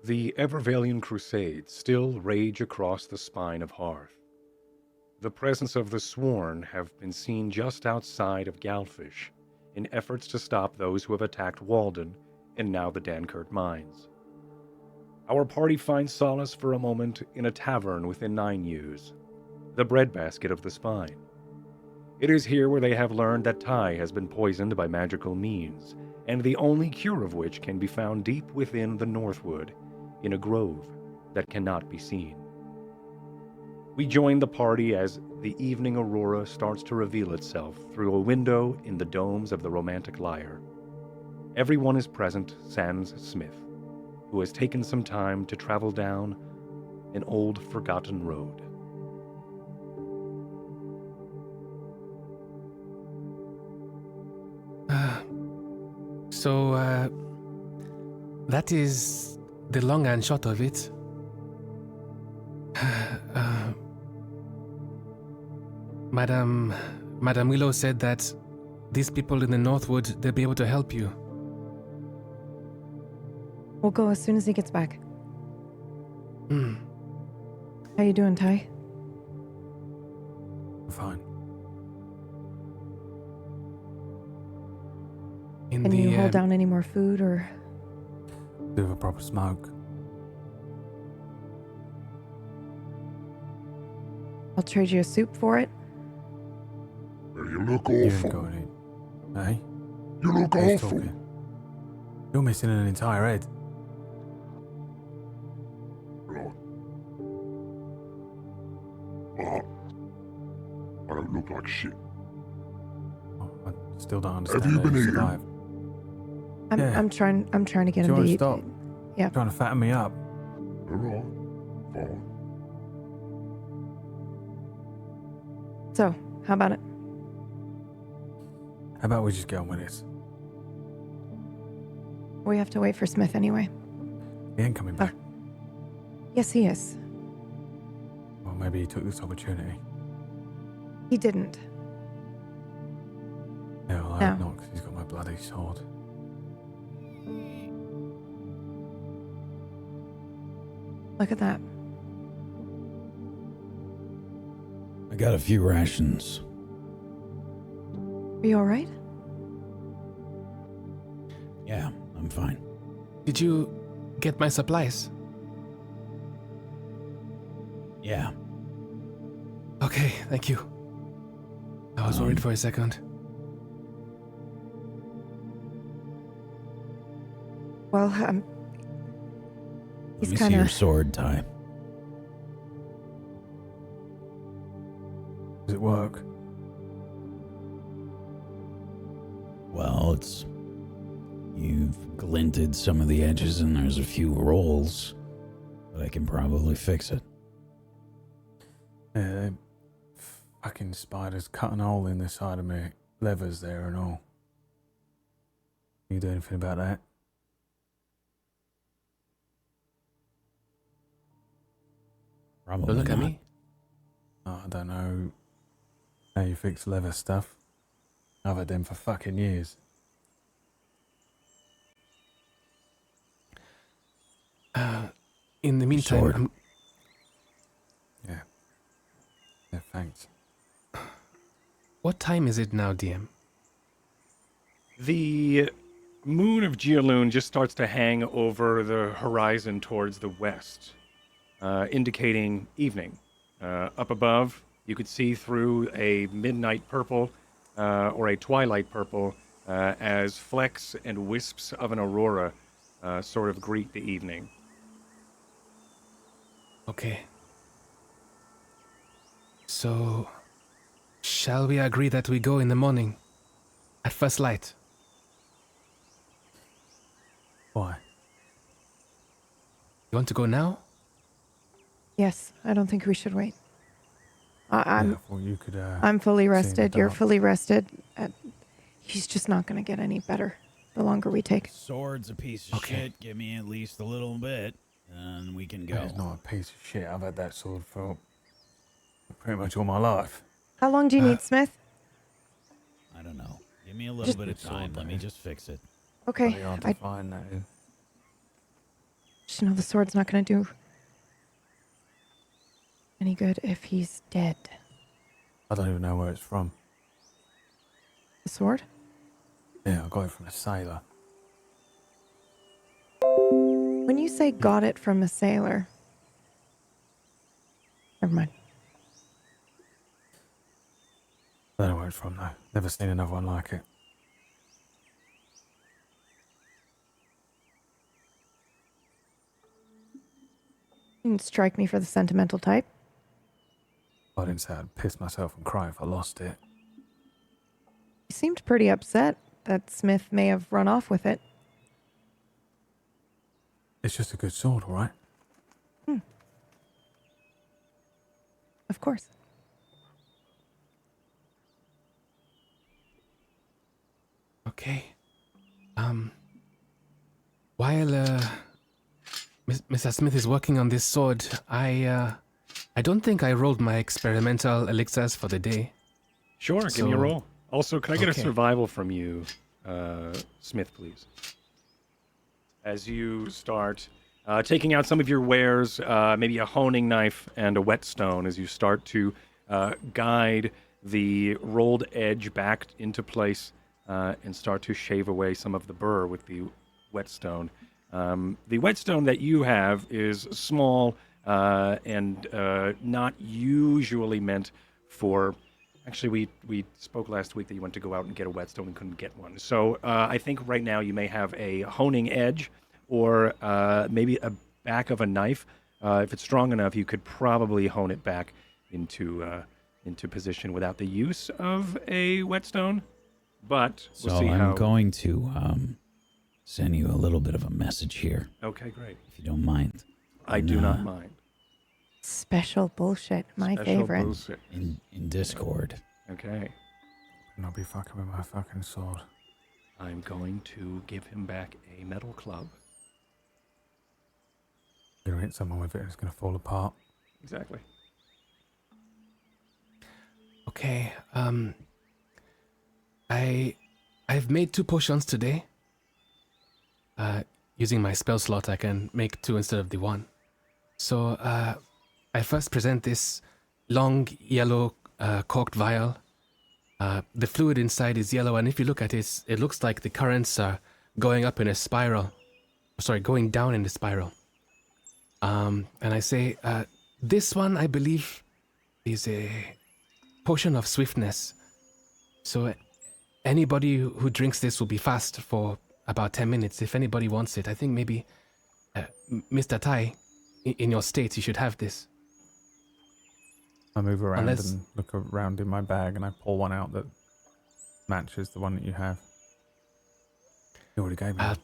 The Evervalian Crusades still rage across the spine of Hearth. The presence of the Sworn have been seen just outside of Galfish in efforts to stop those who have attacked Walden and now the Dankert mines. Our party finds solace for a moment in a tavern within 9 Yews, the breadbasket of the spine. It is here where they have learned that Ty has been poisoned by magical means, and the only cure of which can be found deep within the Northwood, in a grove that cannot be seen. We join the party as the evening aurora starts to reveal itself through a window in the domes of the Romantic Lyre. Everyone is present sans Smith, who has taken some time to travel down an old forgotten road. So, that is the long and short of it. Madam Willow said that these people in the Northwood, they'll be able to help you. We'll go as soon as he gets back. Hmm. How you doing, Ty? Fine. Can you hold down any more food or... Do a proper smoke. I'll trade you a soup for it. You look You ain't awful. got any. Hey? You look Who's awful. talking? You're missing an entire head. Right. But I don't look like shit. Oh, I still don't understand Have you how been you eating? survived. Yeah. I'm trying to get Do you him to want to eat. stop? Yeah. Trying to fatten me up. All right. Fine. So, how about it? How about we just get on with this? We have to wait for Smith anyway. He ain't coming back. Yes, he is. Well, maybe he took this opportunity. He didn't. Yeah, well, I No. hope not, because he's got my bloody sword. Look at that. I got a few rations. Are you all right? Yeah, I'm fine. Did you get my supplies? Yeah. Okay, thank you. I was worried for a second. Well, Let he's me kind see your of... sword, Ty. Does it work? Well, you've glinted some of the edges and there's a few rolls, but I can probably fix it. Yeah, them fucking spiders cut a hole in the side of my levers there and all. You do anything about that? Probably Don't look at not. me. Oh, I don't know how you fix leather stuff. I've had them for fucking years. In the meantime, Sword. Yeah. Yeah, thanks. what time is it now, DM? The moon of Geoloon just starts to hang over the horizon towards the west, indicating evening. Up above, you could see through a midnight purple or a twilight purple as flecks and wisps of an aurora sort of greet the evening. Okay. So, shall we agree that we go in the morning? At first light? Why? You want to go now? Yes, I don't think we should wait. Yeah, I I'm thought you could, I'm fully see in the rested. You're dark. fully rested. He's just not going to get any better the longer we take. Sword's a piece of Okay. shit. Give me at least a little bit, and we can go. It's not a piece of shit. I've had that sword for pretty much all my life. How long do you need, Smith? I don't know. Give me a little Just- bit of time. Let me just fix it. Okay. Pretty hard to find that. You know, the sword's not going to do any good if he's dead. I don't even know where it's from. The sword? Yeah, I got it from a sailor. When you say got it from a sailor... Never mind. I don't know where it's from, though. Never seen another one like it. You didn't strike me for the sentimental type. I didn't say I'd piss myself and cry if I lost it. You seemed pretty upset that Smith may have run off with it. It's just a good sword, all right? Of course. Okay. While Mr. Smith is working on this sword, I don't think I rolled my experimental elixirs for the day. Sure, give me a So- roll. Also, can I get a Okay. survival from you, Smith, please? As you start taking out some of your wares, maybe a honing knife and a whetstone, as you start to guide the rolled edge back into place and start to shave away some of the burr with the whetstone. The whetstone that you have is small and not usually meant for... Actually, we spoke last week that you went to go out and get a whetstone and couldn't get one. So I think right now you may have a honing edge or maybe a back of a knife. If it's strong enough, you could probably hone it back into position without the use of a whetstone. But we'll So see I'm how... going to send you a little bit of a message here, Okay, great. if you don't mind. I do not mind. Special bullshit. My Special favorite. bullshit. In Discord. Okay. And I'll be fucking with my fucking sword. I'm going to give him back a metal club. You're gonna hit someone with it and it's gonna fall apart. Exactly. Okay. I've made 2 potions today. Using my spell slot, I can make 2 instead of the 1. So I first present this long yellow corked vial. The fluid inside is yellow, and if you look at it, it looks like the currents are going up in a spiral. Sorry, going down in a spiral. And I say, this one, I believe, is a potion of swiftness. So anybody who drinks this will be fast for about 10 minutes. If anybody wants it, I think maybe Mr. Tai, in your state, you should have this. I move around Unless- and look around in my bag and I pull one out that matches the one that you have. You already gave me one.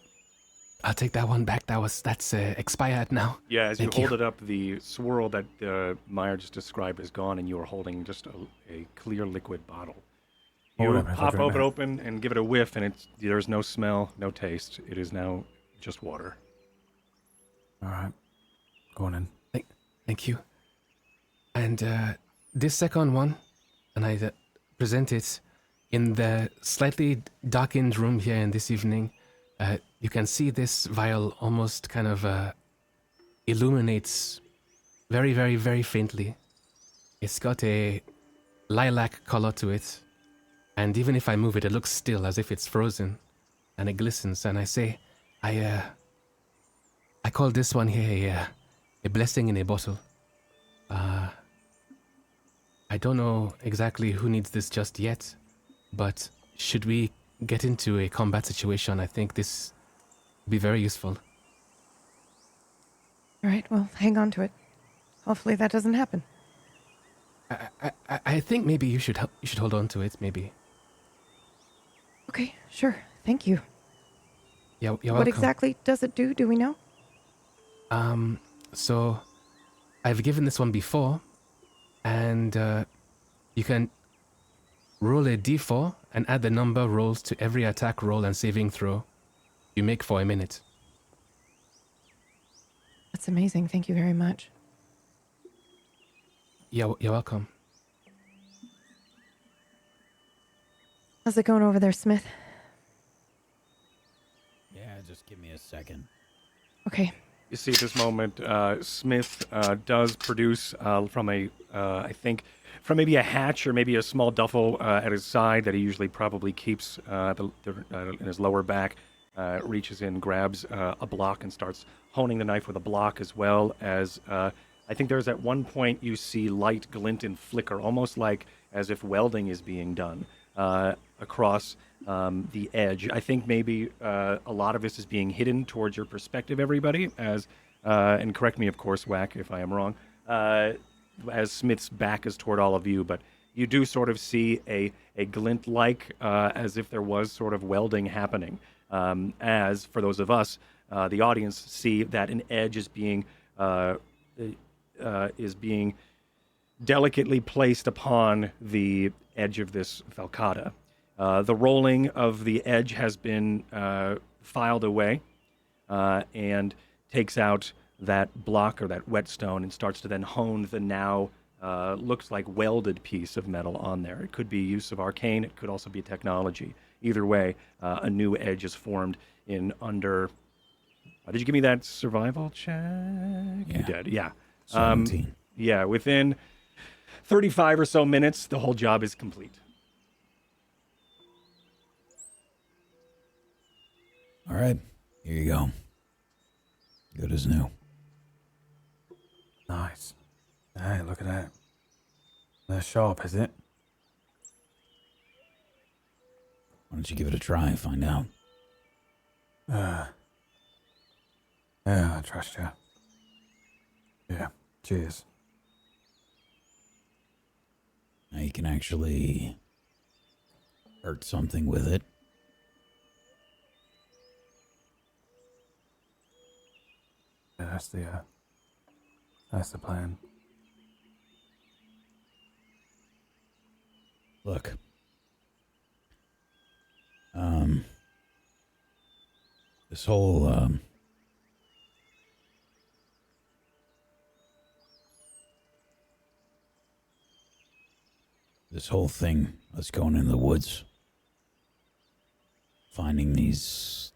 I'll take that one back. That's expired now. Yeah, as you Thank hold you. it up, the swirl that Meyer just described is gone, and you are holding just a clear liquid bottle. You Whatever, if I pop drink it that. open and give it a whiff, and there's no smell, no taste. It is now just water. Alright. Go on in. Thank you. And this second one, and I present it in the slightly darkened room here in this evening. You can see this vial almost kind of illuminates very, very, very faintly. It's got a lilac color to it. And even if I move it, it looks still as if it's frozen. And it glistens. And I say, I call this one here a blessing in a bottle. I don't know exactly who needs this just yet, but should we get into a combat situation, I think this would be very useful. All right, well, hang on to it. Hopefully that doesn't happen. I think maybe you should hold on to it, maybe. Okay, sure. Thank you. You're What welcome. exactly does it do? Do we know? So I've given this one before, and you can roll a d4 and add the number rolls to every attack roll and saving throw you make for a minute. That's amazing. Thank you very much. You're welcome. How's it going over there, Smith? Yeah, just give me a second. Okay. You see at this moment, Smith does produce from a, I think, from maybe a hatch or maybe a small duffel at his side that he usually probably keeps in his lower back, reaches in, grabs a block and starts honing the knife with a block, as well as I think there's at one point you see light glint and flicker, almost like as if welding is being done across the edge. I think maybe a lot of this is being hidden towards your perspective, everybody, as, and correct me, of course, Whack, if I am wrong, as Smith's back is toward all of you, but you do sort of see a glint like as if there was sort of welding happening. As for those of us, the audience, see that an edge is being delicately placed upon the edge of this falcata. The rolling of the edge has been filed away and takes out that block or that whetstone and starts to then hone the now looks like welded piece of metal on there. It could be use of arcane, it could also be technology. Either way, a new edge is formed in under... did you give me that survival check? Yeah. You did, yeah. 17. Yeah, within 35 or so minutes, the whole job is complete. All right, here you go. Good as new. Nice. Hey, look at that. They're sharp, is it? Why don't you give it a try and find out? Yeah, I trust you. Yeah, cheers. Now you can actually hurt something with it. Yeah, that's the plan. Look. This whole, this whole thing, us going in the woods, finding these,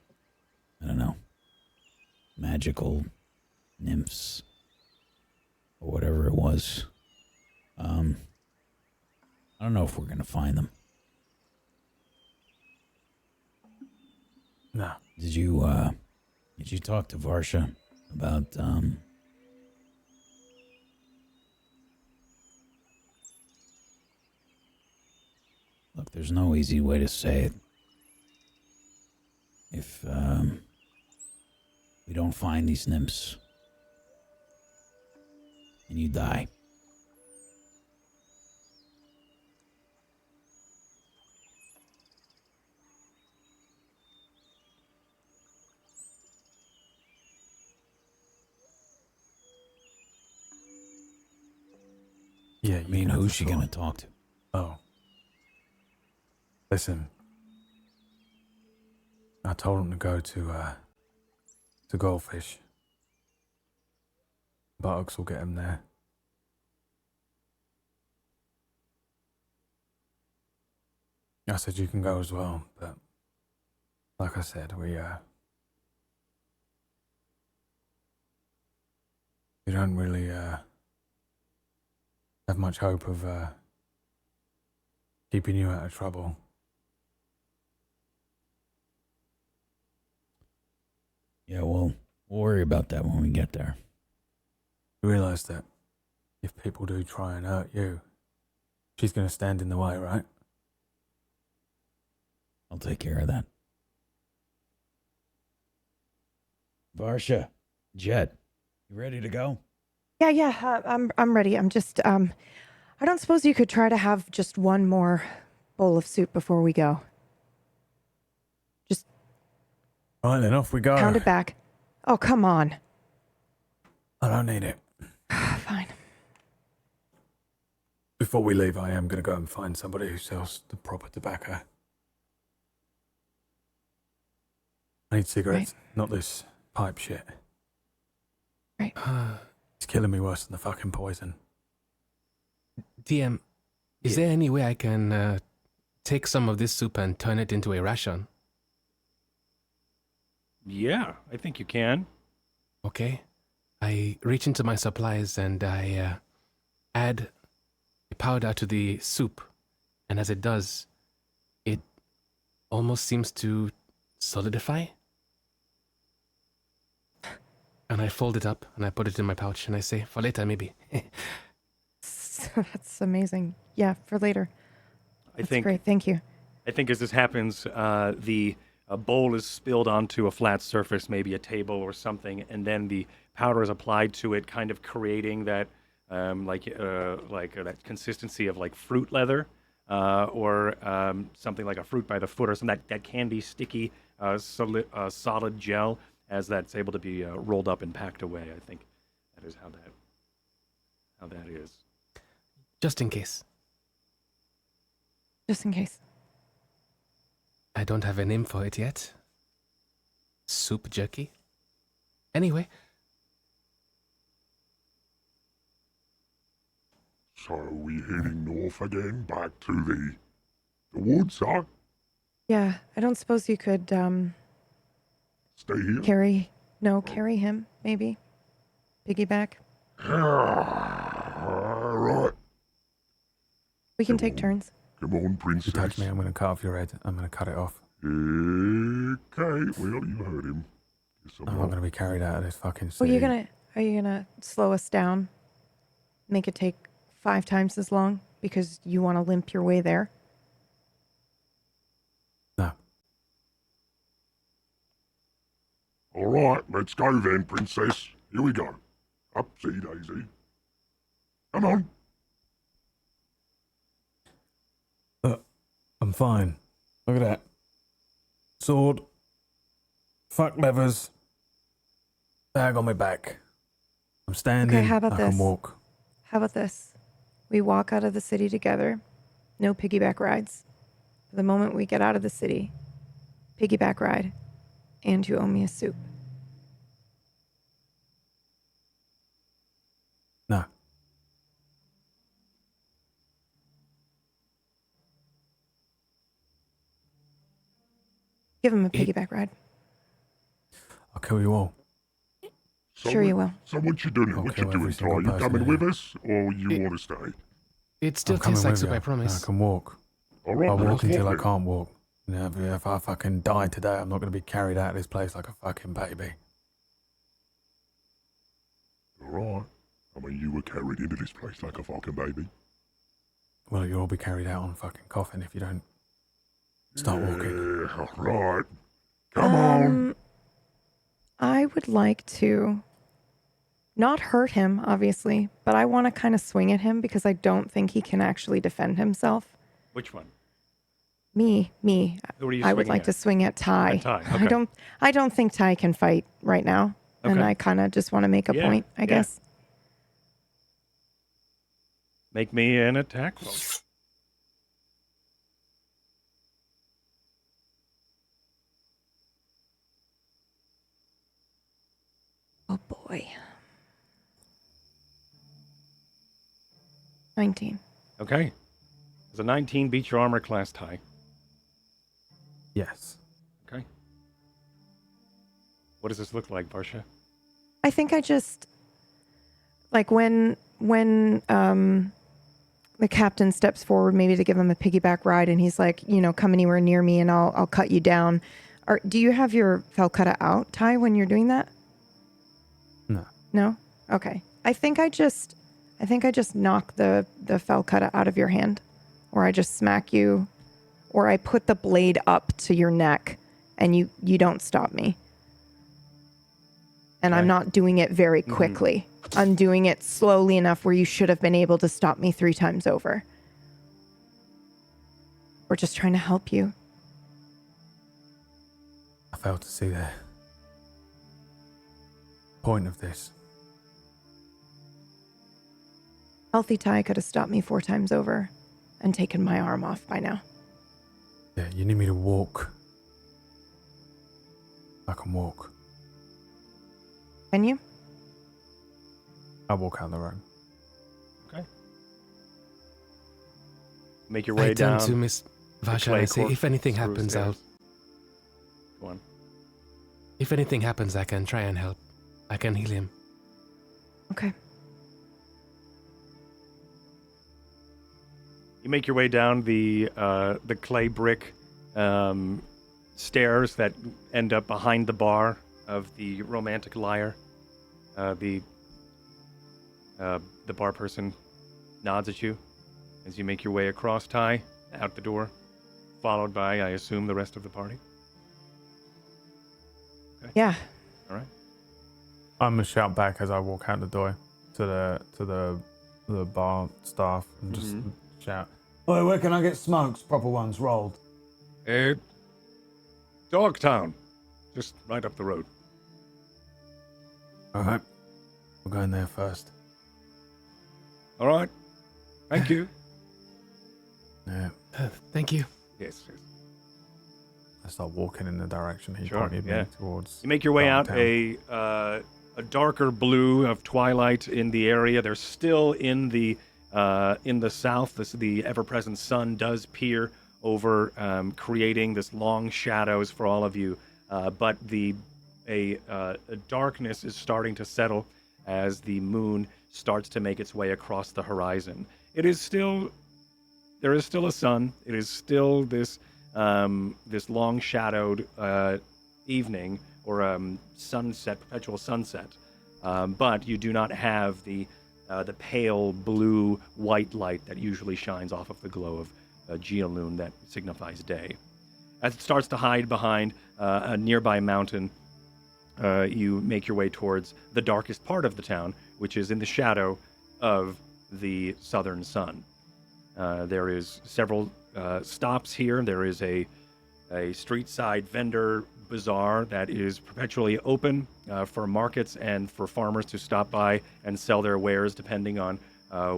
I don't know, magical nymphs, or whatever it was. I don't know if we're gonna find them. No. Did you talk to Varsha about, Look, there's no easy way to say it. If, we don't find these nymphs, and you die, Yeah, I mean, who's she gonna talk to? Oh. Listen. I told him to go to Goldfish. Buttocks will get him there. I said you can go as well, but like I said, we don't really have much hope of keeping you out of trouble. Yeah, we'll worry about that when we get there. You realize that if people do try and hurt you, she's going to stand in the way, right? I'll take care of that. Varsha, Jet, you ready to go? Yeah. I'm ready. I'm just I don't suppose you could try to have just one more bowl of soup before we go. Just Right then, off we go. pound it back. Oh, come on. I don't need it. Fine. Before we leave, I am going to go and find somebody who sells the proper tobacco. I need cigarettes, not this pipe shit. Right. It's killing me worse than the fucking poison. DM, is there any way I can take some of this soup and turn it into a ration? Yeah, I think you can. Okay. I reach into my supplies and I add a powder to the soup. And as it does, it almost seems to solidify. And I fold it up and I put it in my pouch and I say, for later maybe. That's amazing. Yeah, for later. That's great. Thank you. I think as this happens, the bowl is spilled onto a flat surface, maybe a table or something, and then the powder is applied to it, kind of creating that that consistency of like fruit leather or something like a fruit by the foot or something that can be sticky, solid gel as that's able to be rolled up and packed away. I think that is how that is. Just in case. Just in case. I don't have a name for it yet. Soup jerky? Anyway. So are we heading north again, back to the woods, huh? Yeah, I don't suppose you could Stay here? carry him, maybe? Piggyback? Right. We can Come take on. turns. Come on, If you princess. touch me, I'm going to cut off your head. I'm going to cut it off. Okay, well, you heard him. Guess I'm not going to be carried out of this fucking Well, city. are you gonna slow us down? Make it take 5 times as long because you want to limp your way there? No. All right, let's go then, princess. Here we go. Upsy daisy. Come on. I'm fine. Look at that. Sword. Fuck levers. Bag on my back. I'm standing. Okay, how about I this? can walk. How about this? We walk out of the city together. No piggyback rides. The moment we get out of the city, piggyback ride, and you owe me a soup. No. Give him a piggyback ride. I'll kill you all. Sure you will. So what you doing? I'll What you kill doing, every Ty? single You person coming here. with us, or you want to stay? It still I'm coming tastes like with soup, you. I promise. I can walk. All right, I'll then, walk let's until I then. can't walk. If I fucking die today, I'm not going to be carried out of this place like a fucking baby. All right. I mean, you were carried into this place like a fucking baby. Well, you'll all be carried out on a fucking coffin if you don't start walking. Yeah, all right. Come on. I would like to not hurt him, obviously, but I want to kind of swing at him because I don't think he can actually defend himself. Which one? Me. Who are you I would swinging like at? to swing at Ty. At Ty, okay. I don't think Ty can fight right now, and Okay. I kind of just want to make a Yeah, point, I yeah. guess. Make me an attack roll. Oh boy. 19. Okay. Does a 19 beat your armor class, Ty? Yes. Okay. What does this look like, Varsha? I think I just like when the captain steps forward maybe to give him a piggyback ride and he's like, come anywhere near me and I'll cut you down. Do you have your Falcutta out, Ty, when you're doing that? No. No? Okay. I think I just knock the Falcutta out of your hand, or I just smack you, or I put the blade up to your neck and you don't stop me. And I'm Okay. not doing it very quickly. I'm doing it slowly enough where you should have been able to stop me 3 times over. We're just trying to help you. I failed to see the point of this. Healthy Ty could have stopped me 4 times over and taken my arm off by now. Yeah, you need me to walk. I can walk. Can you? I'll walk out the room. Okay. Make your I way turn down. to Miss the Vasha clay and I say, court if anything through happens, stairs. Go on. If anything happens, I can try and help. I can heal him. Okay. You make your way down the clay brick stairs that end up behind the bar of the Romantic Lyre. The bar person nods at you as you make your way across Ty, out the door, followed by, I assume, the rest of the party. Okay. Yeah. All right. I'm gonna shout back as I walk out the door to the bar staff and just shout, "Oi, where can I get smokes? Proper ones rolled." Dogtown, just right up the road. All right, we're going there first. All right. Thank you. Yeah, Thank you. Yes, yes. I start walking in the direction he Sure, pointed yeah. me towards. You make your way out downtown. a darker blue of twilight in the area. There's still in the south. The ever-present sun does peer over, creating this long shadows for all of you. But a darkness is starting to settle as the moon starts to make its way across the horizon. There is still a sun. It is still this long shadowed evening or sunset, perpetual sunset. But you do not have the pale blue white light that usually shines off of the glow of geolune that signifies day. As it starts to hide behind a nearby mountain, you make your way towards the darkest part of the town, which is in the shadow of the southern sun. There is several stops here. There is a street side vendor bazaar that is perpetually open for markets and for farmers to stop by and sell their wares depending on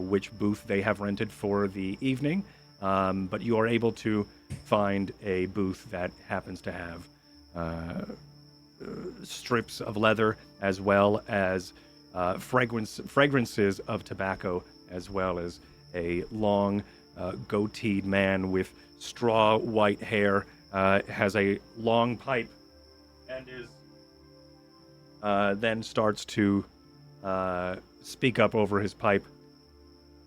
which booth they have rented for the evening. But you are able to find a booth that happens to have strips of leather as well as fragrances of tobacco, as well as a long goateed man with straw white hair, has a long pipe and is then starts to speak up over his pipe.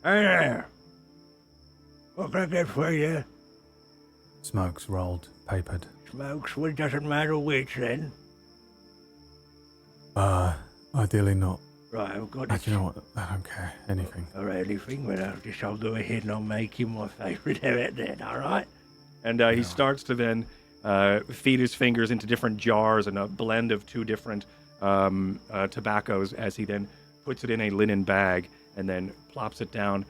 Hey there! What can I get for you? Smokes rolled, papered. Smokes, well, it doesn't matter which then. Ideally not. Right, I've got Do you know what? I don't care. Anything. or anything, but I'll go ahead and I'll make you my favorite of it then, all right? And he starts to then feed his fingers into different jars and a blend of two different tobaccos as he then puts it in a linen bag and then plops it down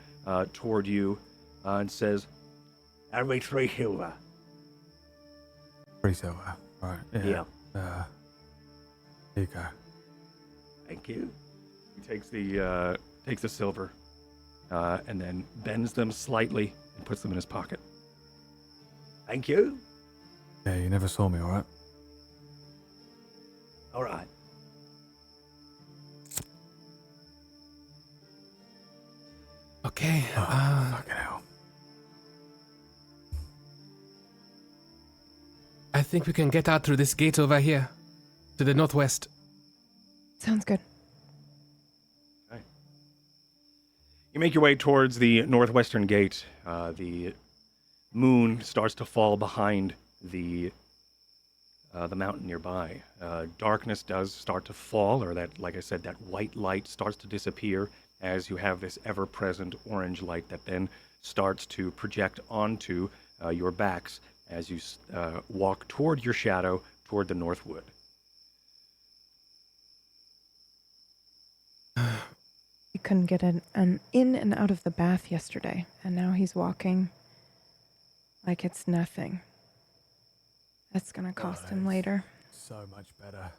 toward you and says, "That'll be 3 silver. 3 silver. Right. Yeah. Here you go. Thank you." He takes the silver and then bends them slightly and puts them in his pocket. Thank you. Yeah, you never saw me, all right? All right. Okay. Fucking hell. I think we can get out through this gate over here, to the northwest. Sounds good. You make your way towards the northwestern gate. The moon starts to fall behind the mountain nearby. Darkness does start to fall, or that, like I said, that white light starts to disappear as you have this ever-present orange light that then starts to project onto your backs as you walk toward your shadow, toward the Northwood. He couldn't get an in and out of the bath yesterday, and now he's walking like it's nothing. That's gonna cost him later. So much better.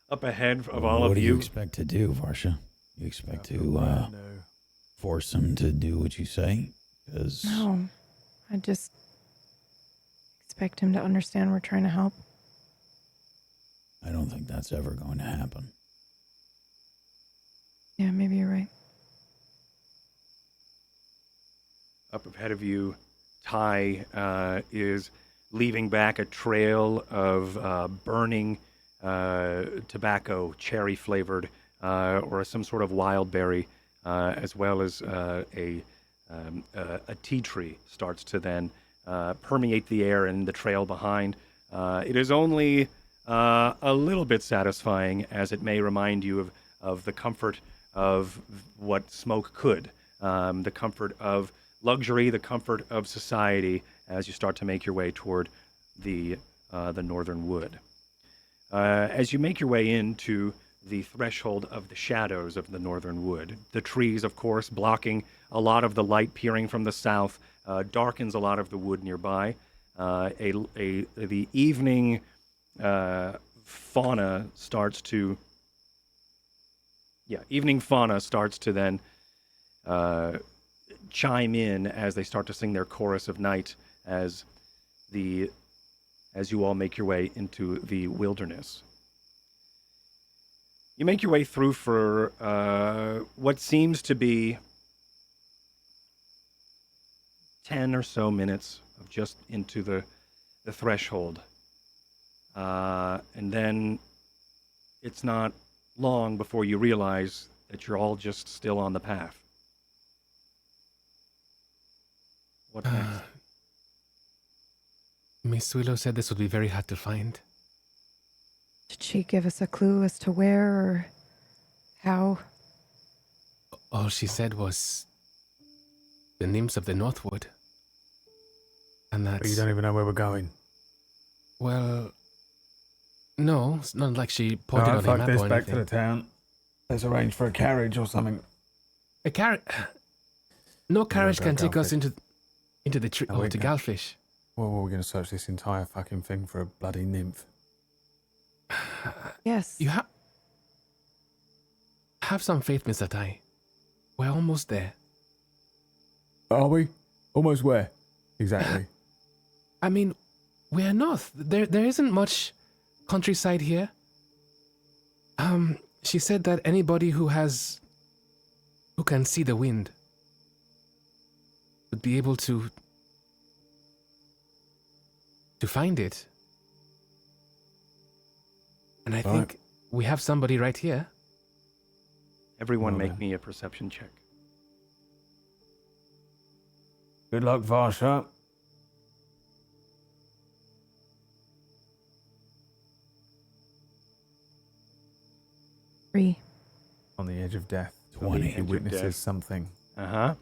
Up ahead of all what of do you. you expect to do, Varsha? You expect to No. force him to do what you say? Because No, I just expect him to understand we're trying to help. I don't think that's ever going to happen. Yeah, maybe you're right. Up ahead of you, Ty is leaving back a trail of burning tobacco, cherry flavored, or some sort of wild berry, as well as a tea tree starts to then permeate the air and the trail behind. It is only a little bit satisfying, as it may remind you of the comfort of what smoke could, the comfort of luxury, the comfort of society, as you start to make your way toward the northern wood. As you make your way into the threshold of the shadows of the northern wood, the trees, of course, blocking a lot of the light peering from the south, darkens a lot of the wood nearby. The evening fauna starts to then chime in as they start to sing their chorus of night as you all make your way into the wilderness. You make your way through for what seems to be 10 or so minutes of just into the threshold. And then it's not long before you realize that you're all just still on the path. What next? Miss Willow said this would be very hard to find. Did she give us a clue as to where or how? All she said was the nymphs of the Northwood. And But you that's... don't even know where we're going. Well, no, it's not like she pointed Alright, on a fuck map this, or back to anything. the town. Let's arrange for a carriage or something. A carriage... No carriage go can take us Galfish. into the tree... No, Oh, wait, to no. Galfish. Well, we're going to search this entire fucking thing for a bloody nymph. Yes. You have some faith, Miss Atai. We're almost there. Are we? Almost where? Exactly. I mean, we're north. There isn't much countryside here. She said that anybody who can see the wind would be able to find it. And I think we have somebody right here. Everyone Well make then. me a perception check. Good luck, Varsha. Three. On the edge of death. 20. He Edge of witnesses death. something. Uh-huh.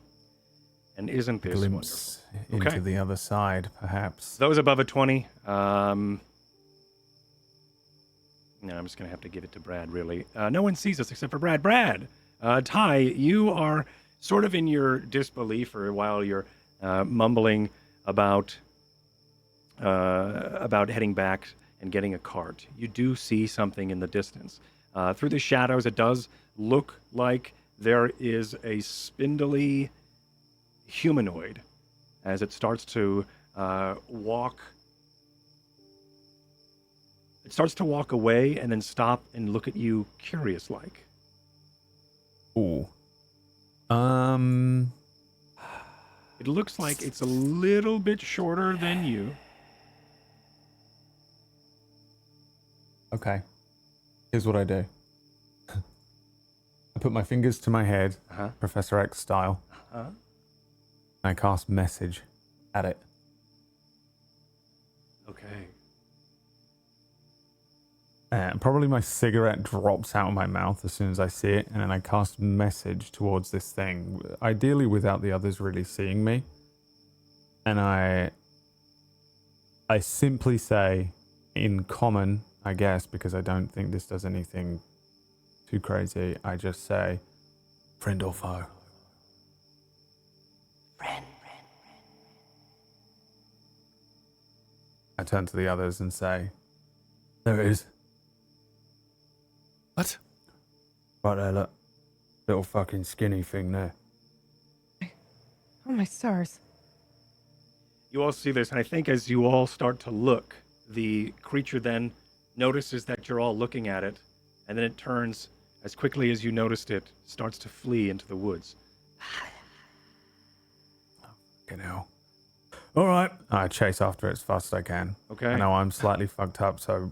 And isn't A this glimpse wonderful? into Okay. the other side, perhaps. Those above a 20, no, I'm just going to have to give it to Brad, really. No one sees us except for Brad. Brad! Ty, you are sort of in your disbelief or while you're mumbling about heading back and getting a cart. You do see something in the distance. Through the shadows, it does look like there is a spindly humanoid as it starts to walk. It starts to walk away and then stop and look at you curious-like. Ooh. It looks like it's a little bit shorter than you. Okay. Here's what I do. I put my fingers to my head, Uh-huh. Professor X style. Uh-huh. And I cast message at it. Okay. And probably my cigarette drops out of my mouth as soon as I see it, and then I cast message towards this thing, ideally without the others really seeing me. And I simply say, in common, I guess, because I don't think this does anything too crazy, I just say, friend or foe. I turn to the others and say, there it is. What? Right there, look. Little fucking skinny thing there. Oh, my stars. You all see this, and I think as you all start to look, the creature then notices that you're all looking at it, and then it turns as quickly as you noticed it, starts to flee into the woods. Fucking hell. All right. I chase after it as fast as I can. Okay. I know I'm slightly fucked up, so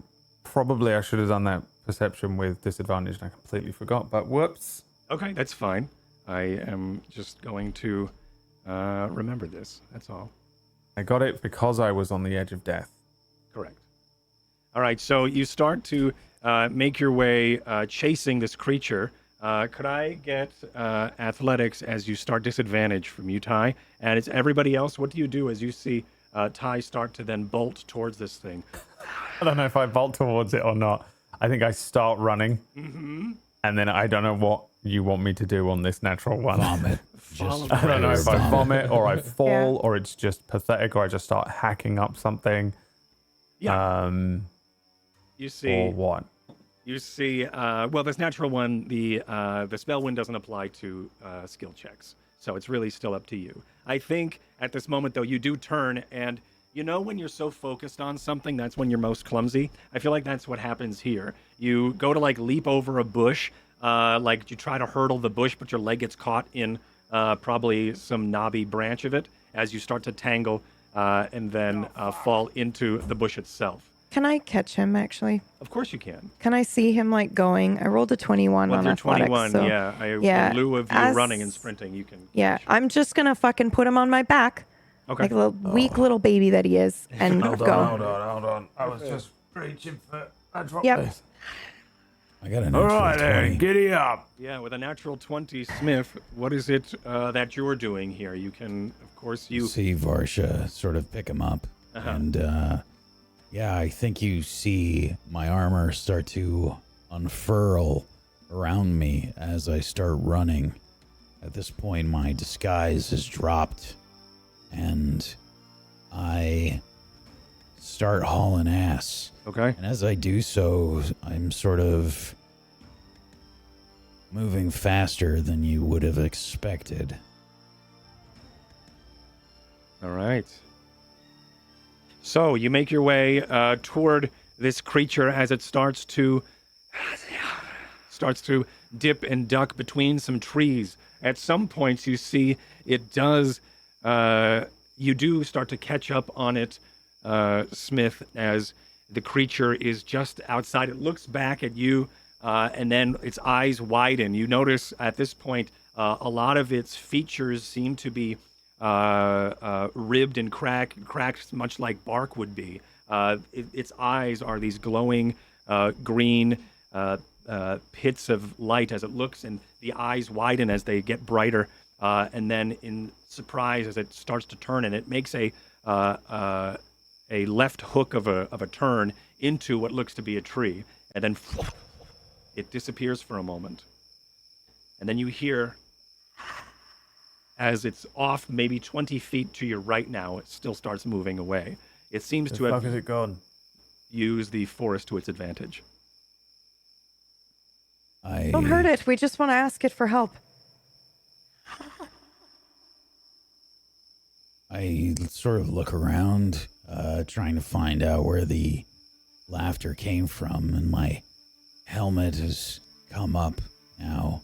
Probably I should have done that perception with disadvantage and I completely forgot, but whoops. Okay, that's fine. I am just going to remember this. That's all. I got it because I was on the edge of death. Correct. All right, so you start to make your way chasing this creature. Could I get athletics as you start disadvantage from you, Ty? And it's everybody else. What do you do as you see Ty start to then bolt towards this thing? I don't know if I bolt towards it or not. I think I start running. Mm-hmm. And then I don't know what you want me to do on this natural one. Vomit. I don't know if I vomit or I fall or it's just pathetic or I just start hacking up something. Yeah. You see. Or what? You see. Well, this natural one, the Spellwind doesn't apply to skill checks, so it's really still up to you. I think at this moment, though, you do turn, and you know when you're so focused on something, that's when you're most clumsy. I feel like that's what happens here. You go to like leap over a bush, like you try to hurdle the bush, but your leg gets caught in probably some knobby branch of it as you start to tangle and then fall into the bush itself. Can I catch him, actually? Of course you can. Can I see him, like, going? I rolled a 21 With on your athletics. 21, so, yeah. In lieu of you running and sprinting, you can. Yeah, I'm just going to fucking put him on my back. Okay. Like a little weak little baby that he is. And Hold go. on. I was just reaching for... I dropped Yep. this. I got an All natural right, 20. then, giddy up. Yeah, with a natural 20, Smith, what is it that you're doing here? You can, of course, you... see Varsha sort of pick him up. And, yeah, I think you see my armor start to unfurl around me as I start running. At this point, my disguise has dropped, and I start hauling ass. Okay. And as I do so, I'm sort of moving faster than you would have expected. All right. So you make your way toward this creature as it starts to dip and duck between some trees. At some points, you see it does. You do start to catch up on it, Smith, as the creature is just outside. It looks back at you, and then its eyes widen. You notice at this point a lot of its features seem to be ribbed and cracked, much like bark would be. Its eyes are these glowing green pits of light as it looks, and the eyes widen as they get brighter, and then in surprise as it starts to turn, and it makes a left hook of a turn into what looks to be a tree, and then it disappears for a moment, and then you hear, as it's off maybe 20 feet to your right now, it still starts moving away. It seems to have Is it gone? used the forest to its advantage. Don't hurt it. We just want to ask it for help. I sort of look around, trying to find out where the laughter came from, and my helmet has come up now.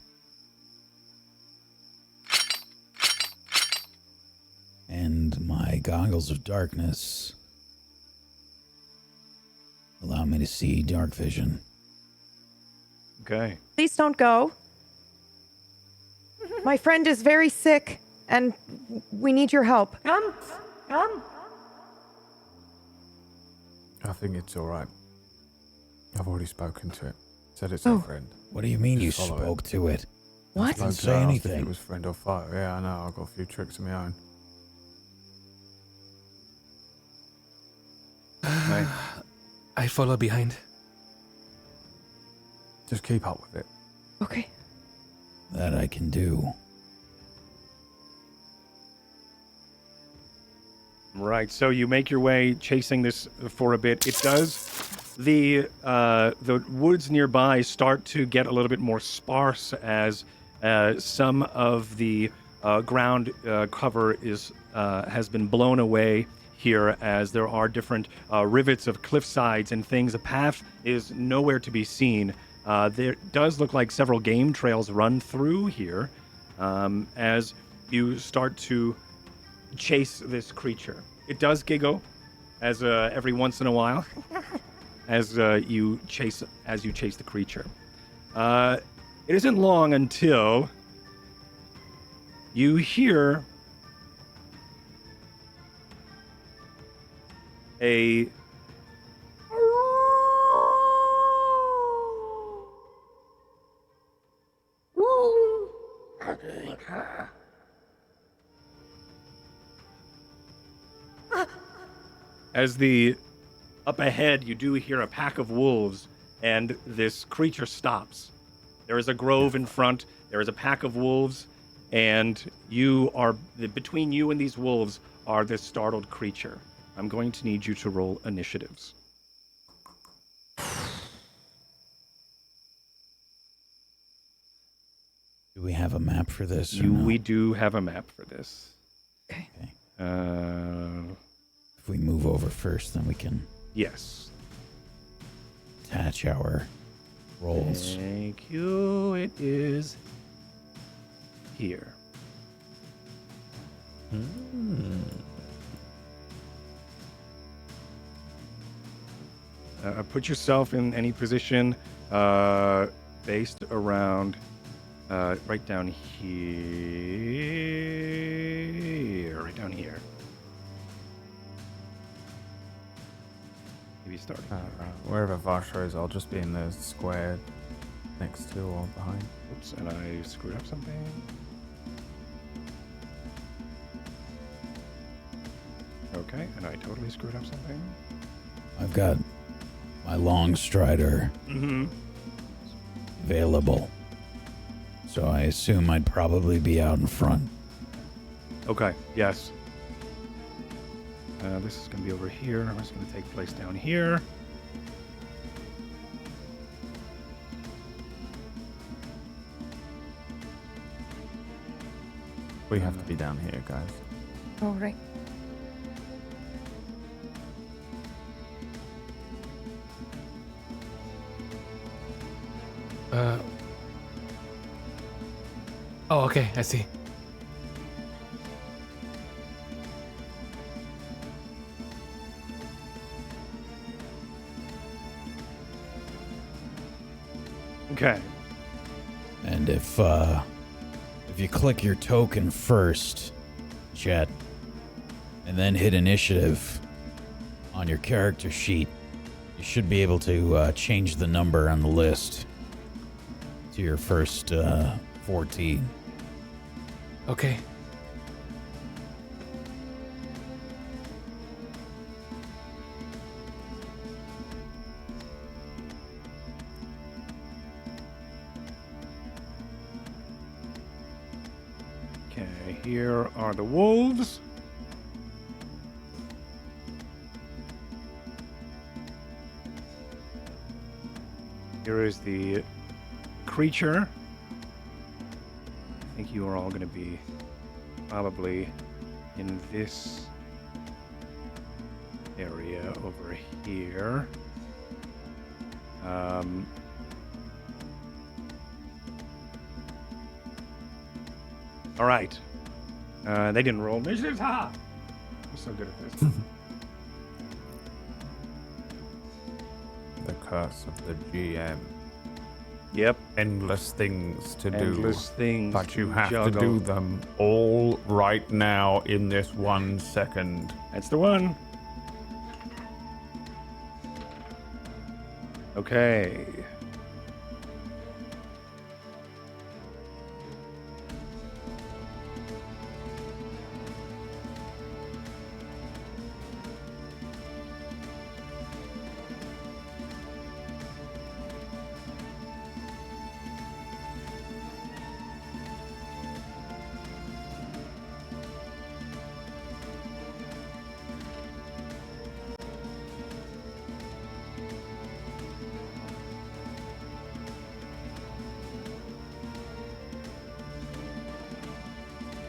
And my goggles of darkness allow me to see dark vision. Okay. Please don't go. My friend is very sick, and we need your help. Come. I think it's all right. I've already spoken to it. Said it's our friend. What do you mean you Just follow spoke to it? What? Didn't Spoke to say it, asked if anything. it was friend or foe. Yeah, I know. I've got a few tricks of my own. I follow behind. Just keep up with it. Okay. That I can do. Right. So you make your way chasing this for a bit. It does. The woods nearby start to get a little bit more sparse as some of the ground cover has been blown away here, as there are different rivets of cliff sides and things. The path is nowhere to be seen. There does look like several game trails run through here as you start to chase this creature. It does giggle as every once in a while. as you chase the creature. It isn't long until you hear a as the up ahead you do hear a pack of wolves, and this creature stops. There is a grove in front. There is a pack of wolves, and between you and these wolves are this startled creature. I'm going to need you to roll initiatives. Do we have a map for this? We do have a map for this. Okay. If we move over first, then we can Yes. attach our rolls. Thank you. It is here. Put yourself in any position based around right down here. Right down here. Maybe starting. Wherever Varsha is, I'll just be in the square next to or behind. Oops, and I screwed up something. Okay, and I totally screwed up something. I've got my long strider available. So I assume I'd probably be out in front. Okay, yes. This is going to be over here. This is going to take place down here. We have to be down here, guys. Oh, right. Oh, okay, I see. Okay. And if you click your token first, Chet, and then hit initiative on your character sheet, you should be able to change the number on the list to your first 14. Okay. Okay, here are the wolves. Here is the creature. I think you are all going to be probably in this area over here. All right. They didn't roll initiatives. Ha! I'm so good at this. The curse of the GM. Yep. Endless things to Endless do. things But you to have juggle. to do them all right now in this 1 second. That's the one. Okay.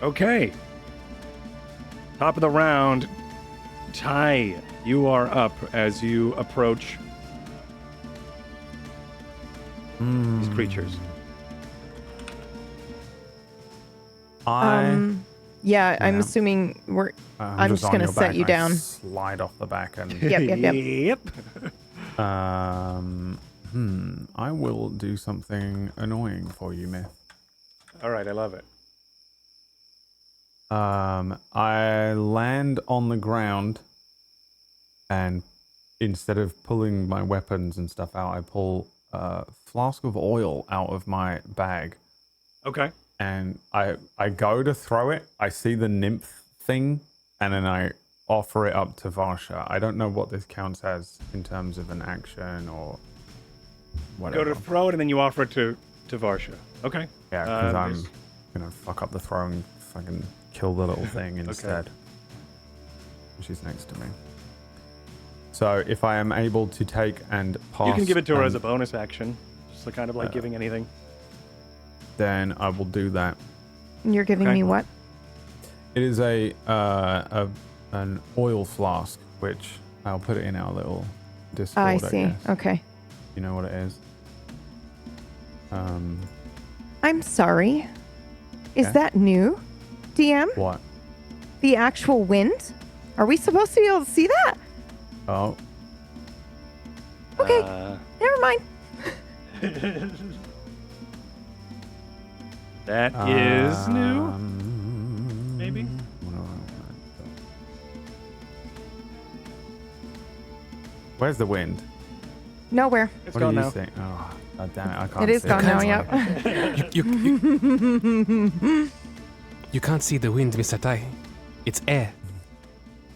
Okay. Top of the round. Ty, you are up as you approach these creatures. Yeah, I'm Yeah. assuming I'm just on gonna your set back. you I down. Slide off the back and Yep. Yep. I will do something annoying for you, Myth. All right, I love it. I land on the ground, and instead of pulling my weapons and stuff out, I pull a flask of oil out of my bag. Okay. And I go to throw it. I see the nymph thing, and then I offer it up to Varsha. I don't know what this counts as in terms of an action or whatever. Go to throw it, and then you offer it to Varsha. Okay. Yeah, because I'm this- gonna fuck up the throw and fucking kill the little thing instead. She's next to me. So if I am able to take and pass, You can give it to her as a bonus action, just kind of like giving anything. then I will do that. You're giving Okay. me what? It is an oil flask, which I'll put it in our little Discord. I see. guess. Okay. You know what it is. I'm sorry. Is Yeah? that new, DM? What? The actual wind? Are we supposed to be able to see that? Oh, Okay, never mind. That is new. Maybe? Where's the wind? Nowhere. It's What gone do you now. think? Oh, God damn it! I can't. It is see gone now, That's yep. fine. You can't see the wind, Mr. Tai. It's air.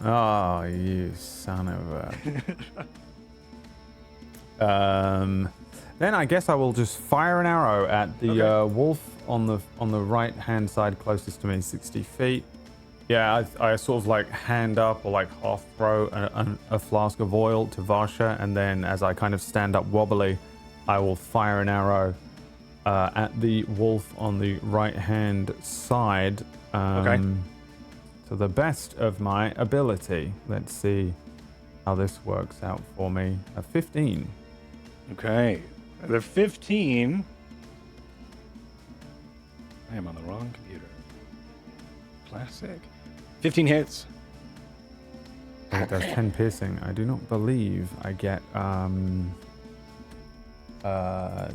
Oh, you son of a. Then I guess I will just fire an arrow at the wolf on the right hand side closest to me, 60 feet. Yeah, I sort of like hand up or like half throw a flask of oil to Varsha, and then as I kind of stand up wobbly, I will fire an arrow at the wolf on the right hand side. Okay. To the best of my ability. Let's see how this works out for me. A 15. Okay. The 15. I am on the wrong computer. Classic. 15 hits. It does 10 piercing. I do not believe I get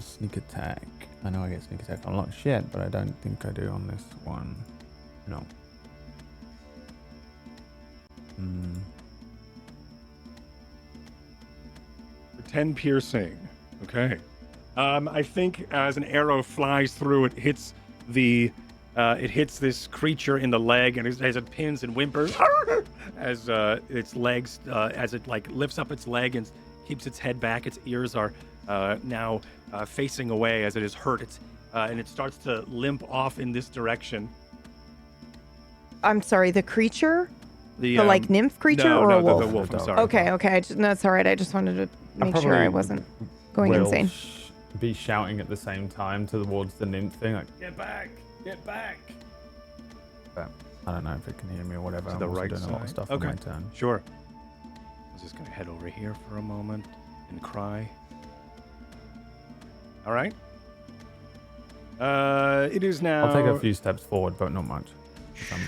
sneak attack. I know I get sneak attack on a lot of shit, but I don't think I do on this one. No. 10 piercing. Okay. I think as an arrow flies through, it hits this creature in the leg, and as it pins and whimpers, as its legs, as it like lifts up its leg and keeps its head back, its ears are now facing away as it is hurt. And it starts to limp off in this direction. I'm sorry, the creature? The like nymph creature no, or no, a wolf? The wolf. I'm sorry. Okay. That's all right. I just wanted to make sure I wasn't going will insane. Be shouting at the same time towards the nymph thing, like, get back, get back. But I don't know if it can hear me or whatever. To I'm the also right doing a lot of side. stuff Okay. on my turn. Sure. I was just gonna head over here for a moment and cry. All right. It is now. I'll take a few steps forward, but not much.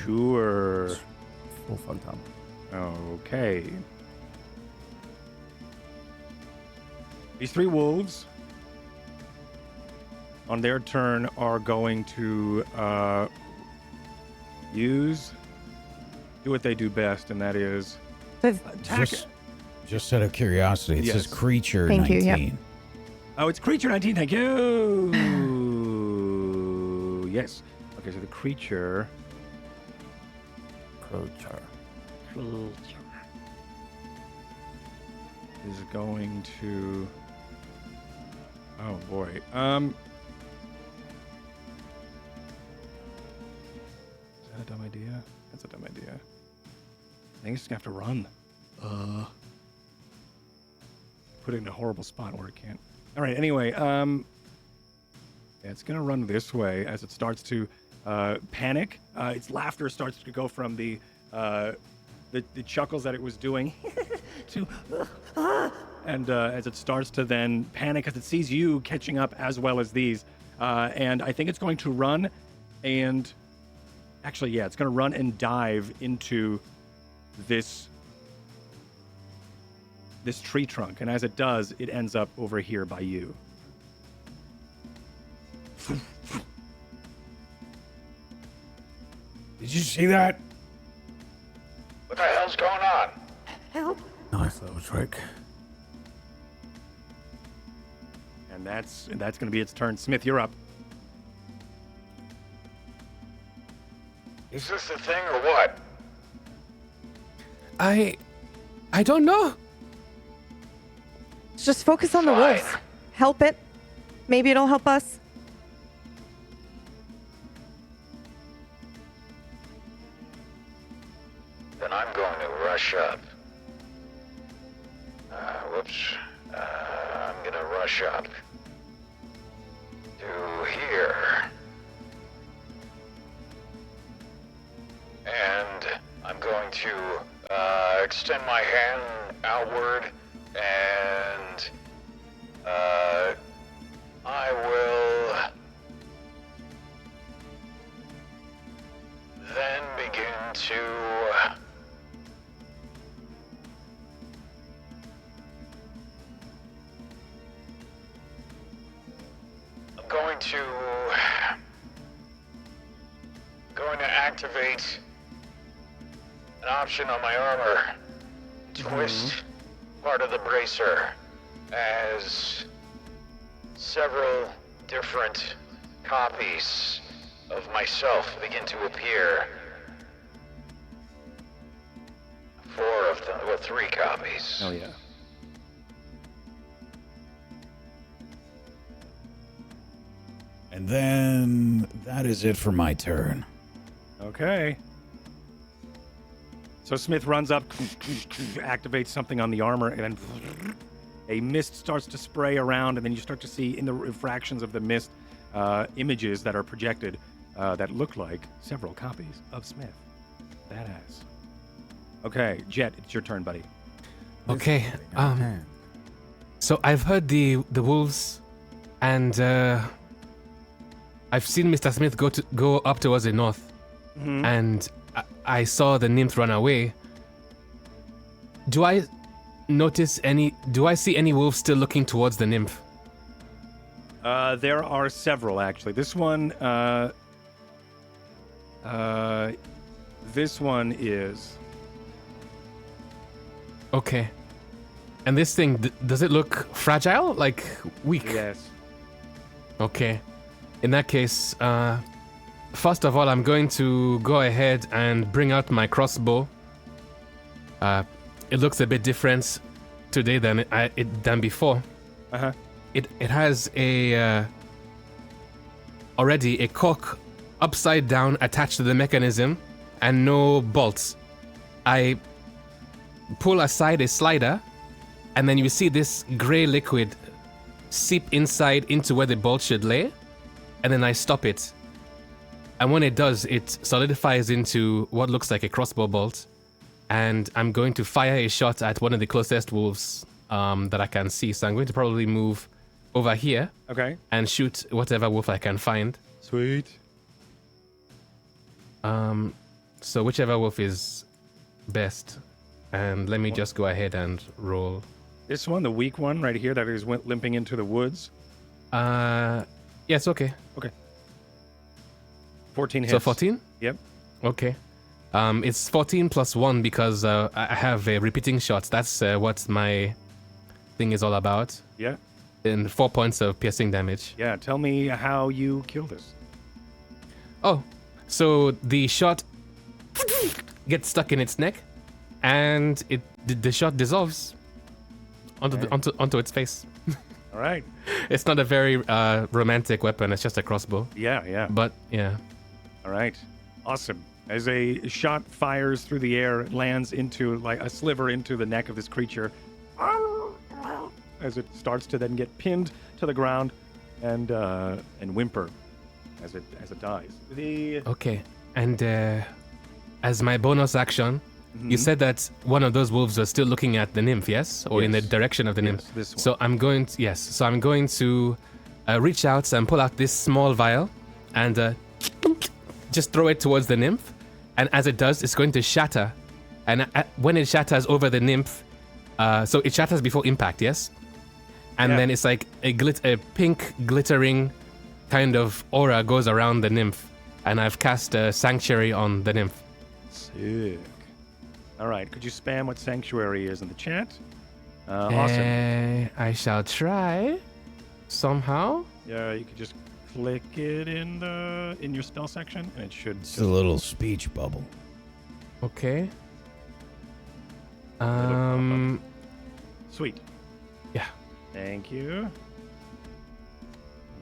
Sure. All fucked up. Okay. These three wolves, on their turn, are going to do what they do best, and that is attack. Just out of curiosity, it says Yes. creature Thank you, 19. yep. Oh, it's creature 19. Thank you. Yes. Okay, so the creature. Is going to. Oh boy. Is that a dumb idea? That's a dumb idea. I think it's just gonna have to run. Put it in a horrible spot where it can't. All right. Anyway, yeah, it's gonna run this way as it starts to panic. Its laughter starts to go from the chuckles that it was doing to and as it starts to then panic as it sees you catching up as well as these, and I think it's going to run and actually, yeah, it's going to run and dive into this this tree trunk, and as it does, it ends up over here by you. Did you see that? What the hell's going on? Help. Nice little trick. And that's going to be its turn. Smith, you're up. Is this the thing or what? I don't know. Just focus on the wolves. Fine. Help it. Maybe it'll help us. Then I'm going to rush up. I'm gonna rush up to here. And I'm going to extend my hand outward and I will then begin to going to activate an option on my armor. Twist part of the bracer as several different copies of myself begin to appear. 4 of them, well, 3 copies. Oh, yeah. And then that is it for my turn. Okay. So Smith runs up, activates something on the armor, and then a mist starts to spray around, and then you start to see in the refractions of the mist images that are projected that look like several copies of Smith. Badass. Okay, Jet, it's your turn, buddy. Okay. So I've heard the wolves, and I've seen Mr. Smith go up towards the north, and I saw the nymph run away. Do I see any wolves still looking towards the nymph? There are several, actually. This one is... Okay. And this thing, does it look fragile? Like weak? Yes. Okay. In that case, first of all, I'm going to go ahead and bring out my crossbow. It looks a bit different today than before. Uh-huh. It has already a cork upside down attached to the mechanism and no bolts. I pull aside a slider, and then you see this gray liquid seep inside into where the bolt should lay, and then I stop it. And when it does, it solidifies into what looks like a crossbow bolt, and I'm going to fire a shot at one of the closest wolves that I can see. So I'm going to probably move over here Okay. and shoot whatever wolf I can find. Sweet. So whichever wolf is best. And let me just go ahead and roll. This one, the weak one right here that is limping into the woods. Yes, okay. Okay. 14 hits. So 14? Yep. Okay. It's 14 plus 1 because I have a repeating shot. That's what my thing is all about. Yeah. And 4 points of piercing damage. Yeah. Tell me how you kill this. Oh, so the shot gets stuck in its neck, and the shot dissolves onto its face. All right. It's not a very romantic weapon. It's just a crossbow. Yeah. But yeah. All right. Awesome. As a shot fires through the air, it lands into like a sliver into the neck of this creature. As it starts to then get pinned to the ground and whimper as it dies. Okay. And as my bonus action, you said that one of those wolves was still looking at the nymph, yes? Or in the Yes. direction of the nymph. This one. So I'm going to reach out and pull out this small vial and just throw it towards the nymph. And as it does, it's going to shatter. And when it shatters over the nymph, So it shatters before impact, yes? And Yeah. then it's like a pink glittering kind of aura goes around the nymph. And I've cast a sanctuary on the nymph. Sick. All right. Could you spam what sanctuary is in the chat? Awesome. I shall try. Somehow. Yeah, you could just click it in your spell section, and it should. It's a little speech bubble. Okay. Sweet. Yeah. Thank you.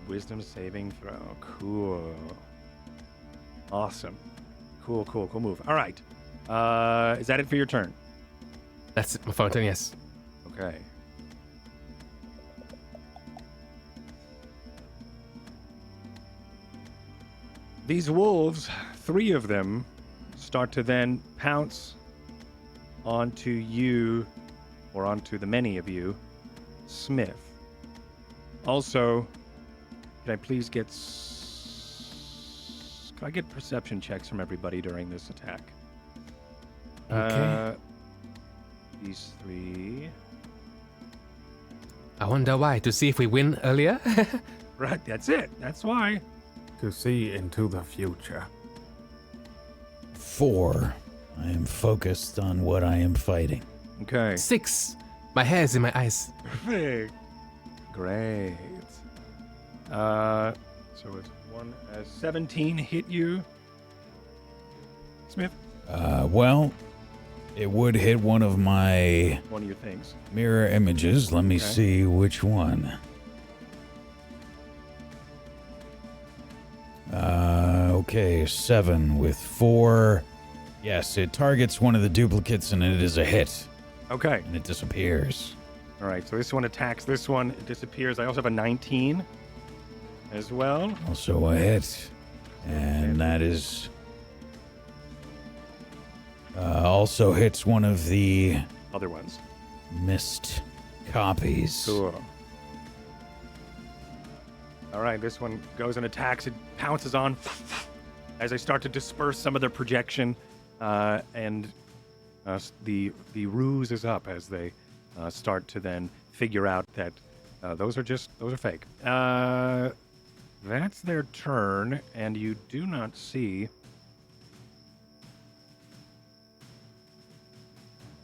Wisdom saving throw. Cool. Awesome. Cool move. All right. Is that it for your turn? That's my fountain, yes. Okay. These wolves, 3 of them, start to then pounce onto you, or onto the many of you, Smith. Also, can I please get can I get perception checks from everybody during this attack? Okay. These 3. I wonder why. To see if we win earlier? Right, that's it. That's why. To see into the future. 4. I am focused on what I am fighting. Okay. 6. My hair's in my eyes. Perfect. Great. So it's 17 hit you, Smith? Well, it would hit one of my One of your things. mirror images. Let me Okay. see which one. Okay, 7 with 4. Yes, it targets one of the duplicates and it is a hit. Okay. And it disappears. All right. So this one attacks this one. It disappears. I also have a 19 as well. Also a hit. And that is... also hits one of the Other ones. missed copies. Cool. All right. This one goes and attacks. It pounces on as I start to disperse some of their projection. And the ruse is up as they start to then figure out that those are fake. That's their turn, and you do not see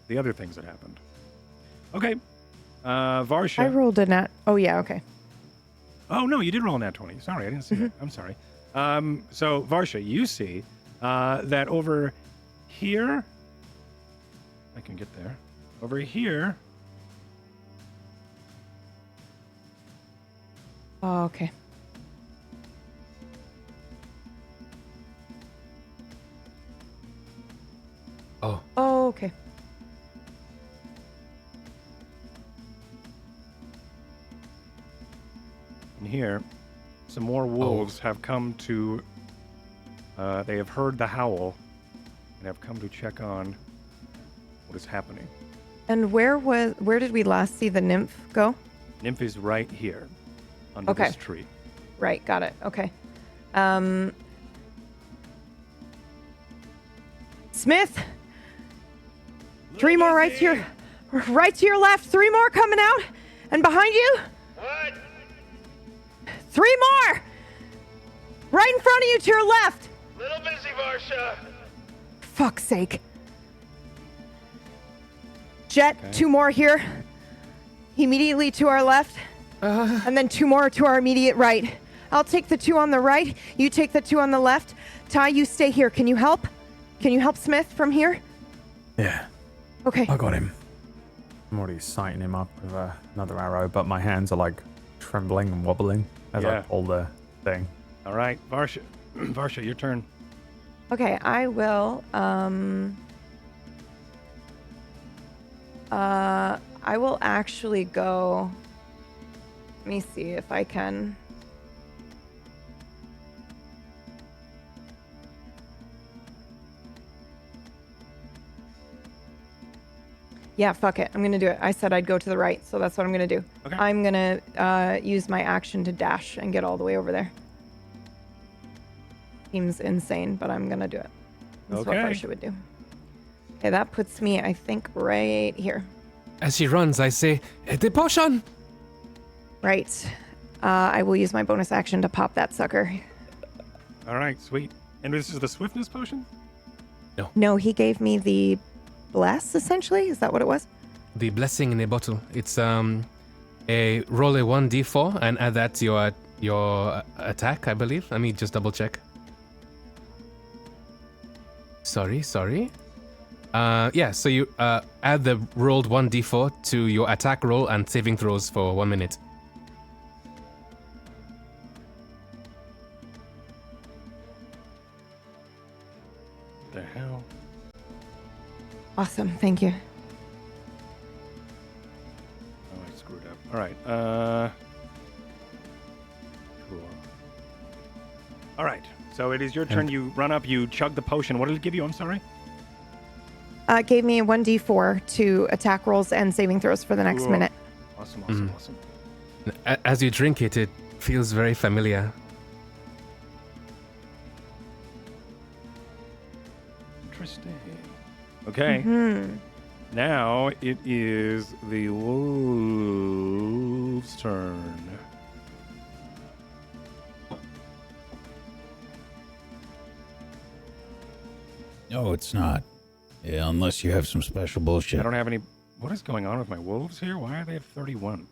the other things that happened. Okay, Varsha. I rolled a nat. Oh, yeah, okay. Oh no, you did roll a nat 20. Sorry, I didn't see that. I'm sorry. So Varsha, you see that over here. I can get there. Over here. Oh, okay. Oh. Oh, okay. And here, some more wolves have come to. They have heard the howl and have come to check on what is happening. And where did we last see the nymph go? Nymph is right here, under Okay. this tree. Right, got it. Okay. Smith, 3 more right to your left. 3 more coming out, and behind you. What? 3 more, right in front of you to your left. Little busy, Varsha. Fuck's sake. Jet, Okay. 2 more here, immediately to our left, and then 2 more to our immediate right. I'll take the 2 on the right. You take the 2 on the left. Ty, you stay here. Can you help? Can you help Smith from here? Yeah, Okay. I got him. I'm already sighting him up with another arrow, but my hands are like trembling and wobbling as I Yeah. pull the thing. All right, Varsha. Varsha, your turn. Okay, I will. I will actually go. Let me see if I can. Yeah, fuck it. I'm gonna do it. I said I'd go to the right, so that's what I'm gonna do. Okay. I'm gonna use my action to dash and get all the way over there. Seems insane, but I'm gonna do it. That's what Okay. Varsha would do. Okay, that puts me, I think, right here. As she runs, I say, "The potion!" Right. I will use my bonus action to pop that sucker. All right, sweet. And this is the Swiftness Potion? No, he gave me the bless, essentially. Is that what it was? The blessing in a bottle. It's a roll a 1d4 and add that to your attack, I believe. Let me just double check. Sorry. Yeah, so you add the rolled 1d4 to your attack roll and saving throws for 1 minute. The hell? Awesome. Thank you. Oh, I screwed up. All right. Cool. All right. So it is your turn. You run up. You chug the potion. What did it give you? I'm sorry. It gave me a 1d4 to attack rolls and saving throws for the next Cool. minute. Awesome. As you drink it, it feels very familiar. Interesting. Okay. Hmm. Now it is the wolf's turn. No, it's not. Yeah, unless you have some special bullshit. I don't have any. What is going on with my wolves here? Why are they at 31?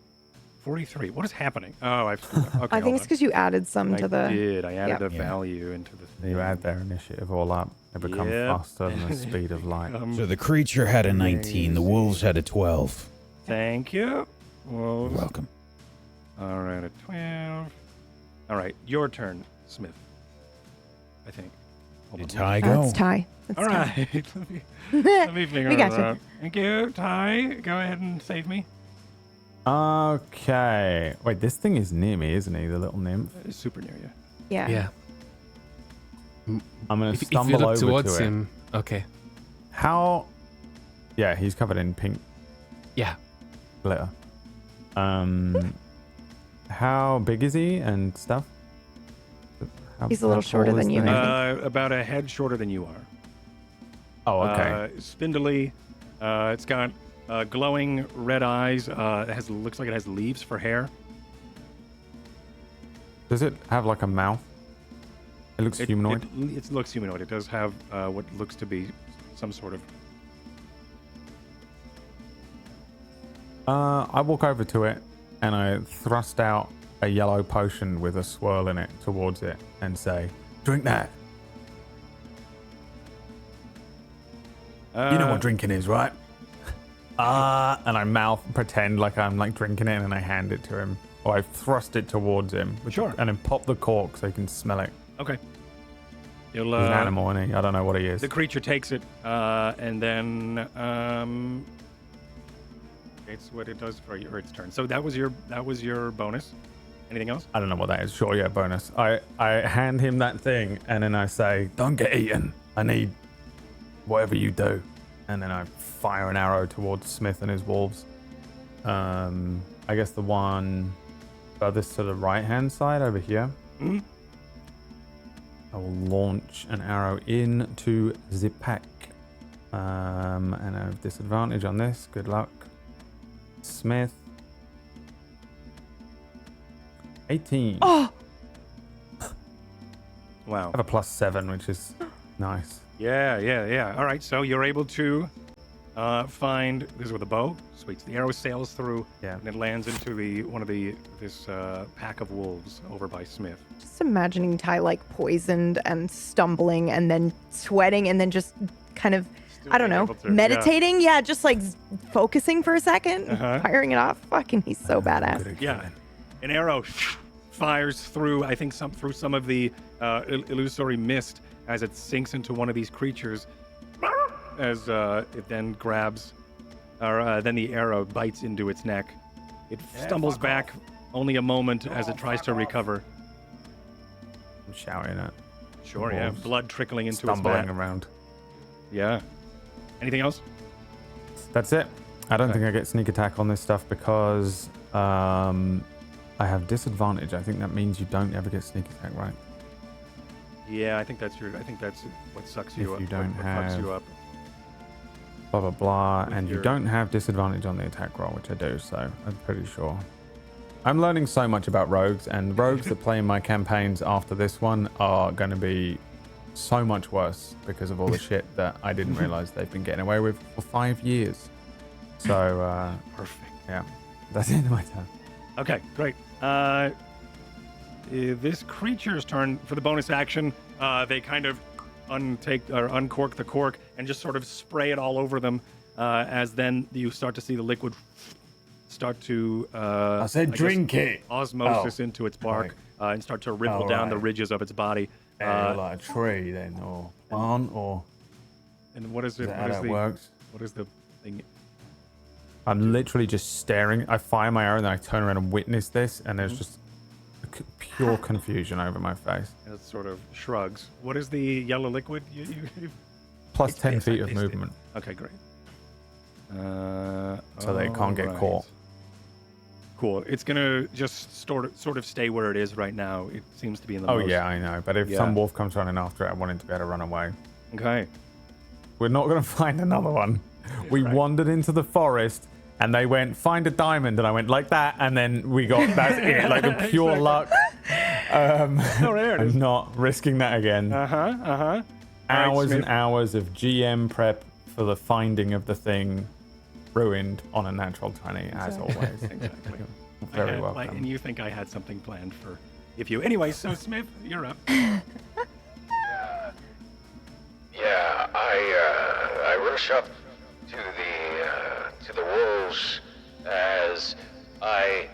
43. What is happening? Oh, I've screwed up. Okay, I think it's because you added some to the. I did. I added a Yeah. value into the thing. You add their initiative all up. They become Yep. faster than the speed of light. So the creature had a 19, the wolves had a 12. Thank you. Wolves. You're welcome. All right, a 12. All right, your turn, Smith. I think. Hold Did on. Ty That's go? Ty. That's All Ty. right. Let me figure We that gotcha. out. Thank you, Ty. Go ahead and save me. Okay. Wait, this thing is near me, isn't he? The little nymph. It's super near you. Yeah. Yeah. I'm going to If you stumble look over towards to it. him, okay. How? Yeah, he's covered in pink Yeah. glitter. How big is he and stuff? He's a little how shorter tall than is you, the I nymph? think. About a head shorter than you are. Oh, okay. Spindly. It's got glowing red eyes. It looks like it has leaves for hair. Does it have like a mouth? It looks humanoid. It looks humanoid. It does have what looks to be some sort of. I walk over to it and I thrust out a yellow potion with a swirl in it towards it and say, "Drink that." You know what drinking is, right? And I pretend like I'm like drinking it, and I hand it to him, or I thrust it towards him. Sure. And then pop the cork so he can smell it. Okay. You'll, He's an animal, isn't he? I don't know what he is. The creature takes it, and then it's what it does for its turn. So that was your bonus. Anything else? I don't know what that is. Sure, yeah, bonus. I hand him that thing, and then I say, "Don't get eaten. I need whatever you do." And then I fire an arrow towards Smith and his wolves. I guess the one furthest to the right-hand side over here. Mhm. I will launch an arrow into the pack. And I have disadvantage on this. Good luck. Smith. 18. Oh, Wow. I have a +7, which is nice. Yeah. All right. So you're able to find this is with a bow. Sweet. So the arrow sails through, Yeah. and it lands into this pack of wolves over by Smith. just imagining Ty like poisoned and stumbling and then sweating and then just kind of, Still I don't being know, able to- meditating. Yeah, just like focusing for a 2nd, Uh-huh. firing it off. Fucking, he's so badass. Good at Yeah. killing. An arrow fires through, I think, through some of the illusory mist as it sinks into one of these creatures. As it then grabs, or then the arrow bites into its neck. It stumbles back only a moment as it tries to recover. I'm shouting at Sure, yeah. Wolves. Blood trickling into stumbling its back. around. Yeah. Anything else? That's it. I don't Okay. think I get sneak attack on this stuff because I have disadvantage. I think that means you don't ever get sneak attack, right? Yeah, I think that's what sucks you If up. you don't what fucks have- you up. blah, blah, blah. With And you your- don't have disadvantage on the attack roll, which I do, so I'm pretty sure. I'm learning so much about rogues, and rogues that play in my campaigns after this one are going to be so much worse because of all the shit that I didn't realize they've been getting away with for 5 years. So, Perfect. yeah, that's the end of my turn. Okay, great. This creature's turn for the bonus action. They kind of uncork the cork and just sort of spray it all over them. As then you start to see the liquid start to I said drink it. osmosis into its bark and start to ripple down the right. ridges of its body. Like a tree then, or plant, or And what is it? is that how What is that the works? what is the thing? I'm literally just staring. I fire my arrow, and then I turn around and witness this, and there's just pure confusion over my face. And it sort of shrugs. What is the yellow liquid? Plus It's 10 this, feet I of tasted it. movement, Okay, great. so they can't get alright. caught. Cool. It's gonna just sort of stay where it is right now. It seems to be in the Oh most... yeah, I know. But if Yeah. some wolf comes running after it, I want it to be able to run away. Okay. We're not going to find another one. We wandered into the forest, and they went, find a diamond, and I went like that, and then we got that's it, like the pure luck. Oh, there it is. I'm not risking that again. Alright, Hours and Smith. hours of GM prep for the finding of the thing ruined on a natural 20, as always. Exactly. Very I had, welcome. and you think I had something planned for if you. Anyway, so Smith, you're up. Yeah, I rush up to the wolves as I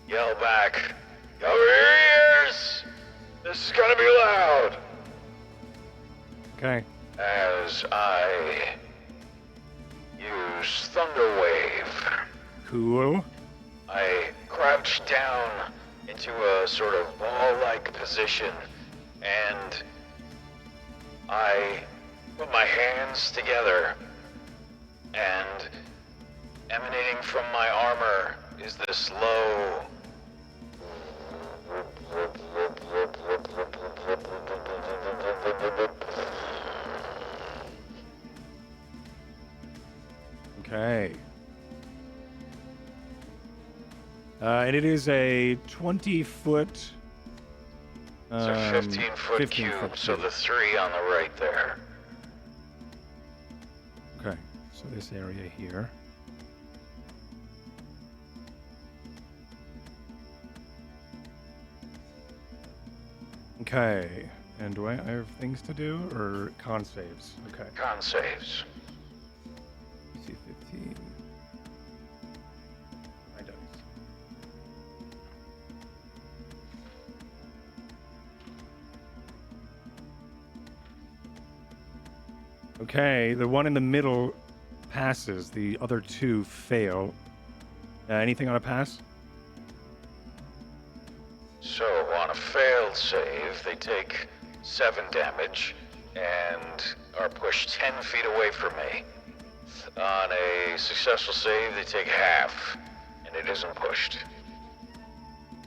yell back, "Cover your ears! This is gonna be loud!" Okay. As I use Thunder Wave. Cool. I crouch down into a sort of ball-like position, and I put my hands together, and emanating from my armor is this low Okay. And it is a 20-foot. It's a 15-foot cube, so the 3 on the right there. Okay. So this area here. Okay. And do I have things to do or con saves? Okay. Con saves. DC 15. My dice. Okay, the one in the middle passes. The other two fail. Anything on a pass? So on a failed save, they take 7 damage and are pushed 10 feet away from me. On a successful save, they take half, and it isn't pushed.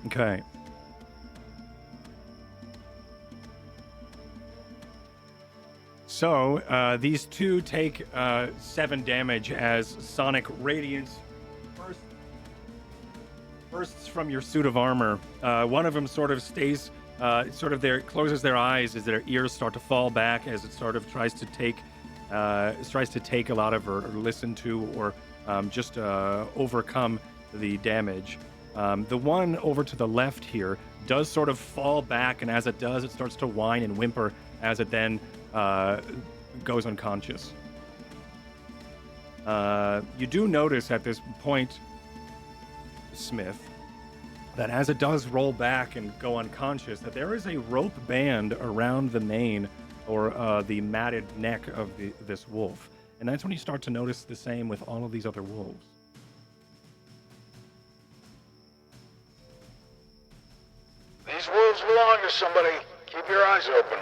Okay. So, these two take 7 damage as sonic radiance bursts from your suit of armor. One of them sort of stays, closes their eyes as their ears start to fall back as it sort of tries to take a lot of or listen to or just overcome the damage. The one over to the left here does sort of fall back, and as it does, it starts to whine and whimper as it then goes unconscious. You do notice at this point, Smith, that as it does roll back and go unconscious, that there is a rope band around the mane or the matted neck of this wolf. And that's when you start to notice the same with all of these other wolves. These wolves belong to somebody. Keep your eyes open.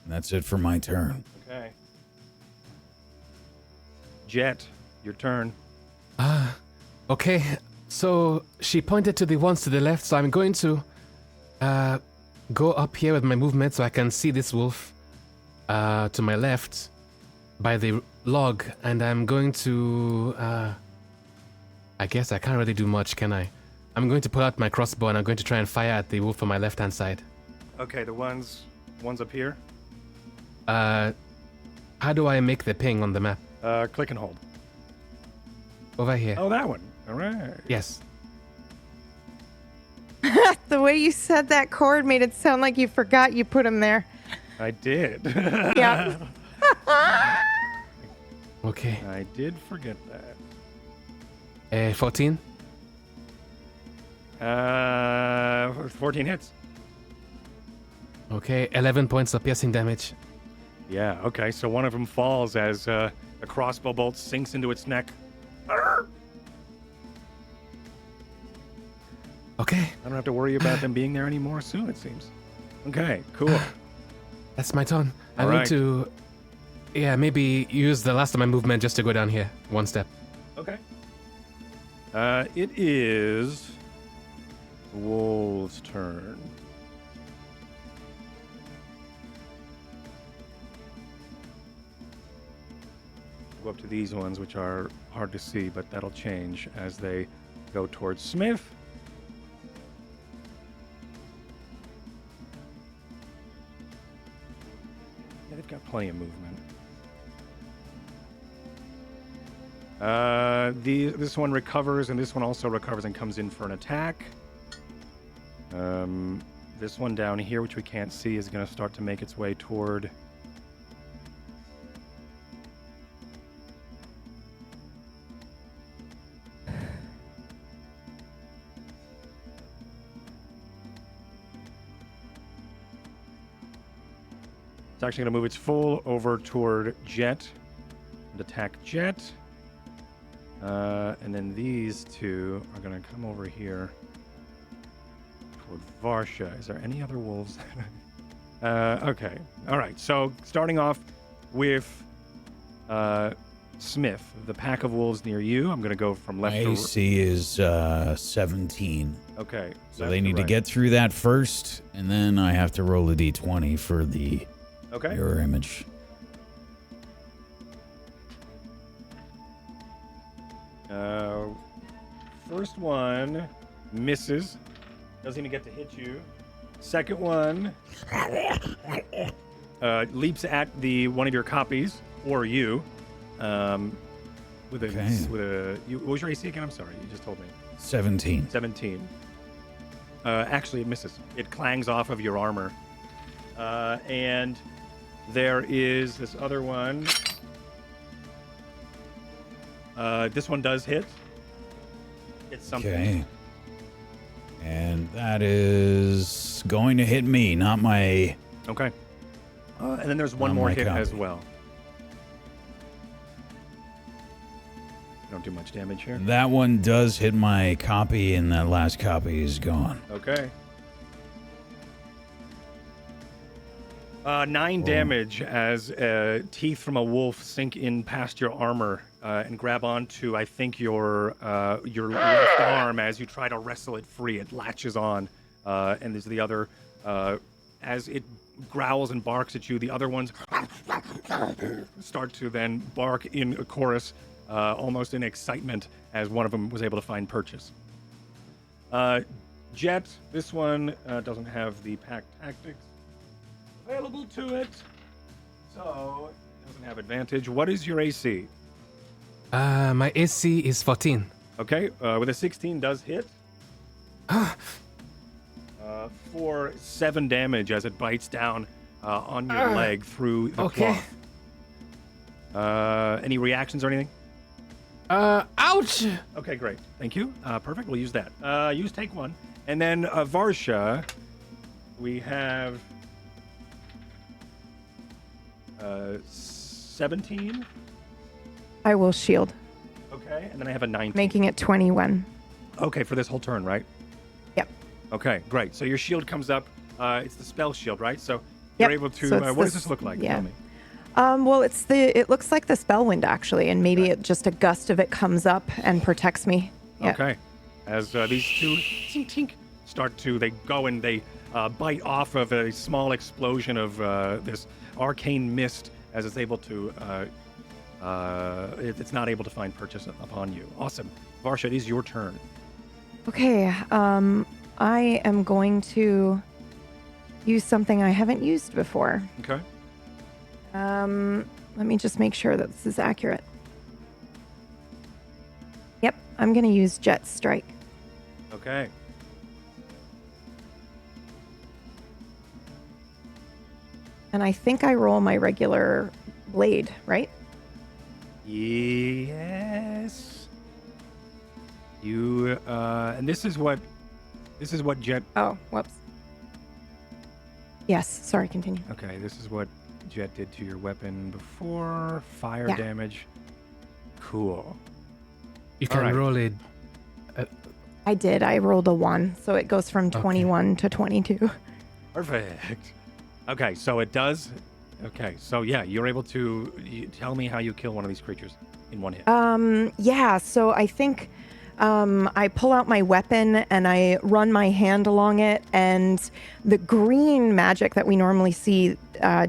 That's it for my turn. Okay. Jet, your turn. Okay, so she pointed to the ones to the left, so I'm going to go up here with my movement so I can see this wolf. to my left by the log, and I'm going to. I guess I can't really do much, can I? I'm going to pull out my crossbow and I'm going to try and fire at the wolf on my left-hand side. Okay, the ones up here. How do I make the ping on the map? Click and hold. Over here. Oh, that one. All right. Yes. The way you said that chord made it sound like you forgot you put him there. I did. Yeah. Okay. I did forget that. 14. 14 hits. Okay, 11 points of piercing damage. Yeah, okay, so one of them falls as a crossbow bolt sinks into its neck. Okay, I don't have to worry about them being there anymore soon, it seems. Okay, cool. that's my turn. I'm All going right. to, maybe use the last of my movement just to go down here. One step. Okay. It is the wolf's turn. Go up to these ones, which are hard to see, but that'll change as they go towards Smith. Yeah, they've got plenty of movement. This one recovers, and this one also recovers and comes in for an attack. This one down here, which we can't see, is going to start to make its way toward... It's actually going to move its full over toward Jet and attack Jet. And then these two are going to come over here toward Varsha. Is there any other wolves? Okay. All right. So starting off with Smith, the pack of wolves near you. I'm going to go from left My to AC is 17. Okay. So left they need to right. get through that first, and then I have to roll a d20 for the Okay. mirror image. First one misses. Doesn't even get to hit you. Second one leaps at the one of your copies or you. With a what was your AC again? I'm sorry, you just told me. 17. 17. Actually, it misses. It clangs off of your armor. And there is this other one. This one does hit. It's something. Okay. And that is going to hit me, not my... Okay. And then there's one Not more my hit as copy. well. Don't do much damage here. That one does hit my copy, and that last copy is gone. Okay. 9 damage as teeth from a wolf sink in past your armor and grab onto, I think, your left arm as you try to wrestle it free. It latches on, and there's the other. As it growls and barks at you, the other ones start to then bark in a chorus, almost in excitement, as one of them was able to find purchase. Jet, this one doesn't have the pack tactics available to it, so it doesn't have advantage. What is your AC? My AC is 14. Okay, with a 16 does hit. For 7 damage as it bites down on your leg through the Okay. cloth. Any reactions or anything? Ouch! Okay, great. Thank you. Perfect. We'll use that. Use take one. And then Varsha, we have 17. I will shield, Okay, and then I have a 19. making it 21. Okay, for this whole turn, right? Yep. Okay, great. So your shield comes up. It's the spell shield, right? So Yep. you're able to. So it's What does this- this look like? yeah. Tell me. Well, it looks like the Spellwind actually, and maybe it just a gust of it comes up and protects me. Yeah. Okay. As these two tink, tink, they go and they bite off of a small explosion of this arcane mist as it's able to, it's not able to find purchase upon you. Awesome. Varsha, it is your turn. Okay, I am going to use something I haven't used before. Okay. Let me just make sure that this is accurate. Yep, I'm going to use Jet Strike. Okay. And I think I roll my regular blade, right? Yes. You, and this is what Jet, Oh, whoops. Yes, sorry, continue. okay, this is what Jet did to your weapon before. Fire Yeah. damage. Cool. You can Alright. roll it. I did. I rolled a 1, so it goes from 21 to 22. Perfect. Okay, so it does. Okay, so yeah, you're able to tell me how you kill one of these creatures in one hit. Yeah, so I think I pull out my weapon and I run my hand along it, and the green magic that we normally see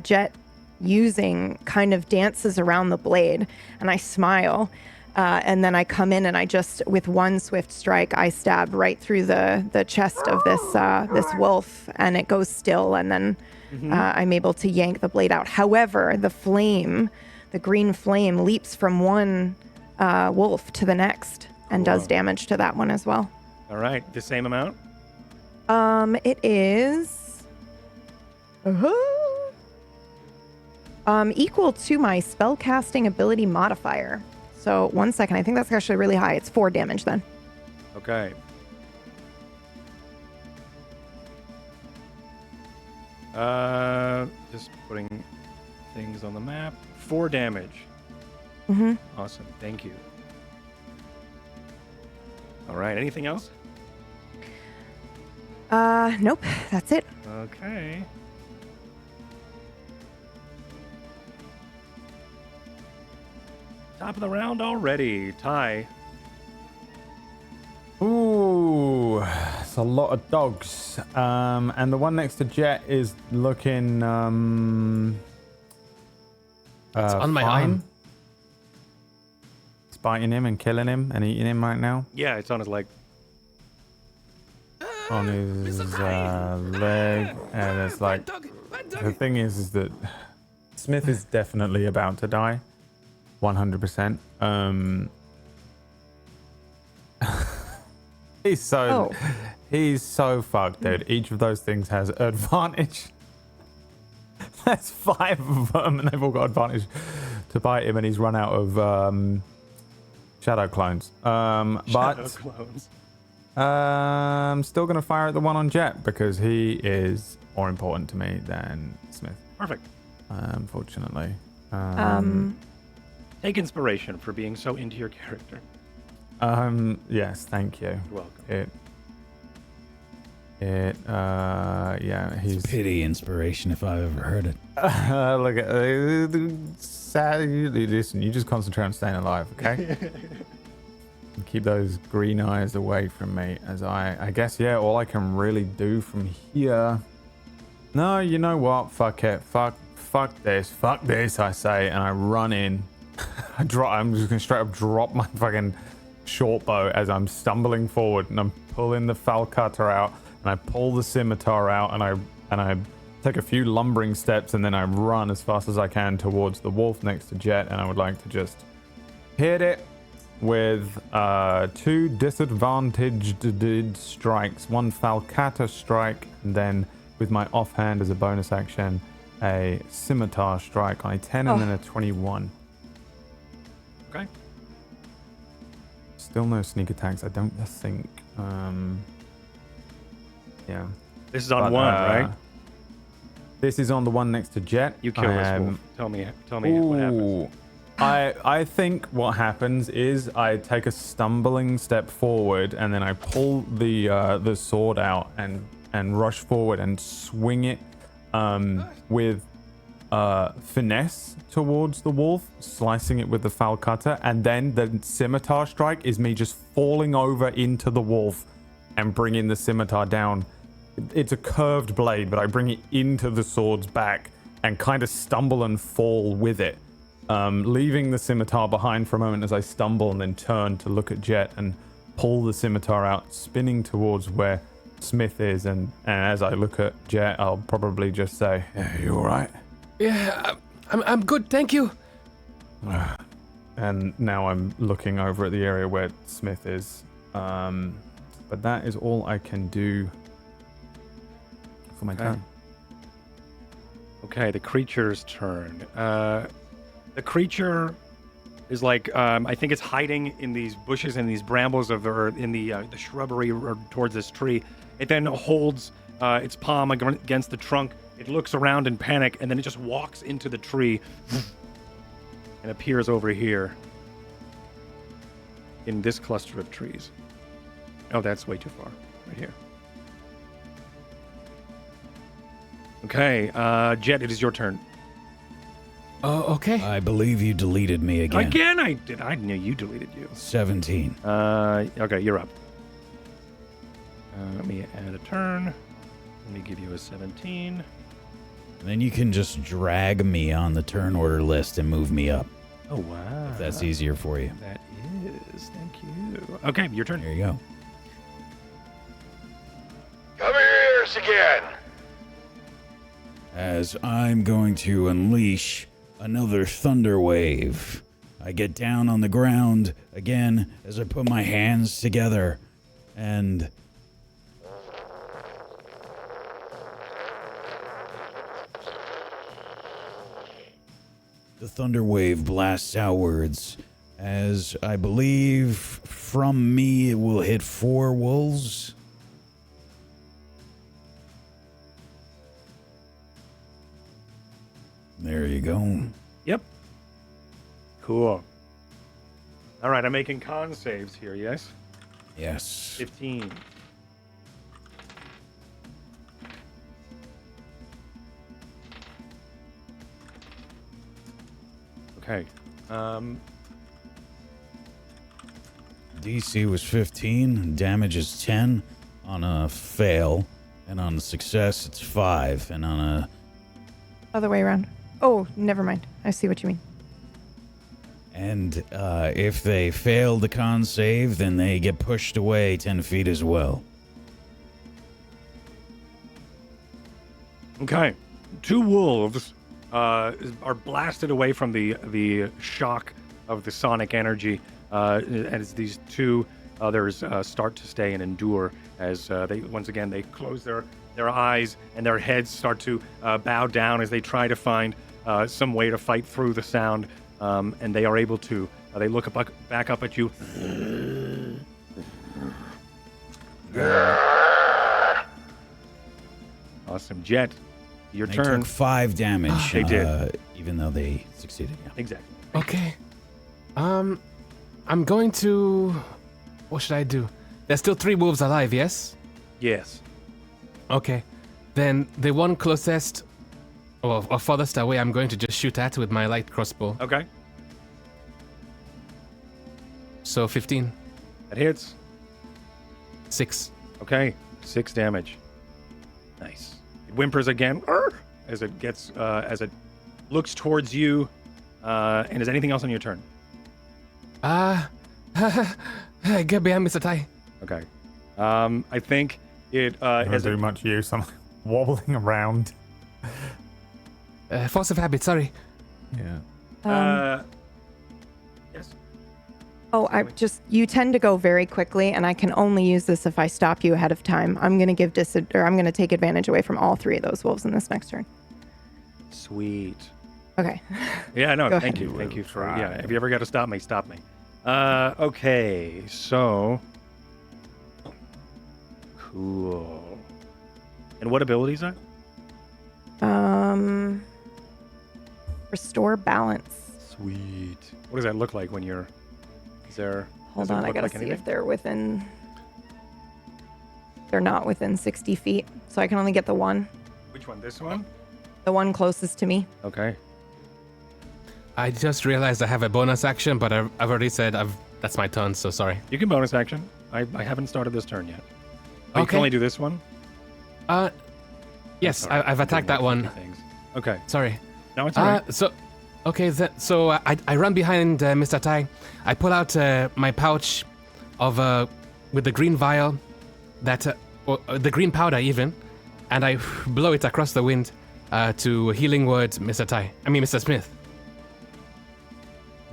Jet using kind of dances around the blade, and I smile. And then I come in and I just, with one swift strike, I stab right through the chest of this wolf, and it goes still, and then I'm able to yank the blade out. However, the green flame leaps from one wolf to the next and does damage to that one as well. All right, the same amount? It is equal to my spellcasting ability modifier. So 1 second, I think that's actually really high. It's 4 damage then. Okay. Just putting things on the map. 4 damage. Mm-hmm. Awesome, thank you. All right, anything else? Nope, that's it. Okay. Top of the round already. Ty. Ooh, it's a lot of dogs. And the one next to Jet is looking It's on my fine. arm. It's biting him and killing him and eating him right now. Yeah, it's on his leg. On his leg. And it's like, the thing is that Smith is definitely about to die. 100%. He's so fucked, dude. Each of those things has advantage. That's 5 of them, and they've all got advantage to bite him, and he's run out of shadow clones. Shadow But clones. I'm still gonna fire at the one on Jet because he is more important to me than Smith. Perfect. Unfortunately. Take inspiration for being so into your character. Yes, thank you. You're welcome. Yeah, he's Pity inspiration if I've ever heard it. look at sad. Listen, you just concentrate on staying alive, okay? And keep those green eyes away from me, as I guess, yeah, all I can really do from here. No, you know what? Fuck it. Fuck this, I say, and I run in. I'm just gonna straight up drop my fucking short bow as I'm stumbling forward, and I'm pulling the falcutter out, and I pull the scimitar out, and I take a few lumbering steps, and then I run as fast as I can towards the wolf next to Jet, and I would like to just hit it with 2 disadvantaged strikes, 1 falcatter strike, and then with my offhand as a bonus action, a scimitar strike on a 10 and then a 21. Okay. Still no sneak attacks, I don't think. Yeah. This is on But, one, right? This is on the one next to Jet. You kill this wolf. Tell me what happens. I think what happens is I take a stumbling step forward, and then I pull the sword out and rush forward and swing it with finesse towards the wolf, slicing it with the falcutter, and then the scimitar strike is me just falling over into the wolf and bringing the scimitar down. It's a curved blade, but I bring it into the sword's back and kind of stumble and fall with it, leaving the scimitar behind for a moment as I stumble and then turn to look at Jet and pull the scimitar out, spinning towards where Smith is. And as I look at Jet, I'll probably just say, "Yeah, you all right?" Yeah, I'm good, thank you. And now I'm looking over at the area where Smith is. But that is all I can do for my turn. Okay, the creature's turn. The creature is like, I think it's hiding in these bushes and these brambles or in the shrubbery or towards this tree. It then holds its palm against the trunk. It looks around in panic, and then it just walks into the tree and appears over here in this cluster of trees. Oh, that's way too far. Right here. Okay, Jet, it is your turn. Oh, okay. I believe you deleted me again. Again, I did. I knew you deleted you. 17. Okay, you're up. Let me add a turn. Let me give you a 17. Then you can just drag me on the turn order list and move me up. Oh, wow. If that's easier for you. That is. Thank you. Okay, your turn. There you go. Cover your ears again. As I'm going to unleash another thunder wave. I get down on the ground again as I put my hands together and the thunder wave blasts outwards as I believe from me it will hit 4 wolves. There you go. Yep. Cool. All right, I'm making con saves here, yes? Yes. 15. Okay. DC was 15, damage is 10 on a fail, and on a success it's 5, and on a... Other way around. Oh, never mind. I see what you mean. And if they fail the con save, then they get pushed away 10 feet as well. Okay. 2 wolves are blasted away from the shock of the sonic energy as these 2 others start to stay and endure as they once again they close their eyes and their heads start to bow down as they try to find some way to fight through the sound, and they are able to. They look back up at you. Awesome. Jet, your They turn. took 5 damage. They did. Even though they succeeded, yeah. Exactly. Okay. I'm going to... What should I do? There's still 3 wolves alive, yes? Yes. Okay. Then the one closest or farthest away I'm going to just shoot at with my light crossbow. Okay. So 15. That hits. 6. Okay. 6 damage. Nice. It whimpers again as it gets as it looks towards you. And is anything else on your turn? Get behind Mr. Tai. Okay. I think it Doesn't has do much use. I'm wobbling around. Force of habit, sorry. Yeah. yes. Oh, you tend to go very quickly, and I can only use this if I stop you ahead of time. I'm going to I'm going to take advantage away from all 3 of those wolves in this next turn. Sweet. Okay. Yeah, no, Go thank ahead. you. Thank you for Try. yeah, if you ever got to stop me, stop me. Okay. So cool. And what abilities are? Restore balance. Sweet. What does that look like when you're is there Hold does it on, I look gotta like see anything? if they're within. They're not within 60 feet, so I can only get the one. Which one? This one? The one closest to me. Okay. I just realized I have a bonus action, but I've already said that's my turn, so sorry. You can bonus action. I haven't started this turn yet. Oh, you Okay. can only do this one? Yes, Sorry, I've attacked that one. Things. Okay. Sorry. No, it's all right. So I run behind Mr. Tai. I pull out my pouch of with the green vial, or the green powder even, and I blow it across the wind to healing word Mr. Smith.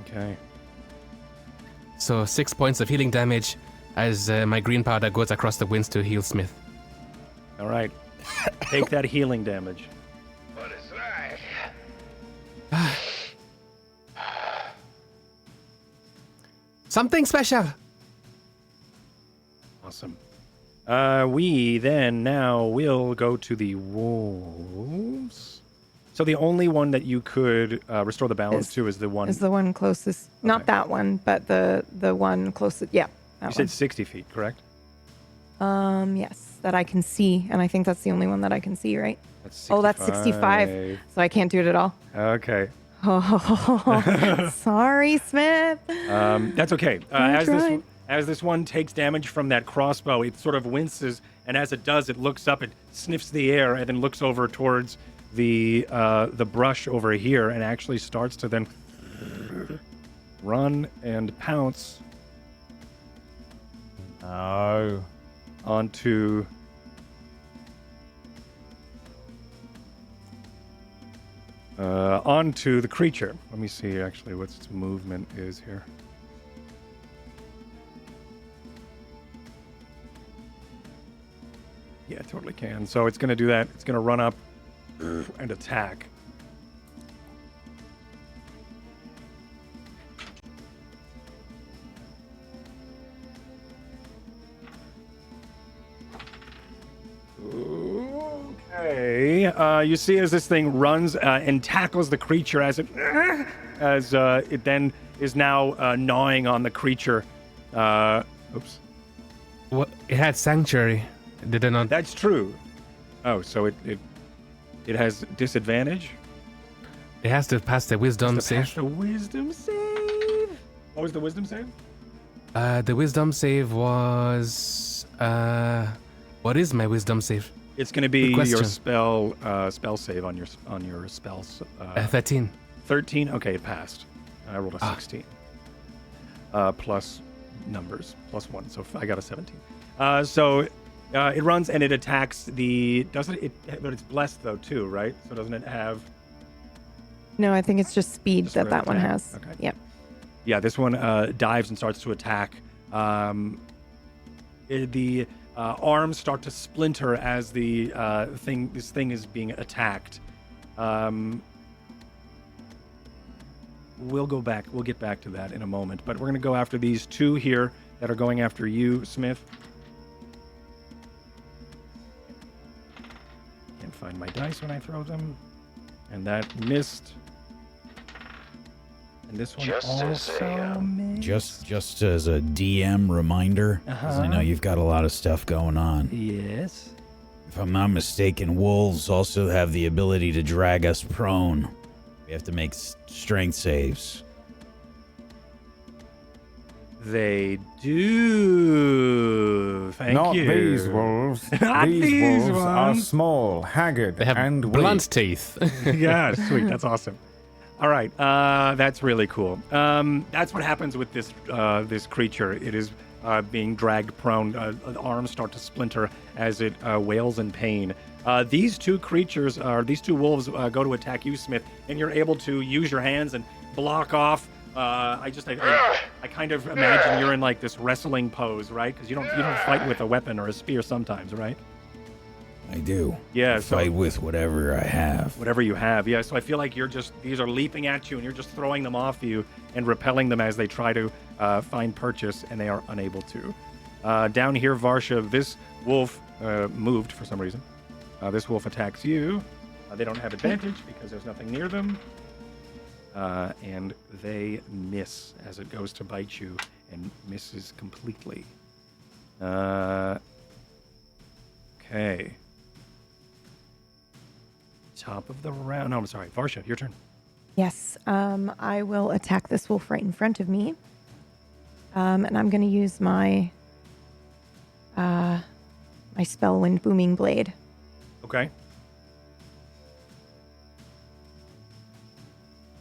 Okay. So 6 points of healing damage as my green powder goes across the winds to heal Smith. All right. Take that healing damage. What is that? Something special. Awesome. We then now will go to the wolves. So the only one that you could restore the balance to is the one. Is the one closest? Not that one, but the one closest. Yeah, that You said 60 feet, correct? one. Yes, that I can see, and I think that's the only one that I can see, right? That's 65. Oh, that's 65. So I can't do it at all. Okay. Oh, sorry, Smith. That's okay. I tried. As this one takes damage from that crossbow, it sort of winces, and as it does, it looks up, it sniffs the air, and then looks over towards the brush over here, and actually starts to then run and pounce No. onto the creature. Let me see actually what its movement is here. Yeah, it totally can. So it's going to do that. It's going to run up and attack. Okay. You see as this thing runs and tackles the creature as it then is now gnawing on the creature. Oops. What? It had sanctuary. Did it not? That's true. Oh, so it has disadvantage? It has to pass the wisdom Has to pass save. the wisdom save. What was the wisdom save? The wisdom save was. What is my wisdom save? It's going to be Good your question. spell save on your spells. 13. 13. Okay, it passed. I rolled a 16. Plus numbers plus 1, so I got a 17. So it runs and it attacks the. Doesn't it? But it's blessed though too, right? So doesn't it have? No, I think it's just speed Just that for one attack. has. Okay. Yep. Yeah, this one dives and starts to attack. The arms start to splinter as the this thing is being attacked. We'll get back to that in a moment. But we're going to go after these two here that are going after you, Smith. Can't find my dice when I throw them. And that missed. And this one Just as also missed. Just as a DM reminder, 'cause I know you've got a lot of stuff going on. Yes. If I'm not mistaken, wolves also have the ability to drag us prone. We have to make strength saves. They do. Thank Not you. these wolves. Not these wolves are ones. small, haggard, They have and blunt weak. teeth. Yeah, sweet. That's awesome. All right, that's really cool. That's what happens with this creature. It is being dragged prone. The arms start to splinter as it wails in pain. These two wolves go to attack you, Smith, and you're able to use your hands and block off. I kind of imagine you're in like this wrestling pose, right? Because you don't fight with a weapon or a spear sometimes, right? I do. Yeah, I so- fight with whatever I have. Whatever you have, yeah. So I feel like these are leaping at you, and you're just throwing them off you and repelling them as they try to find purchase, and they are unable to. Down here, Varsha, this wolf moved for some reason. This wolf attacks you. They don't have advantage because there's nothing near them. And they miss as it goes to bite you and misses completely. Okay. Top of the round. No, I'm sorry. Varsha, your turn. Yes. I will attack this wolf right in front of me. And I'm going to use my Spellwind booming blade. Okay.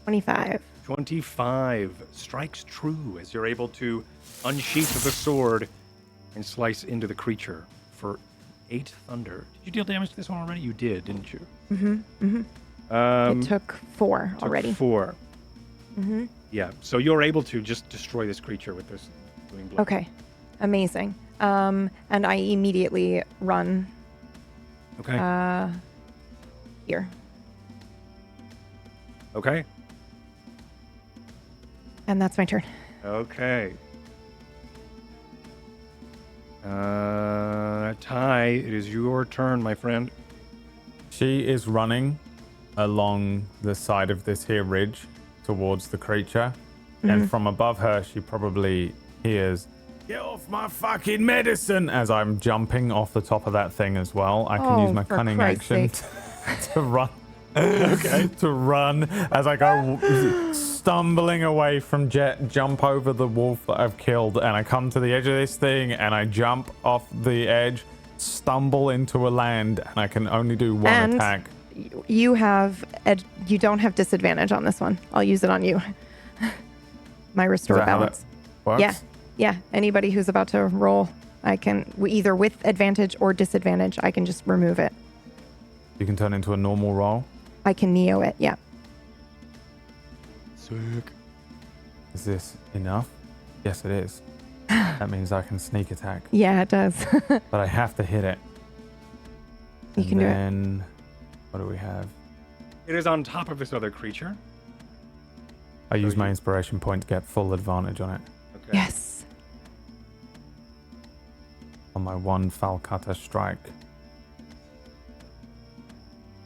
25. 25 strikes true as you're able to unsheath the sword and slice into the creature for 8 thunder. Did you deal damage to this one already? You did, didn't you? It took 4 already. 4. Yeah, so you're able to just destroy this creature with this booming blade. Okay. Amazing. And I immediately run Okay. here. Okay. And that's my turn. Okay. Ty, it is your turn, my friend. She is running along the side of this here ridge towards the creature. And from above her, she probably hears, "Get off my fucking medicine!" as I'm jumping off the top of that thing as well. I can use my for cunning Christ's action to run. Okay. To run as I go stumbling away from Jet, jump over the wolf that I've killed, and I come to the edge of this thing and I jump off the edge, stumble into a land, and I can only do one And attack. You you don't have disadvantage on this one. I'll use it on you. My restore Is that how that balance. works? Yeah. Anybody who's about to roll, I can either with advantage or disadvantage, I can just remove it. You can turn into a normal roll. I can Neo it. Yeah. Sick. Is this enough? Yes, it is. That means I can sneak attack, Yeah, it does. but I have to hit it. You can do it. Then, what do we have? It is on top of this other creature. I use my you- inspiration point to get full advantage on it. Okay. Yes. On my 1 Falcata strike.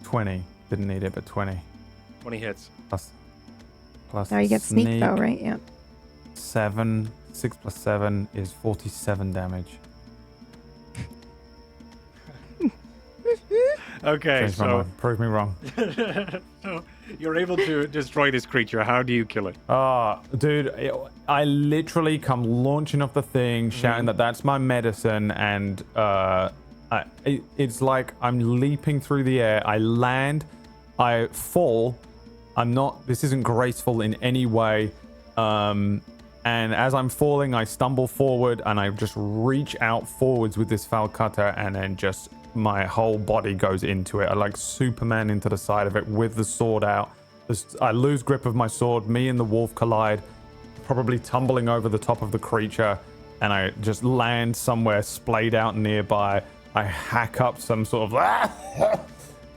20. Didn't need it, but 20. 20 hits. Plus Now you get sneak though, right? Yeah. 7. 6 plus 7 is 47 damage. Okay, Change my so, mind. Prove me wrong. so you're able to destroy this creature. How do you kill it? Dude, I literally come launching off the thing, shouting that that's my medicine, and it's like I'm leaping through the air. I land, I fall. This isn't graceful in any way. And as I'm falling, I stumble forward and I just reach out forwards with this falcata, and then just my whole body goes into it. I like Superman into the side of it with the sword out. I lose grip of my sword. Me and the wolf collide, probably tumbling over the top of the creature, and I just land somewhere splayed out nearby. I hack up some sort of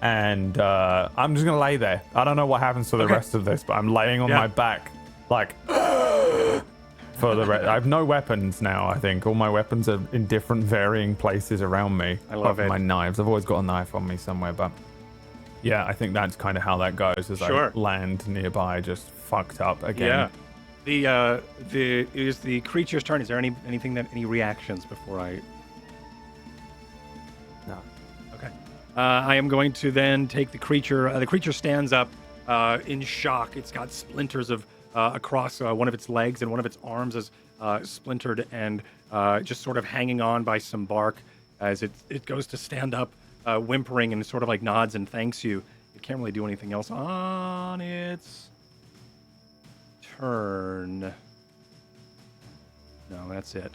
and I'm just gonna lay there. I don't know what happens to the rest of this, but I'm laying on my back like for the rest. I have no weapons now. I think all my weapons are in different varying places around me. I love it. My knives. I've always got a knife on me somewhere, but yeah, I think that's kind of how that goes. As Sure. I land nearby, just fucked up again. Yeah. It is the creature's turn. Is there any reactions before I? No. Okay. I am going to then take the creature. The creature stands up in shock. It's got splinters of across one of its legs, and one of its arms is splintered and just sort of hanging on by some bark as it goes to stand up, whimpering, and sort of like nods and thanks you. It can't really do anything else on its turn. No, that's it.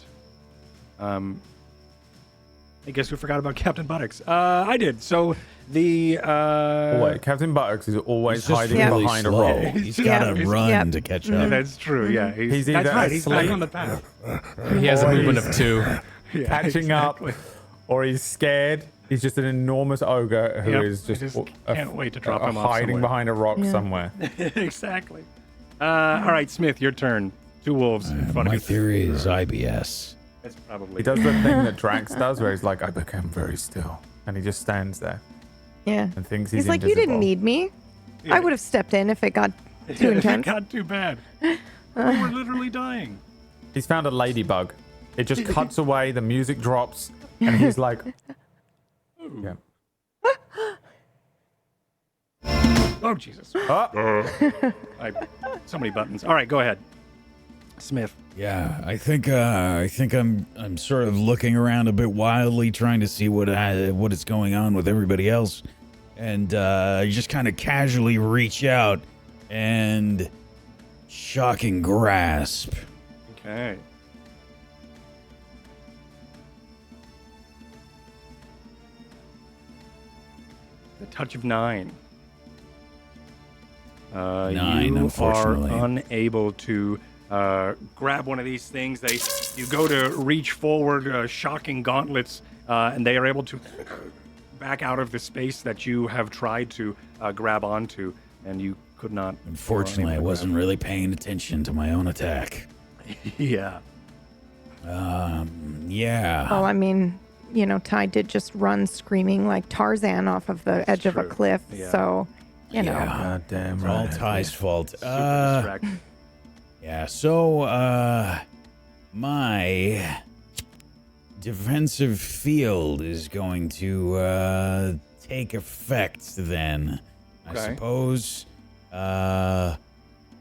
I guess we forgot about Captain Buttocks. I did. So the Wait, Captain Buttocks is always He's just hiding really behind slow. a rock. He's got to Yeah. run Yep. to catch up. That's true. Yeah, He's that's either right. He's back asleep- on the path. He has a movement of 2. Yeah, Catching exactly. up, or he's scared. He's just an enormous ogre who Yep, is I just, can't wait to drop him off hiding somewhere. behind a rock Yeah. somewhere. Exactly. All right, Smith, your turn. 2 wolves in front My of you. theory is IBS. That's probably. He does the thing that Drax does, where he's like, "I became very still," and he just stands there Yeah. and thinks he's He's like, you didn't need me. Yeah. I would have stepped in if it got too It intense. got too bad. We were literally dying. He's found a ladybug. It just cuts away. The music drops, and he's like, "Yeah." Oh Jesus! Oh, So many buttons. All right, go ahead. Smith. Yeah, I think I'm sort of looking around a bit wildly, trying to see what is going on with everybody else, and just kind of casually reach out and shocking grasp. Okay. The touch of 9. 9, you unfortunately. are unable to grab one of these things. You go to reach forward, shocking gauntlets, and they are able to back out of the space that you have tried to grab onto, and you could not. Unfortunately, I wasn't really paying attention to my own attack. Yeah. Yeah. Well, I mean, Ty did just run screaming like Tarzan off of the edge of a true. cliff. Yeah. So, Yeah. God damn It's right. all Ty's fault. Super distracting. Yeah, so, my defensive field is going to, take effect then, I Okay. suppose,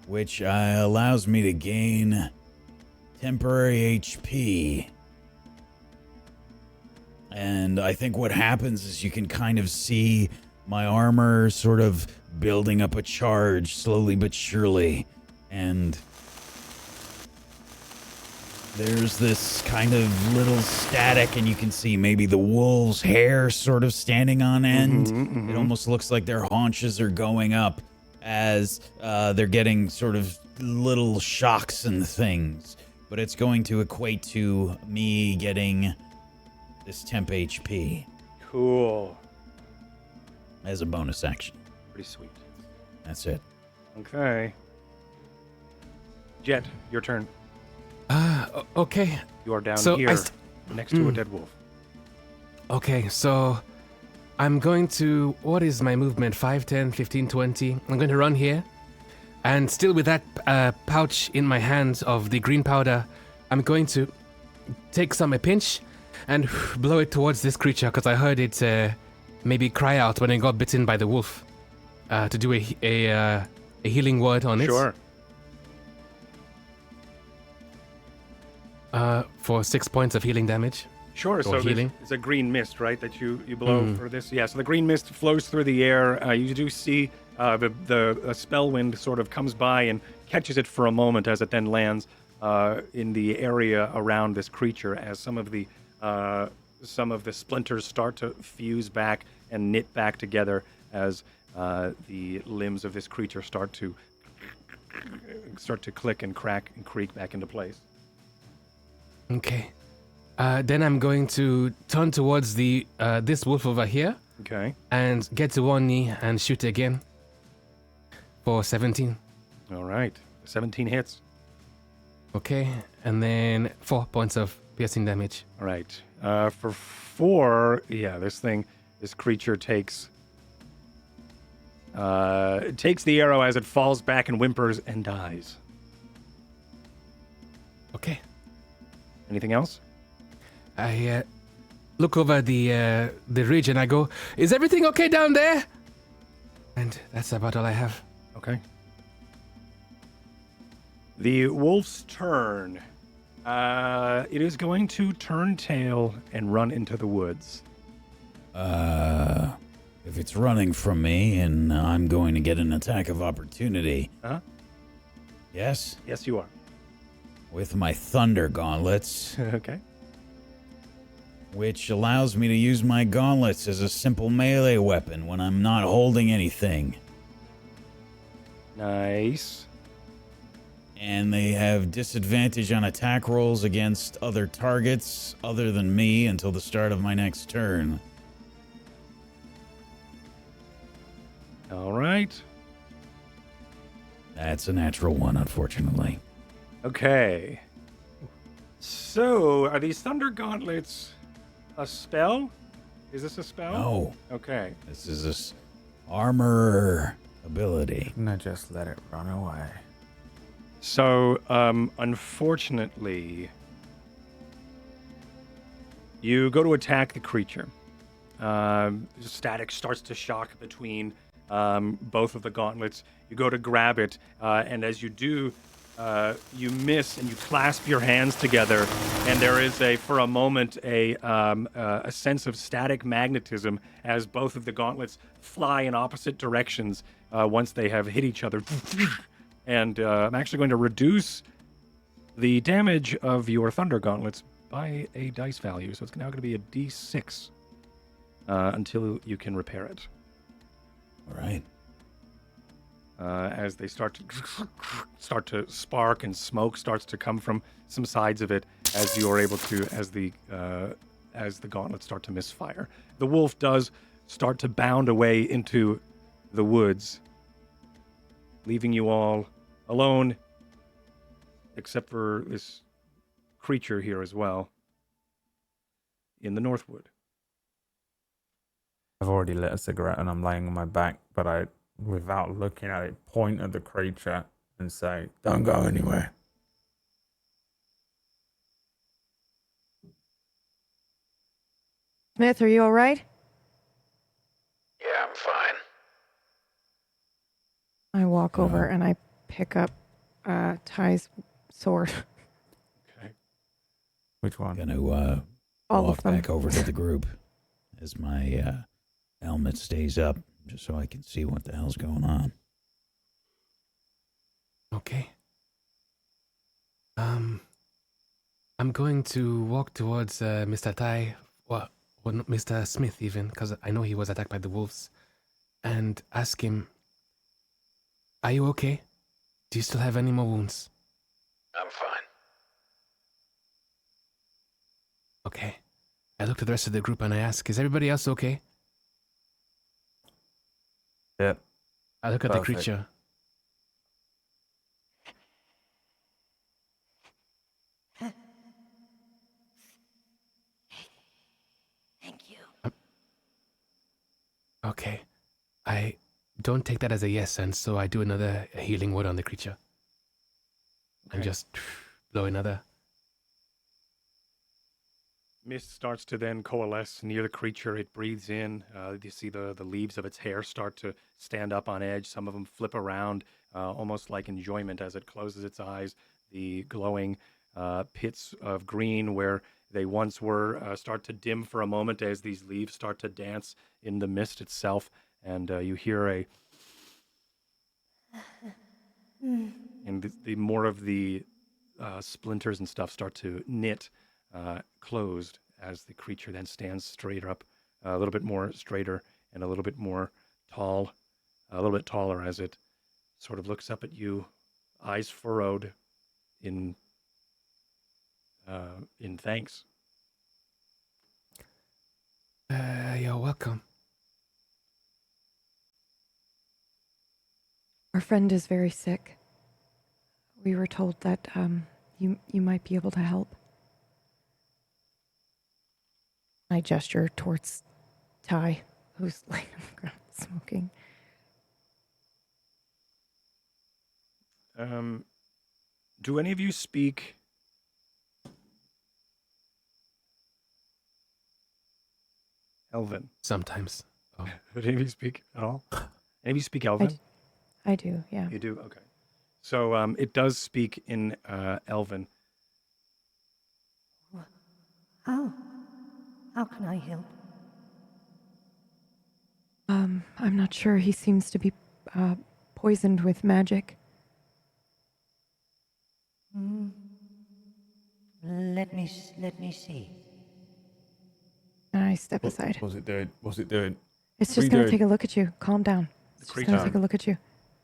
which allows me to gain temporary HP. And I think what happens is you can kind of see my armor sort of building up a charge slowly but surely. And there's this kind of little static, and you can see maybe the wolves' hair sort of standing on end. It almost looks like their haunches are going up as they're getting sort of little shocks and things. But it's going to equate to me getting this temp HP Cool. as a bonus action. Pretty sweet. That's it. Okay. Jet, your turn. Okay. You are down So here next to a dead wolf. Okay, so I'm going to... What is my movement? 5, 10, 15, 20. I'm going to run here. And still with that pouch in my hand of the green powder, I'm going to take a pinch and blow it towards this creature, because I heard it maybe cry out when it got bitten by the wolf, to do a healing word on it. Sure. For 6 points of healing damage. Sure. So healing. it's a green mist, right? That you blow for this. Yeah. So the green mist flows through the air. You do see the Spellwind sort of comes by and catches it for a moment as it then lands in the area around this creature. As some of the splinters start to fuse back and knit back together as the limbs of this creature start to click and crack and creak back into place. Okay. Then I'm going to turn towards the this wolf over here Okay. and get to one knee and shoot again for 17. All right. 17 hits. Okay, and then 4 points of piercing damage. All right. For 4, yeah, this creature takes the arrow as it falls back and whimpers and dies. Okay. Anything else? I look over the ridge and I go, "Is everything okay down there?" And that's about all I have. Okay. The wolf's turn. It is going to turn tail and run into the woods. If it's running from me and I'm going to get an attack of opportunity. Uh-huh. Yes? Yes, you are. With my thunder gauntlets, Okay. which allows me to use my gauntlets as a simple melee weapon when I'm not holding anything. Nice. And they have disadvantage on attack rolls against other targets other than me until the start of my next turn. All right. That's a natural one, unfortunately. Okay. So, are these thunder gauntlets a spell? Is this a spell? No, Okay. this is this armor ability. No, just let it run away. So, unfortunately, you go to attack the creature. Static starts to shock between both of the gauntlets. You go to grab it, and as you do, You miss and you clasp your hands together, and there is for a moment, a sense of static magnetism as both of the gauntlets fly in opposite directions once they have hit each other. And I'm actually going to reduce the damage of your thunder gauntlets by a dice value, so it's now going to be a d6 until you can repair it. All right. As they start to spark and smoke starts to come from some sides of it as you are able to as the gauntlets start to misfire. The wolf does start to bound away into the woods, leaving you all alone, except for this creature here as well in the Northwood. I've already lit a cigarette and I'm laying on my back, but I, without looking at it, point at the creature and say, "Don't go anywhere." Smith, are you all right? Yeah, I'm fine. I walk over and I pick up Ty's sword. Okay. Which one? Gonna All walk of them. back over to the group as my helmet stays up, just so I can see what the hell's going on. Okay. I'm going to walk towards Mr. Tai, or not Mr. Smith even, because I know he was attacked by the wolves, and ask him, "Are you okay? Do you still have any more wounds?" I'm fine. Okay. I look to the rest of the group and I ask, "Is everybody else okay?" Yep. I look at Perfect. the creature. Thank you. Okay. I don't take that as a yes, and so I do another healing word on the creature. And Okay. just blow another. Mist starts to then coalesce near the creature. It breathes in. You see the leaves of its hair start to stand up on edge. Some of them flip around, almost like enjoyment as it closes its eyes. The glowing pits of green where they once were start to dim for a moment as these leaves start to dance in the mist itself. And you hear and the more of the splinters and stuff start to knit closed as the creature then stands straight up, a little bit more straighter and a little bit more tall, a little bit taller as it sort of looks up at you, eyes furrowed in thanks. You're welcome. Our friend is very sick. We were told that you might be able to help. I gesture towards Ty, who's laying on the ground smoking. Do any of you speak Elven? Sometimes. Oh. Do any of you speak at all? Any of you speak Elven? I do, yeah. You do? Okay. So it does speak in Elven. How can I help? I'm not sure. He seems to be poisoned with magic. Let me see. And I step aside. What's it doing? What's it doing? It's What are just you going to doing? take a look at you. Calm down. It's just going to take a look at you.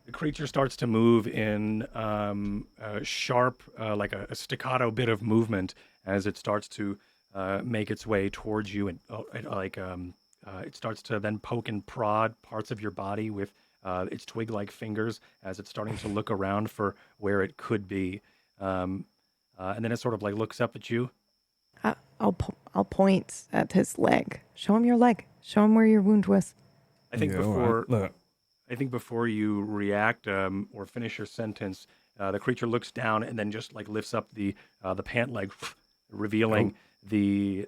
The creature starts to move in a sharp, like a staccato bit of movement as it starts to make its way towards you, and it starts to then poke and prod parts of your body with its twig-like fingers as it's starting to look around for where it could be, and then it sort of like looks up at you. I'll point at his leg. Show him your leg. Show him where your wound was. I think Yeah, all right. Look. I think before you react or finish your sentence, the creature looks down and then just like lifts up the pant leg, revealing the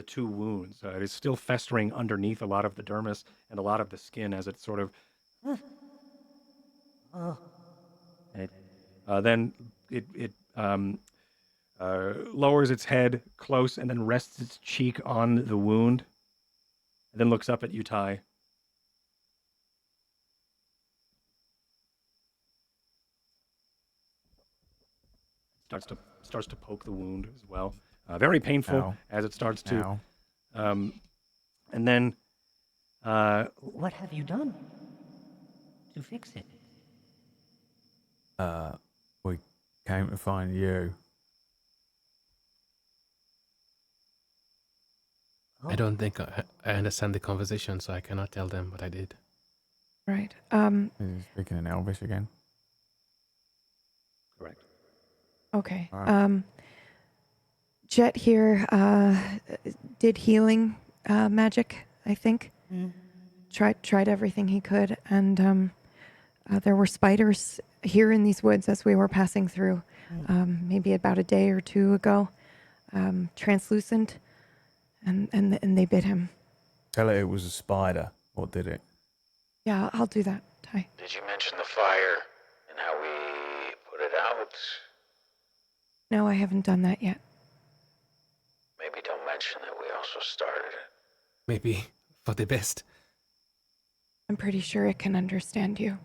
two wounds. It is still festering underneath a lot of the dermis and a lot of the skin as it sort of. Then it lowers its head close and then rests its cheek on the wound, and then looks up at you, Ty. Starts to poke the wound as well. Very painful Ow. as it starts to. Ow. And then What have you done to fix it? We came to find you. I don't think I understand the conversation, so I cannot tell them what I did. Right. He's speaking in Elvish again. correct. Okay. Alright. Jet here did healing magic, I think. Tried everything he could, and there were spiders here in these woods as we were passing through, maybe about a day or two ago, translucent, and they bit him. Tell it was a spider. What did it? Yeah, I'll do that, Ty. Did you mention the fire and how we put it out? No, I haven't done that yet. Maybe don't mention that we also started it. Maybe for the best. I'm pretty sure it can understand you.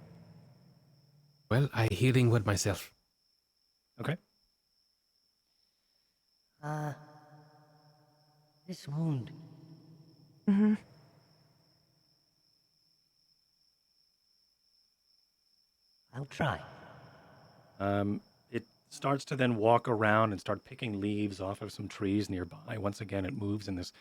Well, I healing word myself. Okay. This wound. Mm-hmm. I'll try. It starts to then walk around and start picking leaves off of some trees nearby. Once again, it moves in this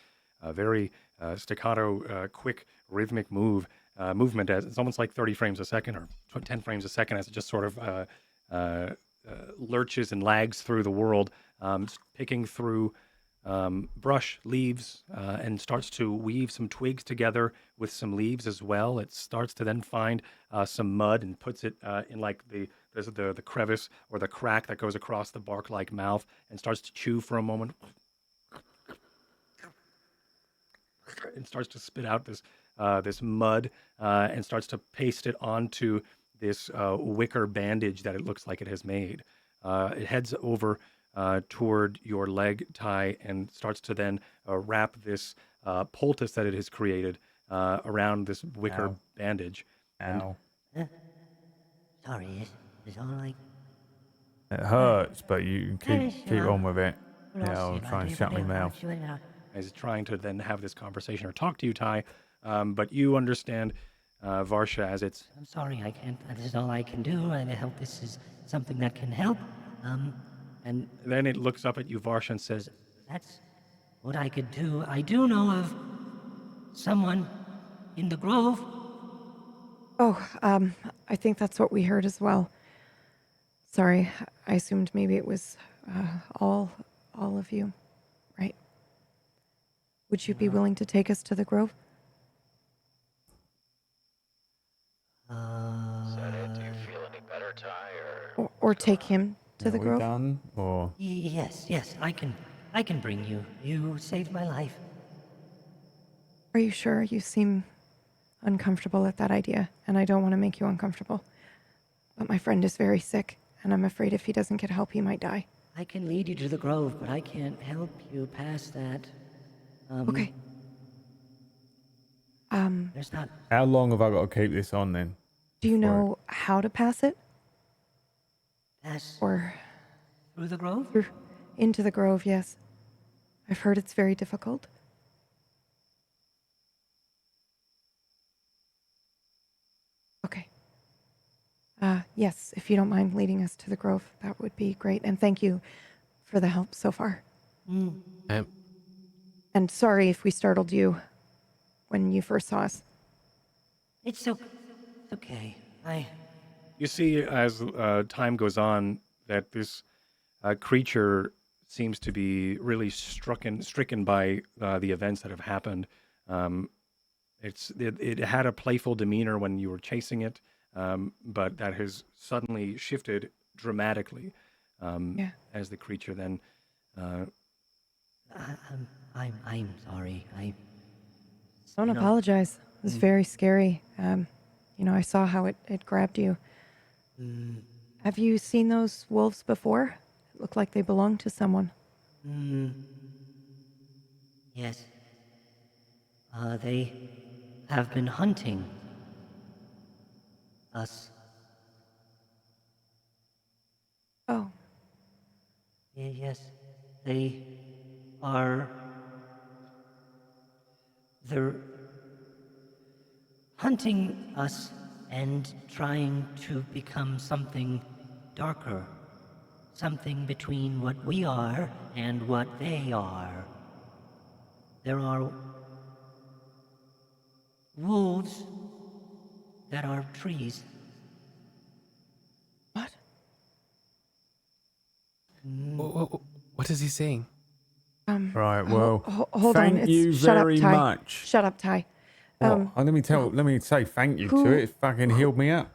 very staccato, quick, rhythmic movement. As it's almost like 30 frames a second or 10 frames a second, as it just sort of lurches and lags through the world, picking through brush, leaves, and starts to weave some twigs together with some leaves as well. It starts to then find some mud and puts it in like the crevice or the crack that goes across the bark-like mouth, and starts to chew for a moment, and starts to spit out this mud, and starts to paste it onto this wicker bandage that it looks like it has made. It heads over toward your leg, Ty, and starts to then wrap this poultice that it has created around this wicker Ow. bandage. And Ow. Sorry, is all I... It hurts, but you Yes, keep yeah. on with it. What Yeah, else I'll did I try and do? shut my But mouth. is trying to then have this conversation or talk to you, Ty, but you understand Varsha as it's I'm sorry, I can't. This is all I can do. I hope this is something that can help. And then it looks up at you, Varsha, and says, that's what I could do. I do know of someone in the grove. Oh, I think that's what we heard as well. Sorry, I assumed maybe it was all of you, right? Would you be willing to take us to the grove? Said it. Do you feel any better, Ty, or... Or take him to the Are we grove? done? Or Yes, I can bring you. You saved my life. Are you sure? You seem uncomfortable at that idea, and I don't want to make you uncomfortable. But my friend is very sick, and I'm afraid if he doesn't get help, he might die. I can lead you to the grove, but I can't help you past that. Okay. There's not... how long have I got to keep this on then? Do you For it. know how to pass it? Pass Or through the grove? through into the grove, yes. I've heard it's very difficult. Okay. Yes, if you don't mind leading us to the grove, that would be great. And thank you for the help so far. Um, And sorry if we startled you when you first saw us. It's okay. you see as time goes on that this creature seems to be really stricken by the events that have happened. It had a playful demeanor when you were chasing it, but that has suddenly shifted dramatically Yeah. as the creature then. I'm sorry. Don't You know- apologize. It was very scary. I saw how it grabbed you. Have you seen those wolves before? It looked like they belonged to someone. Yes. They have been hunting us. Oh, Yes. They are... They're hunting us and trying to become something darker. Something between what we are and what they are. There are wolves that are trees. what? What is he saying? Right, well, Hold on. thank you Shut very up, Ty. much. Shut up, Ty. What? Let me say thank you who- to it. It fucking healed me up.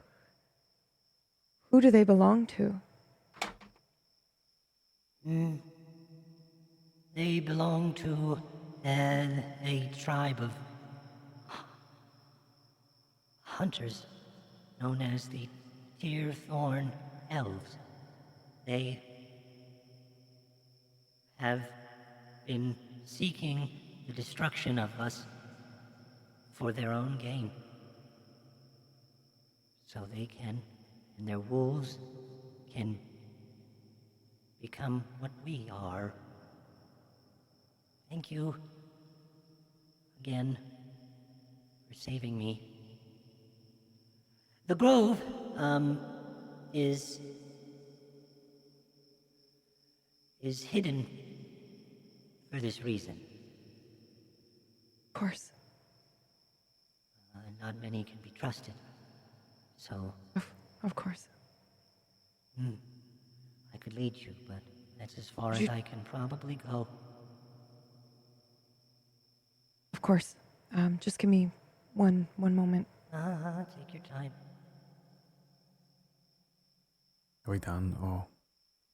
Who do they belong to? They belong to a tribe of hunters known as the Tearthorn Elves. They have been seeking the destruction of us for their own gain. So they can, and their wolves can become what we are. Thank you again for saving me. The grove, is hidden for this reason. Of course. Not many can be trusted. So, Of course. I could lead you, but that's as far as I can probably go. Of course. Just give me one moment. Take your time. Are we done? Or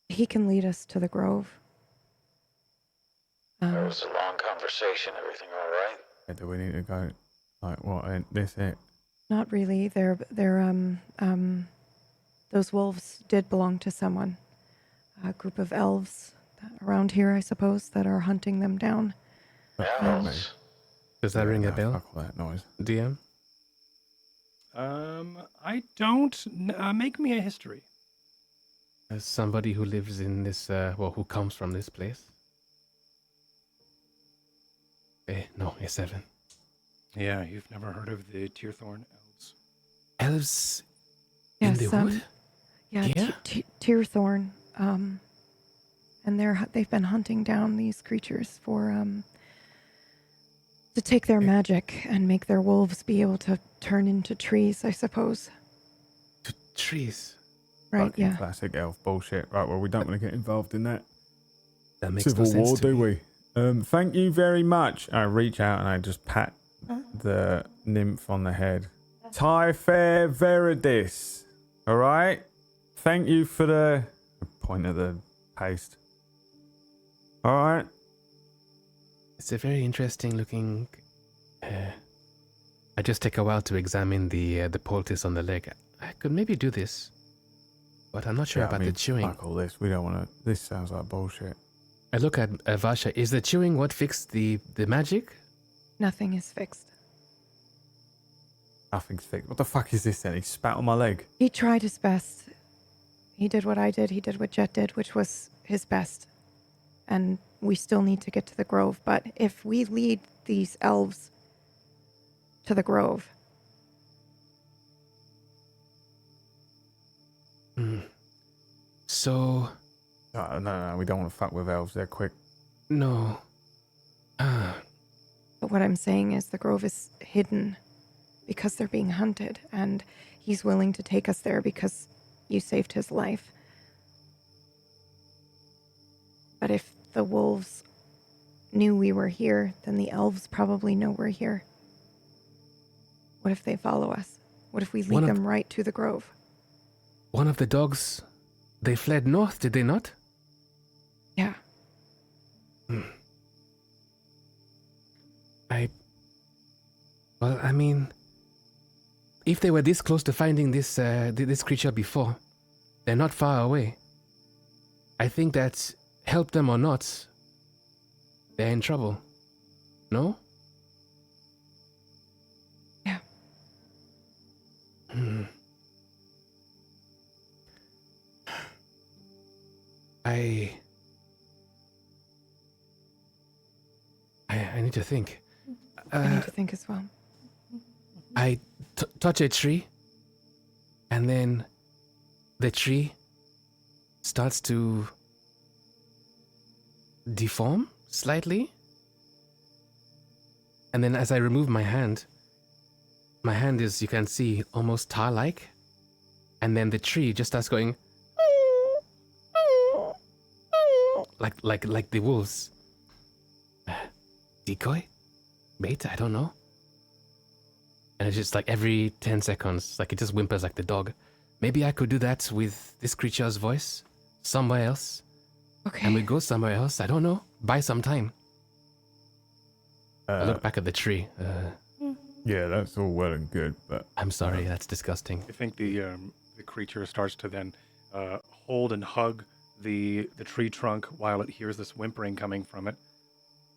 He can lead us to the grove. That was a long conversation. Everything all right? do we need to go? Like what? This it? Not really. Those wolves did belong to someone. A group of elves around here, I suppose, that are hunting them down. Elves. Does that ring a bell, Fuck all that noise. DM? I don't. Make me a history. As somebody who lives in this, who comes from this place? No, a 7. Yeah, you've never heard of the Tearthorn elves. Elves Yes, in the wood? Yeah, Yeah? Tearthorn. And they've been hunting down these creatures for to take their magic and make their wolves be able to turn into trees, I suppose. To trees. Right? Fucking Yeah. classic elf bullshit. Right, well, we don't want to get involved in that That makes civil no sense war, to do me. we? Thank you very much. I reach out and I just pat the nymph on the head. Ty Fair Veridis. All right. Thank you for the point of the paste. All right. It's a very interesting looking. I just take a while to examine the poultice on the leg. I could maybe do this, but I'm not sure Yeah, about I mean, the chewing. Fuck all this. We don't want to. This sounds like bullshit. I look at Vasha. Is the chewing what fixed the magic? Nothing is fixed. Nothing's fixed. What the fuck is this then? He spat on my leg. He tried his best. He did what I did. He did what Jet did, which was his best. And we still need to get to the grove. But if we lead these elves to the grove, So, No, we don't want to fuck with elves. They're quick. no. but what I'm saying is the grove is hidden because they're being hunted, and he's willing to take us there because you saved his life. But if the wolves knew we were here, then the elves probably know we're here. What if they follow us? What if we lead them right to the grove? One of the dogs, they fled north, did they not? Yeah. Well, I mean, if they were this close to finding this this creature before, they're not far away. I think that, help them or not, they're in trouble. No? Yeah. I need to think. I need to think as well. I touch a tree, and then the tree starts to deform slightly. And then as I remove my hand is, you can see, almost tar-like. And then the tree just starts going like the wolves. Decoy? Bait? I don't know. And it's just like every 10 seconds, like it just whimpers like the dog. Maybe I could do that with this creature's voice somewhere else. Okay. And we go somewhere else. I don't know. Buy some time. I look back at the tree. Yeah, that's all well and good, but I'm sorry, that's disgusting. I think the creature starts to then hold and hug the tree trunk while it hears this whimpering coming from it.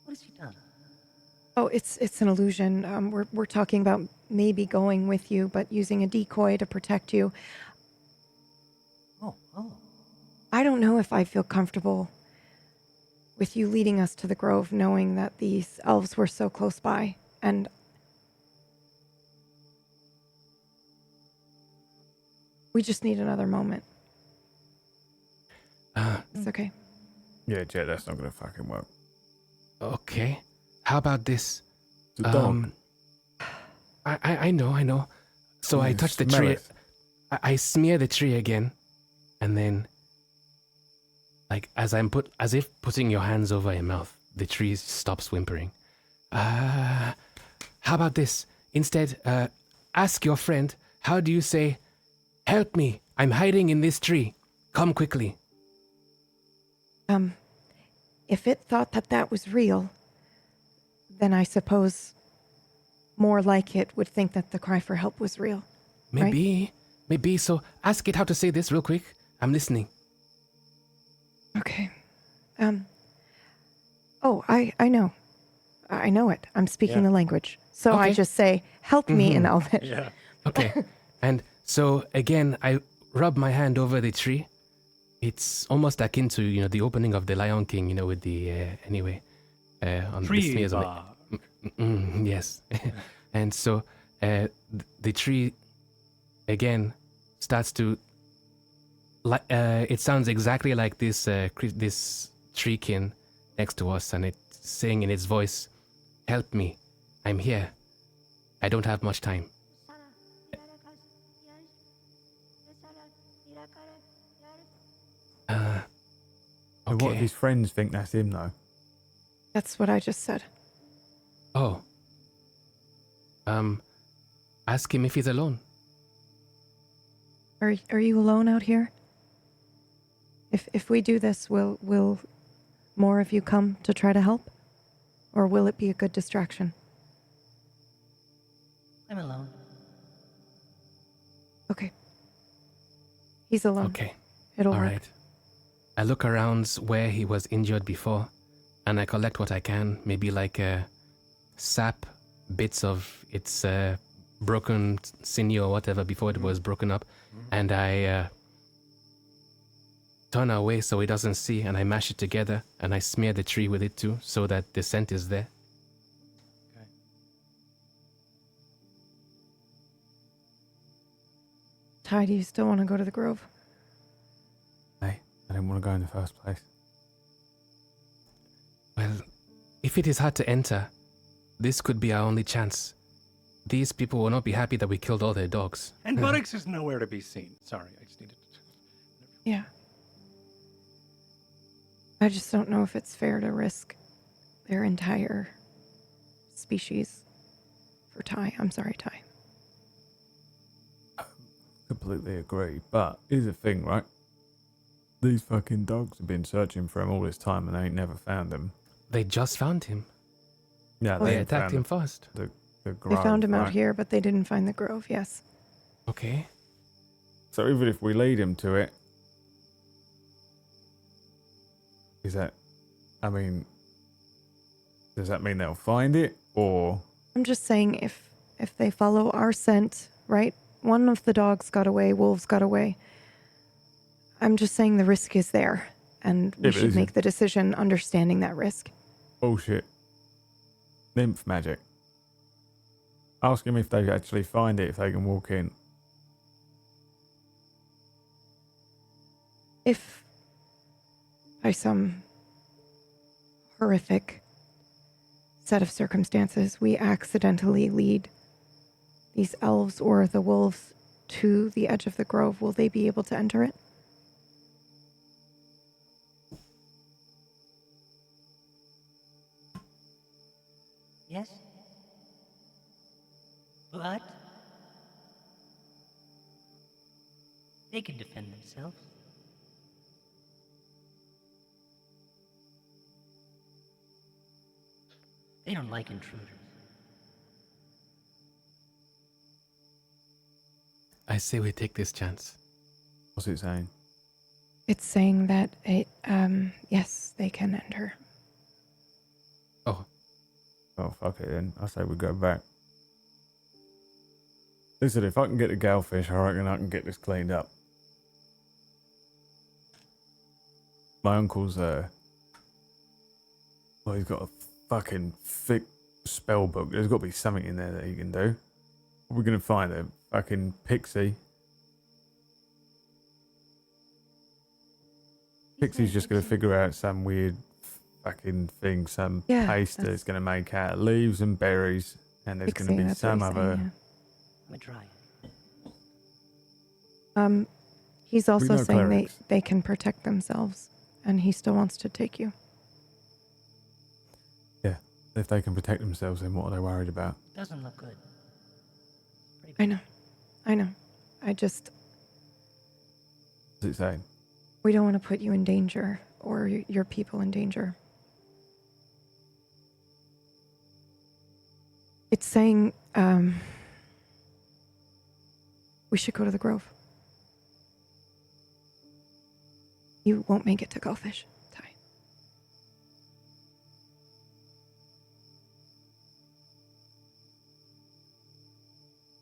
What has he done? Oh, it's an illusion. We're talking about maybe going with you, but using a decoy to protect you. Oh. I don't know if I feel comfortable with you leading us to the grove, knowing that these elves were so close by, and we just need another moment. It's okay. yeah, Jet, that's not gonna fucking work. Okay. How about this? It's a dog. I know. So I touch the Smell tree. it. I smear the tree again, and then, like as if putting your hands over your mouth, the tree stops whimpering. How about this? Instead, ask your friend. How do you say, "Help me! I'm hiding in this tree. Come quickly." If it thought that was real, then I suppose more like it would think that the cry for help was real. Maybe. So ask it how to say this real quick. I'm listening. Okay. Oh, I know. I know it. I'm speaking the language. So I Okay. just say, "Help me" in Elvish. Yeah. Okay. And so again, I rub my hand over the tree. It's almost akin to, the opening of the Lion King, with the, on the Tree smears on bark. it. Yes. And so the tree, again, starts to, it sounds exactly like this treekin next to us, and it's saying in its voice, "Help me. I'm here. I don't have much time." And what if Okay. his friends think that's him, though? That's what I just said. Oh. Ask him if he's alone. Are you alone out here? If we do this, will more of you come to try to help? Or will it be a good distraction? I'm alone. Okay. He's alone. Okay. It'll All work. right. I look around where he was injured before, and I collect what I can, maybe like sap, bits of its broken sinew or whatever before it was broken up, and I turn away so he doesn't see, and I mash it together, and I smear the tree with it too, so that the scent is there. Ty, do you still want to go to the grove? Hey, I didn't want to go in the first place. Well, if it is hard to enter, this could be our only chance. These people will not be happy that we killed all their dogs. And Buttocks is nowhere to be seen. Sorry, I just needed to. Yeah. I just don't know if it's fair to risk their entire species for Ty. I'm sorry, Ty. Completely agree. But here's the thing, right? These fucking dogs have been searching for him all this time and they ain't never found him. They just found him. Yeah, They ain't attacked found him first. The They grove, found him out right? here, but they didn't find the grove, yes. Okay. So even if we lead him to it, Is that... I mean... Does that mean they'll find it, or... I'm just saying if they follow our scent, right? One of the dogs got away, wolves got away. I'm just saying the risk is there, and we Yeah, but should is make it- the decision understanding that risk. Bullshit. Nymph magic. Ask them if they actually find it, if they can walk in. If by some horrific set of circumstances we accidentally lead these elves or the wolves to the edge of the grove, will they be able to enter it? Yes? What? They can defend themselves. They don't like intruders. I say we take this chance. What's it saying? It's saying that yes, they can enter. Oh, Oh, fuck it then. I say we go back. Listen, if I can get the galfish, I reckon I can get this cleaned up. My uncle's, well, he's got a fucking thick spell book. There's got to be something in there that he can do. What are we going to find? A fucking pixie? Pixie's just going to figure out some weird fucking thing, some Yeah, paste that that's- it's going to make out of leaves and berries, and there's going to Pixie, be that's what some he's other... saying, I'm a Dryan. yeah. He's also know saying clerics. they can protect themselves, and he still wants to take you. Yeah, if they can protect themselves, then what are they worried about? Doesn't look good. Pretty I know. I just, What's it saying? we don't want to put you in danger or your people in danger. It's saying we should go to the grove. You won't make it to Gullfish, Ty.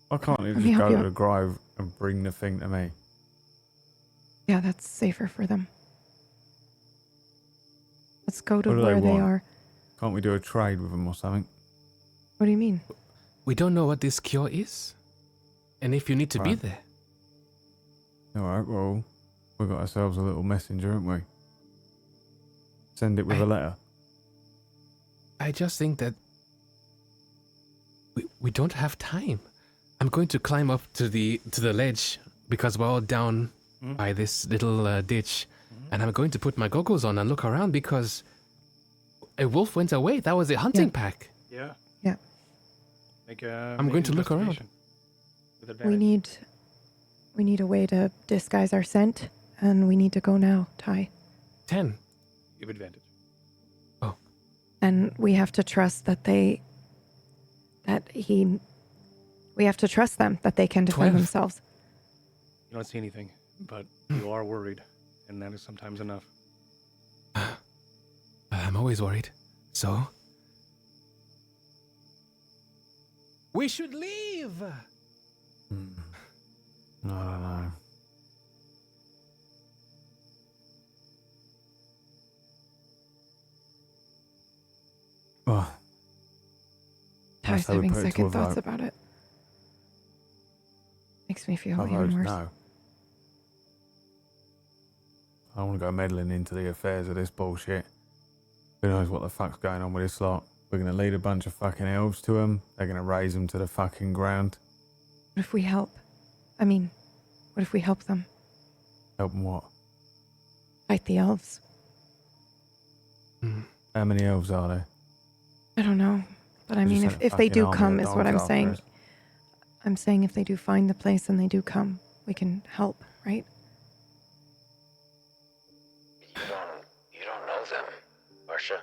Why can't you Let me just help go you to out. the grove and bring the thing to me? Yeah, that's safer for them. Let's go to What do where they want? are. Can't we do a trade with them or something? What do you mean? we don't know what this cure is, and if you need to be Right. there. Alright, well, we got ourselves a little messenger, haven't we? Send it with a letter. I just think that we don't have time. I'm going to climb up to the ledge because we're all down by this little ditch, and I'm going to put my goggles on and look around because a wolf went away. That was a hunting pack. Yeah. Yeah. I'm going to look around. We need a way to disguise our scent, and we need to go now, Ty. 10. You have advantage. And we have to trust that we have to trust them that they can defend 12. themselves. You don't see anything, but you are worried, and that is sometimes enough. I'm always worried. So? We should leave! I don't know. Oh, Ty's so we having put it to second a thoughts vote. about it. Makes me feel I even vote worse. no. I don't want to go meddling into the affairs of this bullshit. Who knows what the fuck's going on with this lot? We're going to lead a bunch of fucking elves to them. They're going to raise them to the fucking ground. What if we help? I mean, what if we help them Help them what? fight the elves? How many elves are there? I don't know. But I Just mean, send a if they fucking do army of come, is what dogs I'm saying. after us. I'm saying if they do find the place and they do come, we can help, right? You don't know them, Marsha.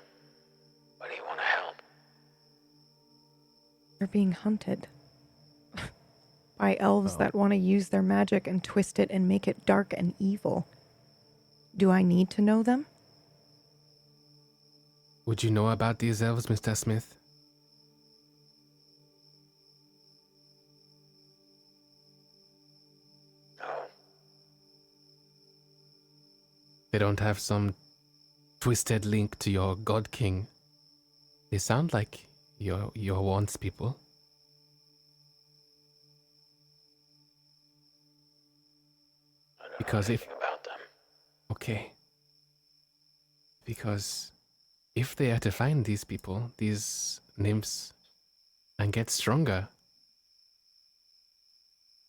Why do you want to help? They're being hunted by elves that want to use their magic and twist it and make it dark and evil. Do I need to know them? Would you know about these elves, Mr. Smith? No. They don't have some twisted link to your God King. They sound like your once people. I don't Because know if anything about them. okay. Because if they are to find these people, these nymphs, and get stronger,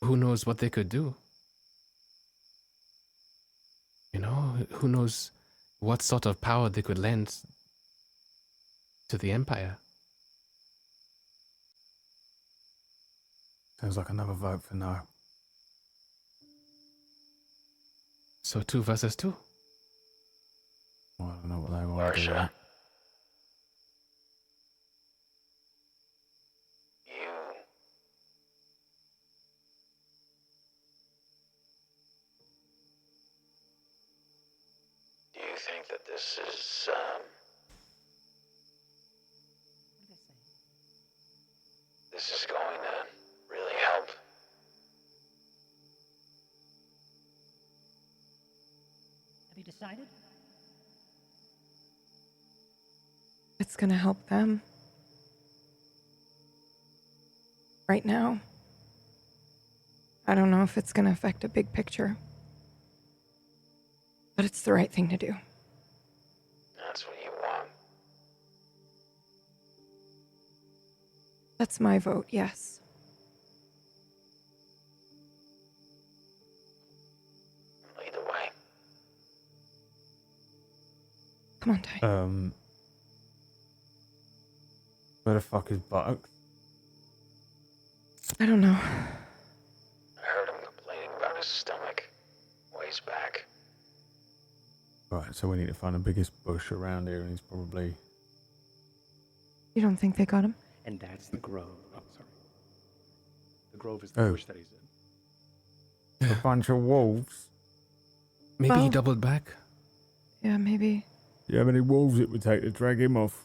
who knows what they could do? You know, who knows what sort of power they could lend to the Empire? Sounds like another vote for no. So 2 versus 2. Well, I don't know what they want to do. Marsha. Right? You... Do you think that this is, this is going to really help? Have you decided? It's going to help them. Right now. I don't know if it's going to affect a big picture. But it's the right thing to do. That's what you want. That's my vote, yes. Lead the way. Come on, Ty. Where the fuck is Buttocks? I don't know. I heard him complaining about his stomach. Ways back. Right, so we need to find the biggest bush around here, and he's probably... You don't think they got him? And that's the grove. Oh, sorry. The grove is the Oh. bush that he's in. a bunch of wolves. Maybe he Well- doubled back. Yeah, maybe. Do you have any wolves it would take to drag him off?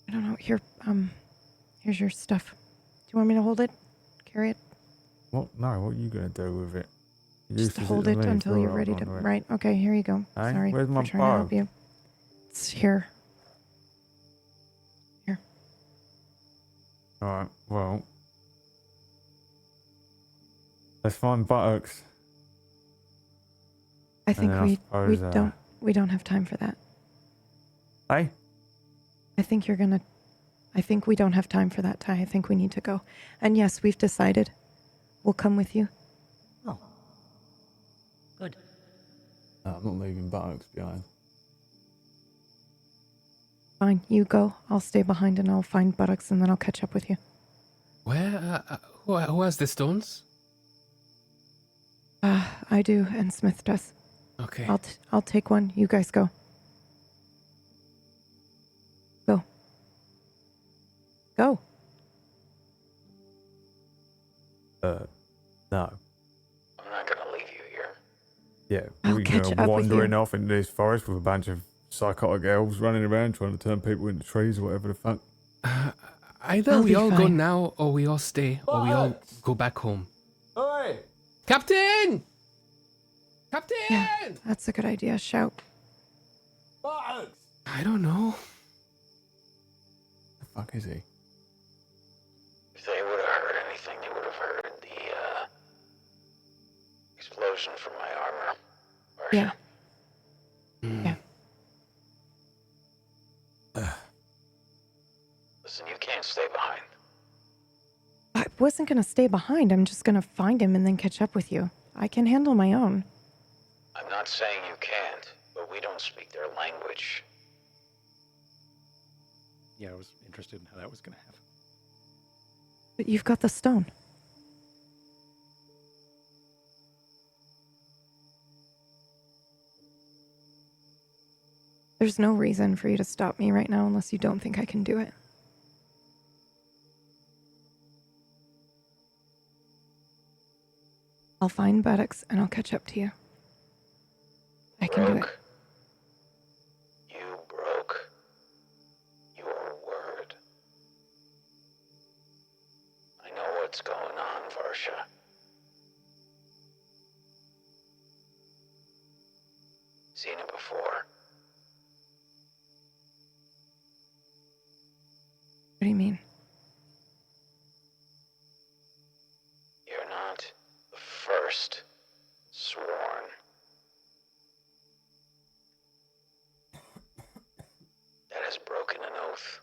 I don't know. Here, here's your stuff. Do you want me to hold it? Carry it? What? No, what are you going to do with it? You Just used hold to it leave. until you're Right, ready to... right. Right, okay, here you go. Hey, Sorry where's for my trying to help bow? you. It's here. Here. Alright, well... Let's find Buttocks. I think then I suppose, we don't have time for that. Hey? I think we don't have time for that, Ty. I think we need to go. And yes, we've decided. We'll come with you. Oh. Good. No, I'm not leaving Buttocks behind. Fine, you go. I'll stay behind and I'll find Buttocks and then I'll catch up with you. Where? Who has the stones? I do, and Smith does. Okay. I'll take one. You guys go. Go. Go. No. I'm not gonna leave you here. Yeah, I'll we're catch going up with wandering you. off into this forest with a bunch of psychotic elves running around trying to turn people into trees or whatever the fuck. Either I'll we be all go fine. now, or we all stay, or we all go back home. Oi! Captain! Captain! Yeah, that's a good idea. Shout. Buttocks! I don't know. The fuck is he? If they would have heard anything, they would have heard the, explosion from my armor. Marsha. Yeah. Yeah. Listen, you can't stay behind. I wasn't going to stay behind. I'm just going to find him and then catch up with you. I can handle my own. I'm not saying you can't, but we don't speak their language. Yeah, I was interested in how that was going to happen. But you've got the stone. There's no reason for you to stop me right now unless you don't think I can do it. I'll find Buttocks and I'll catch up to you. I can do it. You broke. Seen it before. What do you mean? You're not the first sworn. That has broken an oath.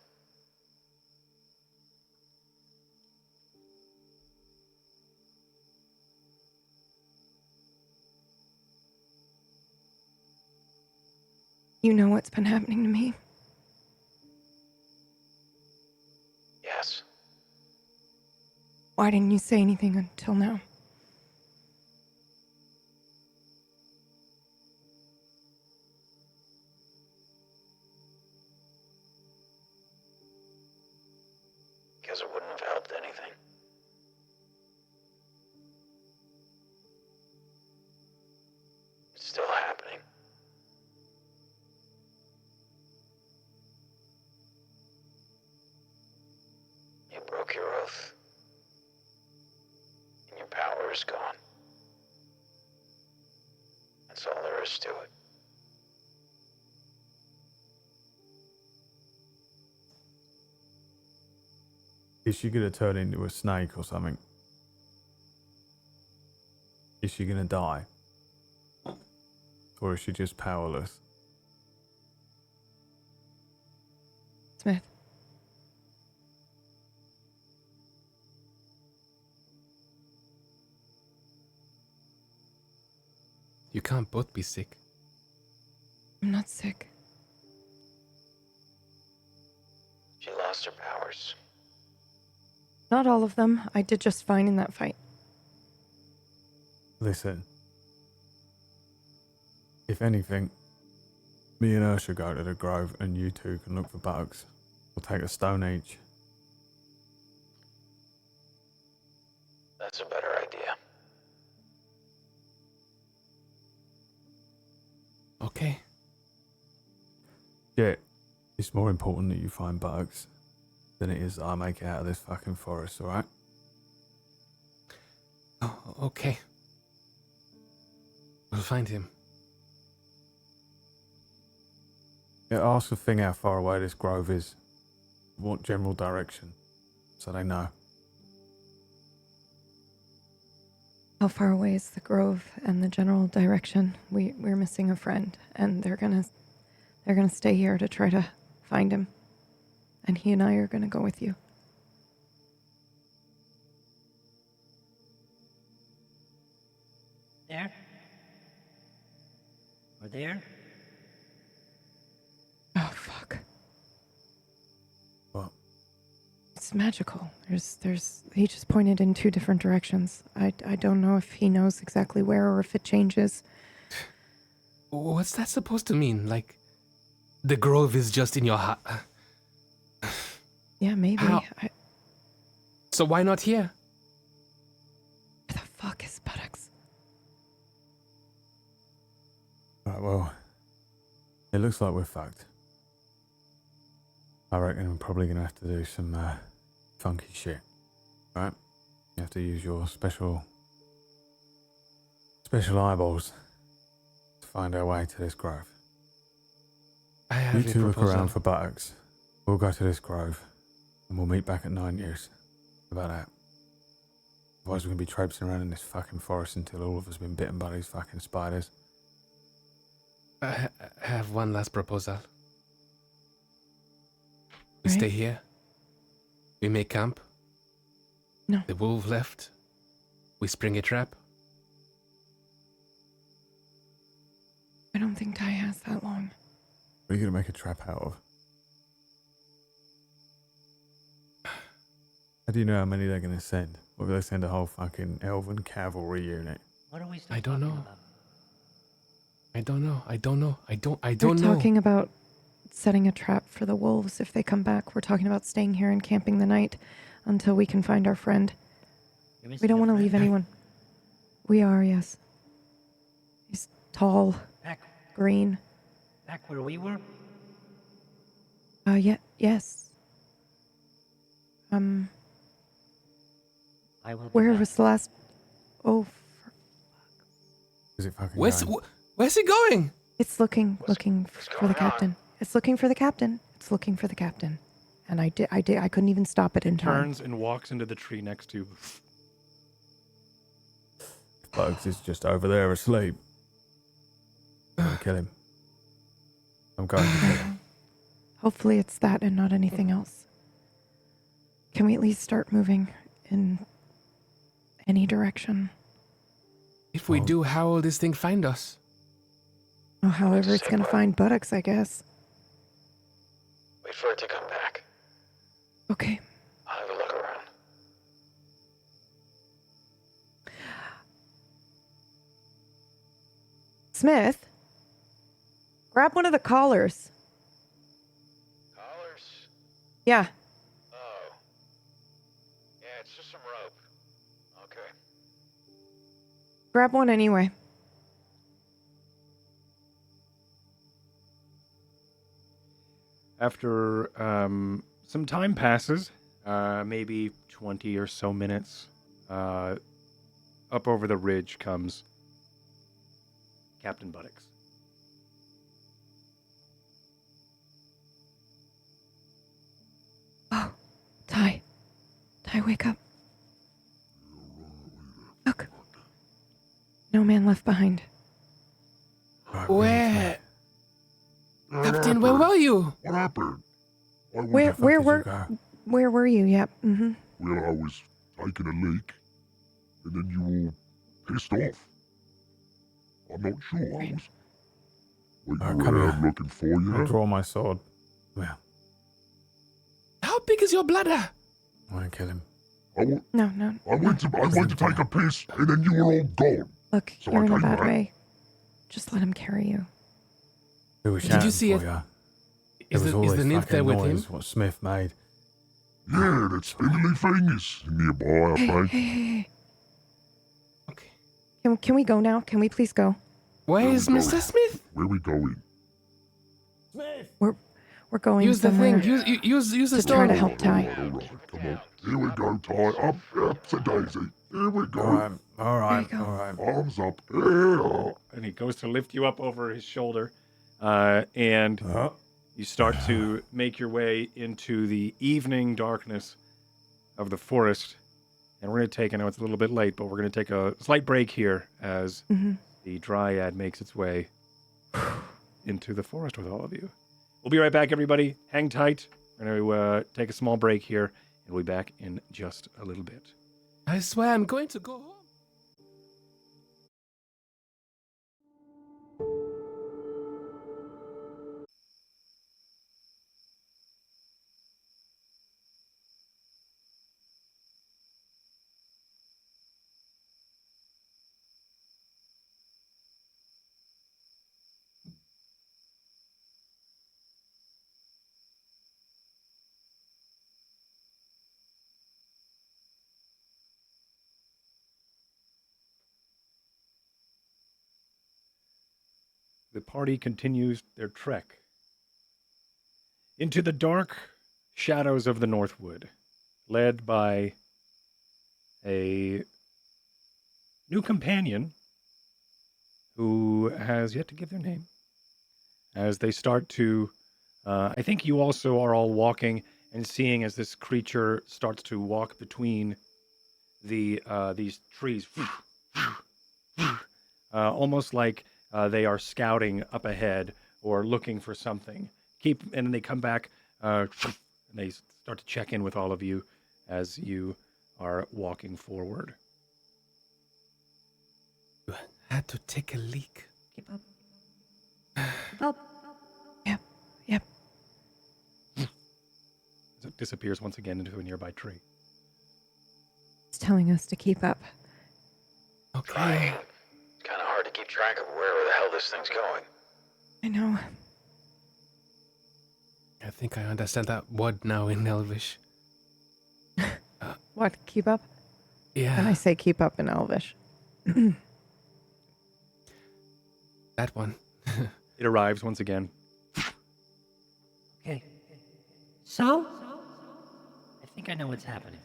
You know what's been happening to me? Yes. Why didn't you say anything until now? Because it wouldn't have helped anything. It's still happening. You broke your oath. And your power is gone. That's all there is to it. Is she gonna turn into a snake or something? Is she gonna die? Or is she just powerless? Smith. You can't both be sick. I'm not sick. She lost her powers. Not all of them. I did just fine in that fight. Listen. If anything, me and her should go to the grove and you two can look for bugs. We'll take a stone each. That's a better idea. Okay. Yeah, it's more important that you find bugs than it is that I make it out of this fucking forest, alright? Oh, okay. We'll find him. Yeah, ask the thing how far away this grove is. What general direction, so they know. How far away is the grove and the general direction? We're missing a friend, and they're gonna stay here to try to find him. And he and I are gonna go with you. There? Or there? Oh fuck. What? It's magical. He just pointed in two different directions. I don't know if he knows exactly where or if it changes. What's that supposed to mean? Like, the grove is just in your heart. Yeah, maybe. How? Where So why not here? the fuck is buttocks? Right, well, it looks like we're fucked. I reckon I'm probably gonna have to do some funky shit. Right? You have to use your special eyeballs to find our way to this grove. I have You a two look proposal. around for buttocks. We'll go to this grove, and we'll meet back at 9 years. How about that? Otherwise, we're gonna be traipsing around in this fucking forest until all of us have been bitten by these fucking spiders. I have one last proposal. We Right. stay here. We make camp. No. The wolf left. We spring a trap. I don't think Ty has that long. What are you gonna make a trap out of? How do you know how many they're gonna send? Or will they send a whole fucking elven cavalry unit? What are we still I don't talking know. about? I don't know. I don't We're know. talking about setting a trap for the wolves if they come back. We're talking about staying here and camping the night until we can find our friend. You're We missing don't a want to friend. leave anyone. We are, yes. He's tall, Back green. where we were? Yeah, yes. I will be Where back. was the last... Oh, Is it fucking Where's going? he going? It's looking What's for the going on? captain. It's looking for the captain. It's looking for the captain. And I couldn't even stop it in time. Turns and walks into the tree next to you. Bugs is just over there asleep. I'm gonna kill him. I'm going to kill him. Hopefully it's that and not anything else. Can we at least start moving in any direction? If we do, how will this thing find us? Oh, however it's gonna find buttocks, I guess. Wait for it to come back. Okay. I'll have a look around. Smith, grab one of the collars. Collars? Yeah. Oh. Yeah, it's just some rope. Okay. Grab one anyway. After some time passes, maybe 20 or so minutes, up over the ridge comes Captain Buttocks. Oh, Ty, wake up. Look. No man left behind. Where? What Captain, where happened? were you? What happened? Where were you? Yep. Mm-hmm. Well, I was taking a leak, and then you all pissed off. I'm not sure. I was waiting come around here. looking for I you. draw my sword. Well, How big is your bladder? I want to kill him. No. I went to take a piss, and then you were all gone. Look, So you're I in a came bad back. way. Just let him carry you. Who was Did you shouting see for it? ya? Is There was the all this nymph fucking there with him? noise what Smith made. Yeah, that spindly thing is nearby, I think. Hey. Okay. Can we go now? Can we please go? Where Where is we Mr. going? Smith? Where we going? We're going Use the somewhere. thing. Use the To try to stone. help Ty. All right. Come on. Here we go, Ty. Up to Daisy. Here we go. All right, There you go. all right. Arms up. Yeah. And he goes to lift you up over his shoulder, and you start to make your way into the evening darkness of the forest. And we're going to take, I know it's a little bit late, but we're going to take a slight break here as the dryad makes its way into the forest with all of you. We'll be right back, everybody. Hang tight. We're going to take a small break here, and we'll be back in just a little bit. I swear I'm going to go home. The party continues their trek into the dark shadows of the Northwood, led by a new companion who has yet to give their name. As they start to, I think you also are all walking and seeing as this creature starts to walk between these trees, almost like they are scouting up ahead or looking for something. And then they come back and they start to check in with all of you as you are walking forward. You had to take a leak. Keep up. Keep up. Yep. As it disappears once again into a nearby tree. It's telling us to keep up. Okay. Trying. It's kind of hard to keep track of where the hell this thing's going. I know. I think I understand that word now in Elvish. What? Keep up? Yeah. And I say keep up in Elvish. That one. It arrives once again. Okay. So? I think I know what's happening.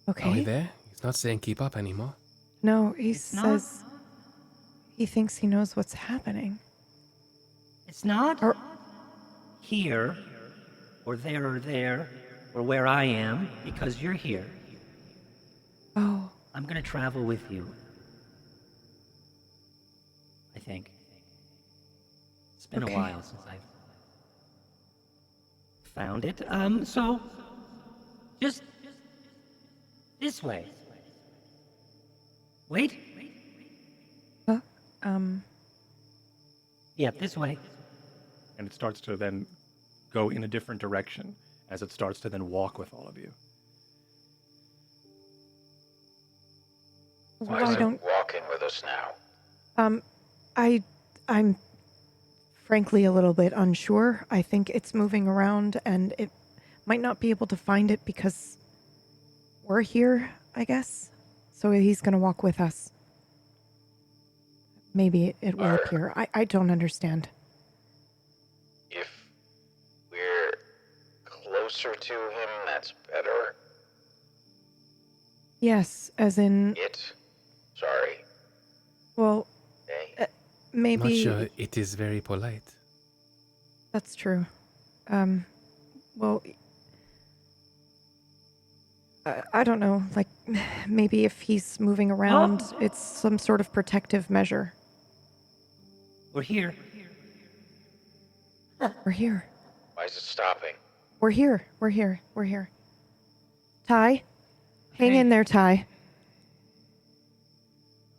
Are we Okay. there? He's not saying keep up anymore. No, he It's not. says He thinks he knows what's happening. It's not Or- here, or there, or where I am, because you're here. Oh, I'm gonna travel with you. I think. It's been Okay. a while since I've found it. So just this way. Wait. Yeah, this way. And it starts to then go in a different direction as it starts to then walk with all of you. Why why is don't it walking with us now? I'm frankly a little bit unsure. I think it's moving around and it might not be able to find it because we're here, I guess. So he's going to walk with us. Maybe it will appear. I don't understand. If we're closer to him, that's better. Yes, as in, Sorry. well, Hey. maybe Not sure it is very polite. that's true. Well, I don't know. Like, maybe if he's moving around, it's some sort of protective measure. We're here. We're here. Why is it stopping? We're here. We're here. We're here. Ty, hang Okay. in there, Ty.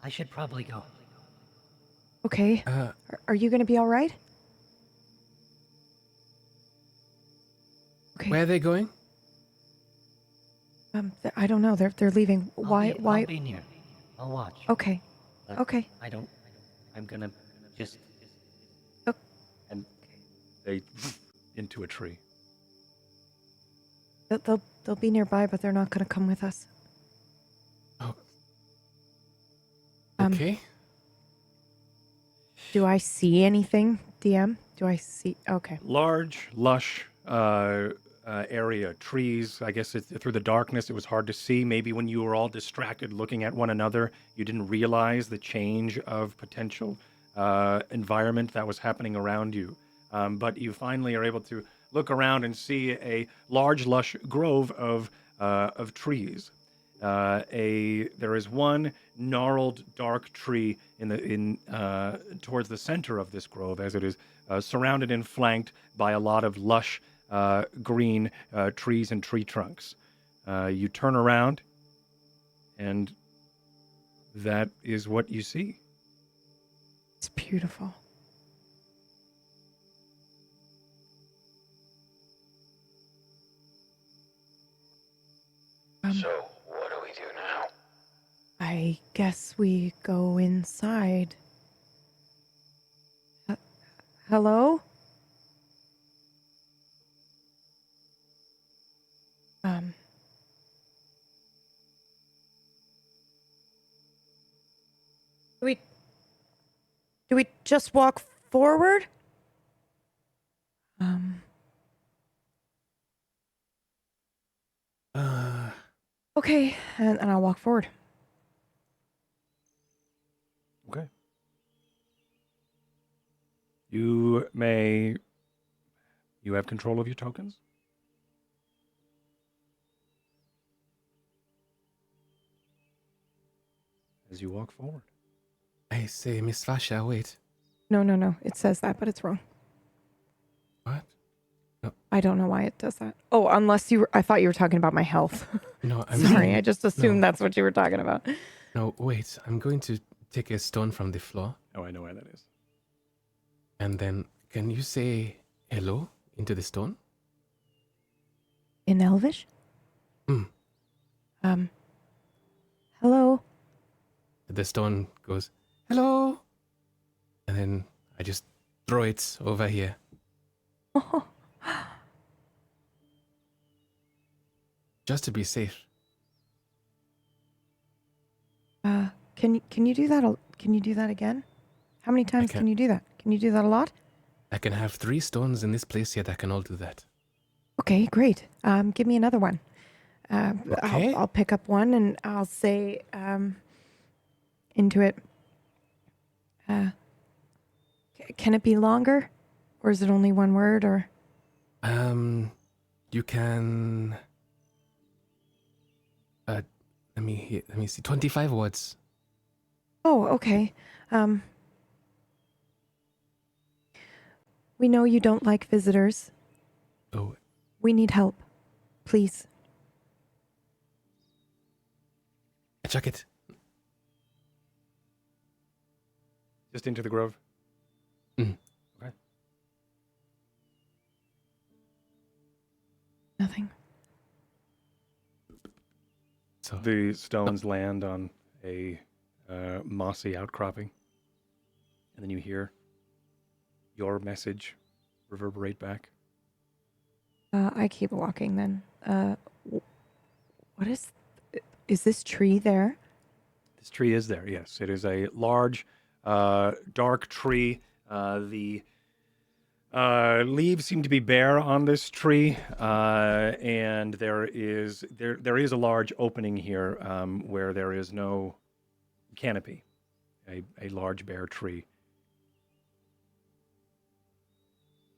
I should probably go. Okay. Are you going to be all right? Okay. Where are they going? I don't know. They're leaving. Why? I'll be near. I'll watch. Okay. But Okay. I'm gonna just... And they into a tree. They'll be nearby, but they're not going to come with us. Oh. Um, Okay. Do I see anything, DM? Do I see? Okay. Large, lush area, trees. I guess through the darkness, it was hard to see. Maybe when you were all distracted looking at one another, you didn't realize the change of potential environment that was happening around you. But you finally are able to look around and see a large, lush grove of trees. There is one gnarled, dark tree towards the center of this grove, as it is surrounded and flanked by a lot of lush green trees and tree trunks. You turn around, and that is what you see. It's beautiful. So, what do we do now? I guess we go inside. Hello? Do we just walk forward? Okay, and I'll walk forward. Okay. You have control of your tokens? As you walk forward. I say, Miss Vasha, wait. No. It says that, but it's wrong. What? I don't know why it does that. Oh, unless I thought you were talking about my health. No, I'm Sorry, I just assumed no. that's what you were talking about. No, wait. I'm going to take a stone from the floor. Oh, I know where that is. And then, can you say hello into the stone? In Elvish? Hello? The stone goes, hello. And then I just throw it over here. Oh, Just to be safe. can you do that? Can you do that again? How many times can. can you do that? Can you do that a lot? I can have 3 stones in this place here that can all do that. Okay, great. Give me another one. Okay. I'll pick up one and I'll say into it. Can it be longer? Or is it only one word, or? You can... let me see. 25 words. Oh, okay. We know you don't like visitors. Oh, We need help. Please. I chuck it. Just into the grove? Mm. Okay. Nothing. So The stones land on a mossy outcropping. And then you hear your message reverberate back. I keep walking then. What is this tree there? This tree is there, yes. It is a large, dark tree. The leaves seem to be bare on this tree, and there is a large opening here where there is no canopy. A large bare tree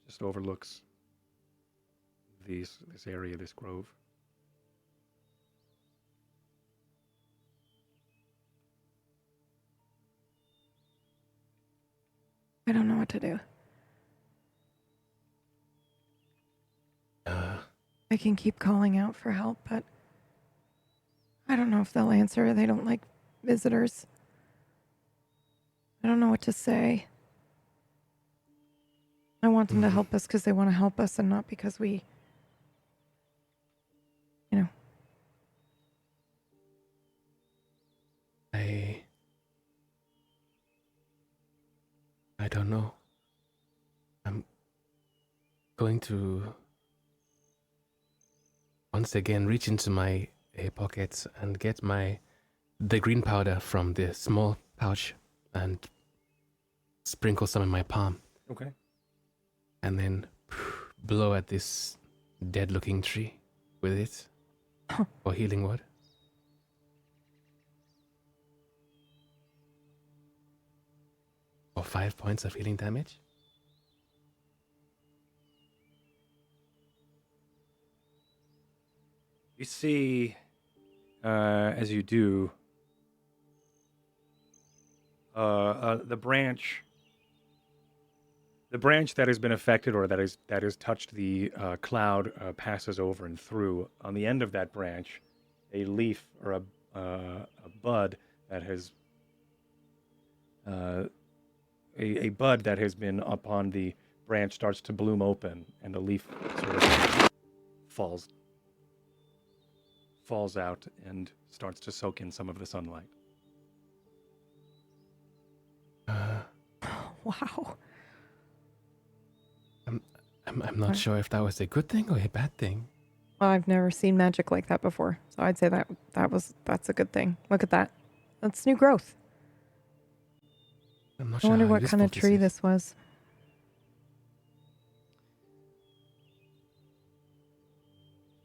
just overlooks this area, this grove. I don't know what to do. I can keep calling out for help, but I don't know if they'll answer. They don't like visitors. I don't know what to say. I want them to help us because they want to help us and not because we, you know. I don't know. I'm going to once again reach into my pockets and get the green powder from the small pouch and sprinkle some in my palm. Okay. And then blow at this dead-looking tree with it for healing word. For 5 points of healing damage. You see, as you do, the branch that has been affected or that has touched the cloud passes over and through. On the end of that branch, a leaf or a bud that has a bud that has been upon the branch starts to bloom open, and the leaf sort of falls out and starts to soak in some of the sunlight. Wow. I'm not sure if that was a good thing or a bad thing. Well, I've never seen magic like that before, so I'd say that's a good thing. Look at that. That's new growth. I'm not I sure wonder how what kind useful of tree is. this was.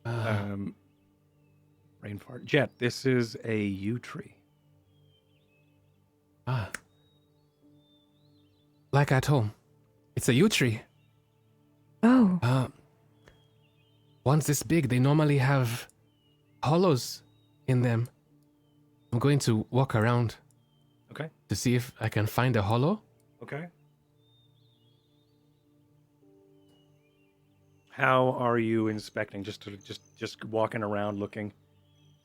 Brain fart. Jet, this is a yew tree. Like at home. It's a yew tree. Oh. Once this big, they normally have hollows in them. I'm going to walk around. Okay. To see if I can find a hollow. Okay. How are you inspecting? Just walking around looking?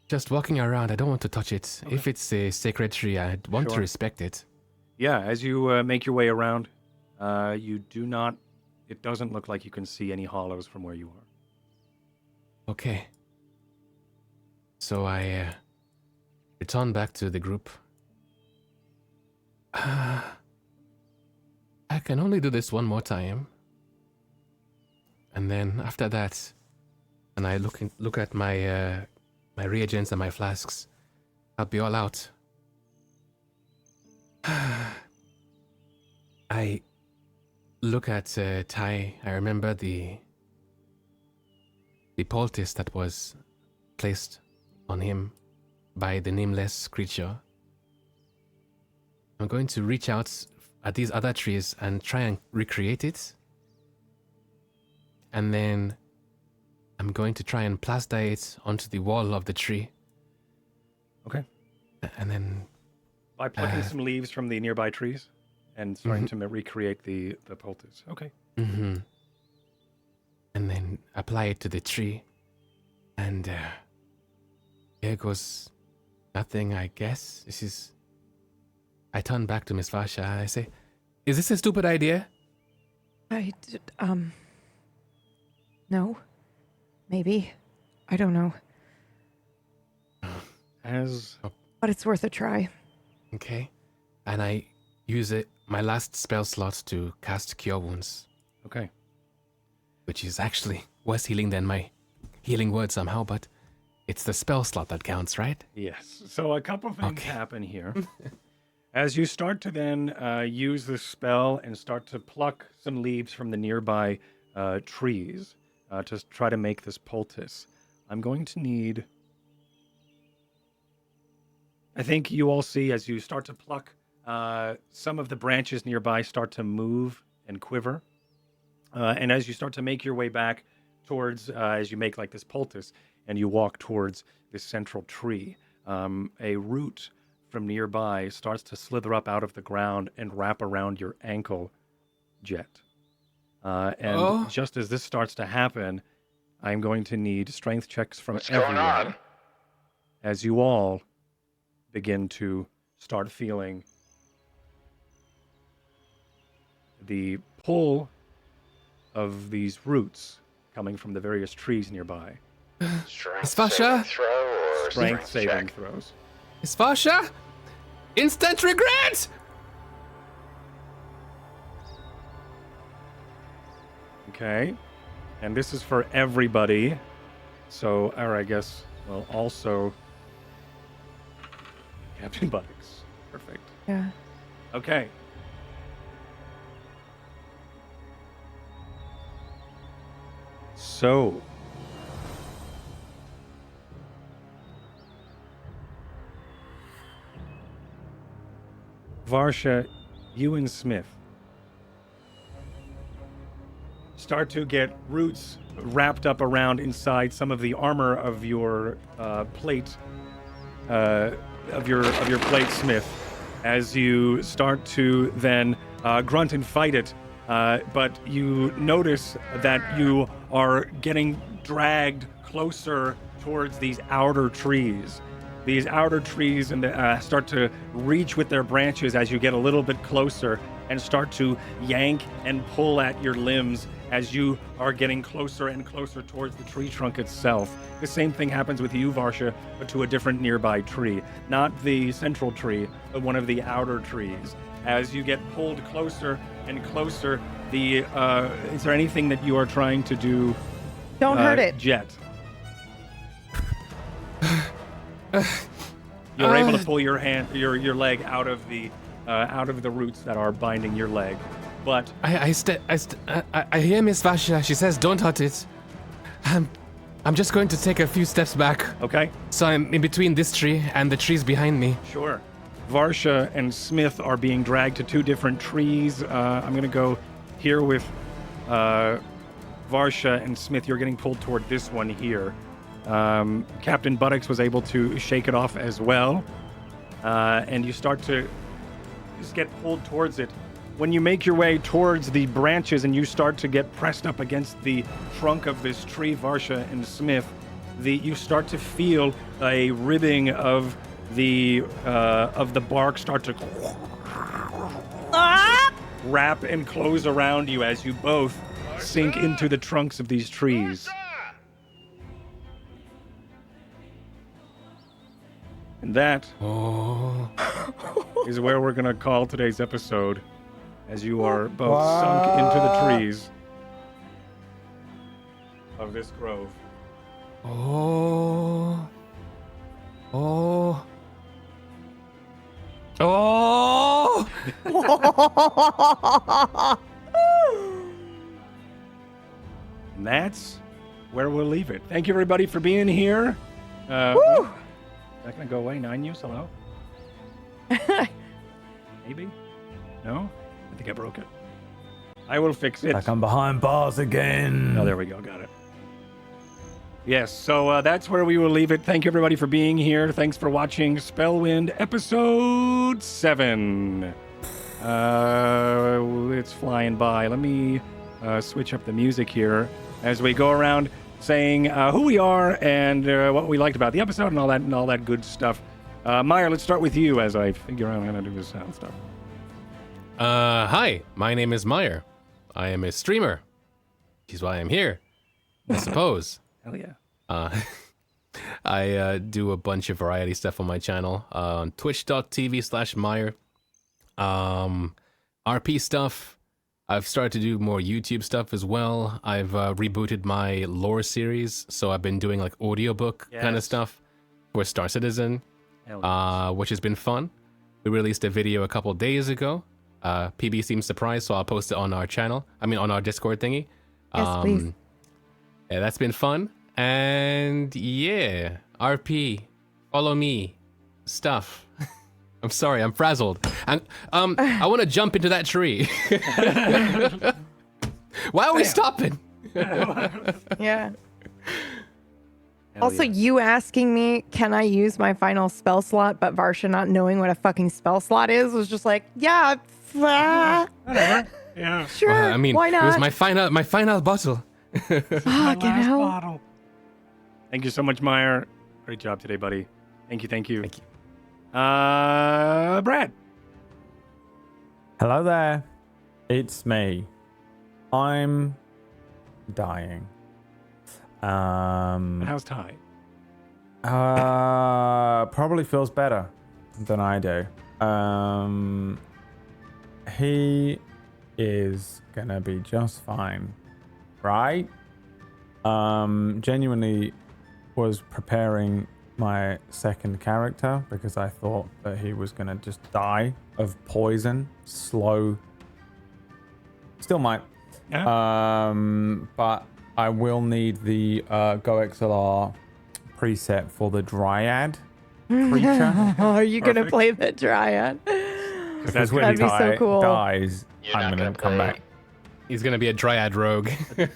Just walking around. I don't want to touch it. Okay. If it's a sacred tree, I want to Sure. respect it. Yeah, as you make your way around, it doesn't look like you can see any hollows from where you are. Okay. So I return back to the group. I can only do this one more time. And then after that, and I look at my my reagents and my flasks, I'll be all out. I look at Ty. I remember the poultice that was placed on him by the nameless creature. I'm going to reach out these other trees and try and recreate it. And then I'm going to try and plaster it onto the wall of the tree. Okay. And then By plucking some leaves from the nearby trees and starting to recreate the poultice. Okay. and then apply it to the tree. And here goes nothing, I guess. I turn back to Miss Varsha and I say, is this a stupid idea? No. Maybe. I don't know. But it's worth a try. Okay. And I use my last spell slot to cast Cure Wounds. Okay. Which is actually worse healing than my healing word somehow, but it's the spell slot that counts, right? Yes. So a couple things happen here. As you start to then use the spell and start to pluck some leaves from the nearby trees to try to make this poultice, I'm going to need... I think you all see as you start to pluck, some of the branches nearby start to move and quiver. And as you start to make your way back towards, as you make like this poultice, and you walk towards this central tree, a root from nearby starts to slither up out of the ground and wrap around your ankle, Jet. And just as this starts to happen, I'm going to need strength checks from everyone. What's going on? As you all begin to start feeling the pull of these roots coming from the various trees nearby. Strength Miss Varsha? saving throw or Strength saving check? throws. Miss Varsha? Instant regret! Okay. And this is for everybody. So, or I guess, well, also Captain Buttocks. Perfect. Yeah. Okay. So, Varsha, you and Smith start to get roots wrapped up around inside some of the armor of your plate, of your plate, Smith, as you start to then grunt and fight it. But you notice that you are getting dragged closer towards these outer trees. These outer trees and start to reach with their branches as you get a little bit closer and start to yank and pull at your limbs as you are getting closer and closer towards the tree trunk itself. The same thing happens with you, Varsha, but to a different nearby tree. Not the central tree, but one of the outer trees. As you get pulled closer and closer, is there anything that you are trying to do? Don't hurt it. Jet? You're able to pull your leg out of the roots that are binding your leg, but I hear Miss Varsha. She says, "Don't hurt it." I'm just going to take a few steps back. Okay. So I'm in between this tree and the trees behind me. Sure. Varsha and Smith are being dragged to two different trees. I'm going to go here with Varsha and Smith. You're getting pulled toward this one here. Captain Buttocks was able to shake it off as well. And you start to just get pulled towards it. When you make your way towards the branches and you start to get pressed up against the trunk of this tree, Varsha and Smith, you start to feel a ribbing of the bark start to wrap and close around you as you both sink into the trunks of these trees. And that is where we're going to call today's episode, as you are both sunk into the trees of this grove. Oh. And that's where we'll leave it. Thank you, everybody, for being here. Is that going to go away? 9 use? Hello? Maybe? No? I think I broke it. I will fix it. Like I'm behind bars again. Oh, there we go. Got it. Yes, so that's where we will leave it. Thank you, everybody, for being here. Thanks for watching Spellwind Episode 7. It's flying by. Let me switch up the music here as we go around saying who we are and what we liked about the episode and all that good stuff. Meyer, let's start with you as I figure out how to do this sound stuff. Hi, my name is Meyer. I am a streamer. Which is why I'm here, I suppose. Hell yeah. I do a bunch of variety stuff on my channel on twitch.tv/Meyer. RP stuff. I've started to do more YouTube stuff as well. I've rebooted my lore series, so I've been doing like audiobook kind of stuff for Star Citizen, which has been fun. We released a video a couple days ago. PB seems surprised, so I'll post it on our channel. I mean, on our Discord thingy. Yes, please. Yeah, that's been fun. And yeah, RP, follow me, stuff. I'm sorry, I'm frazzled. And I want to jump into that tree. Why are we stopping? Yeah. Also, you asking me, can I use my final spell slot, but Varsha not knowing what a fucking spell slot is was just like, yeah, Whatever. Yeah. sure. I mean, why not? it was my final bottle. Fucking hell. Bottle. Thank you so much, Meyer. Great job today, buddy. Thank you. Thank you. Brad. Hello there. It's me. I'm dying. How's Ty? Probably feels better than I do. He is gonna be just fine, right? Genuinely was preparing my second character because I thought that he was gonna just die of poison, slow. Still might. Yeah. But I will need the Go XLR preset for the Dryad creature. Are you going to play the Dryad? Because when That'd be so cool. dies, You're I'm not going gonna to come play. back. He's gonna be a Dryad rogue.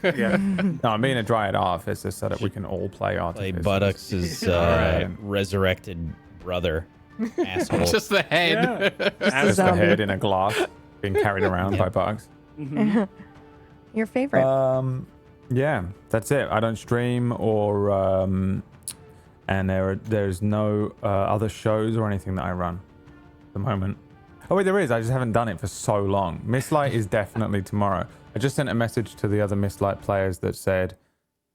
Yeah. No, I'm being a Dryad artificer so that we can all play Play artificers. Buttocks' Alright. resurrected brother. Asshole. Just the head. Yeah. a Just the zombie. head in a glass being carried around by bugs. Your favorite. Yeah, that's it. I don't stream or and there's no other shows or anything that I run at the moment. Oh wait, there is. I just haven't done it for so long. Mistlight is definitely tomorrow. I just sent a message to the other Mistlight players that said,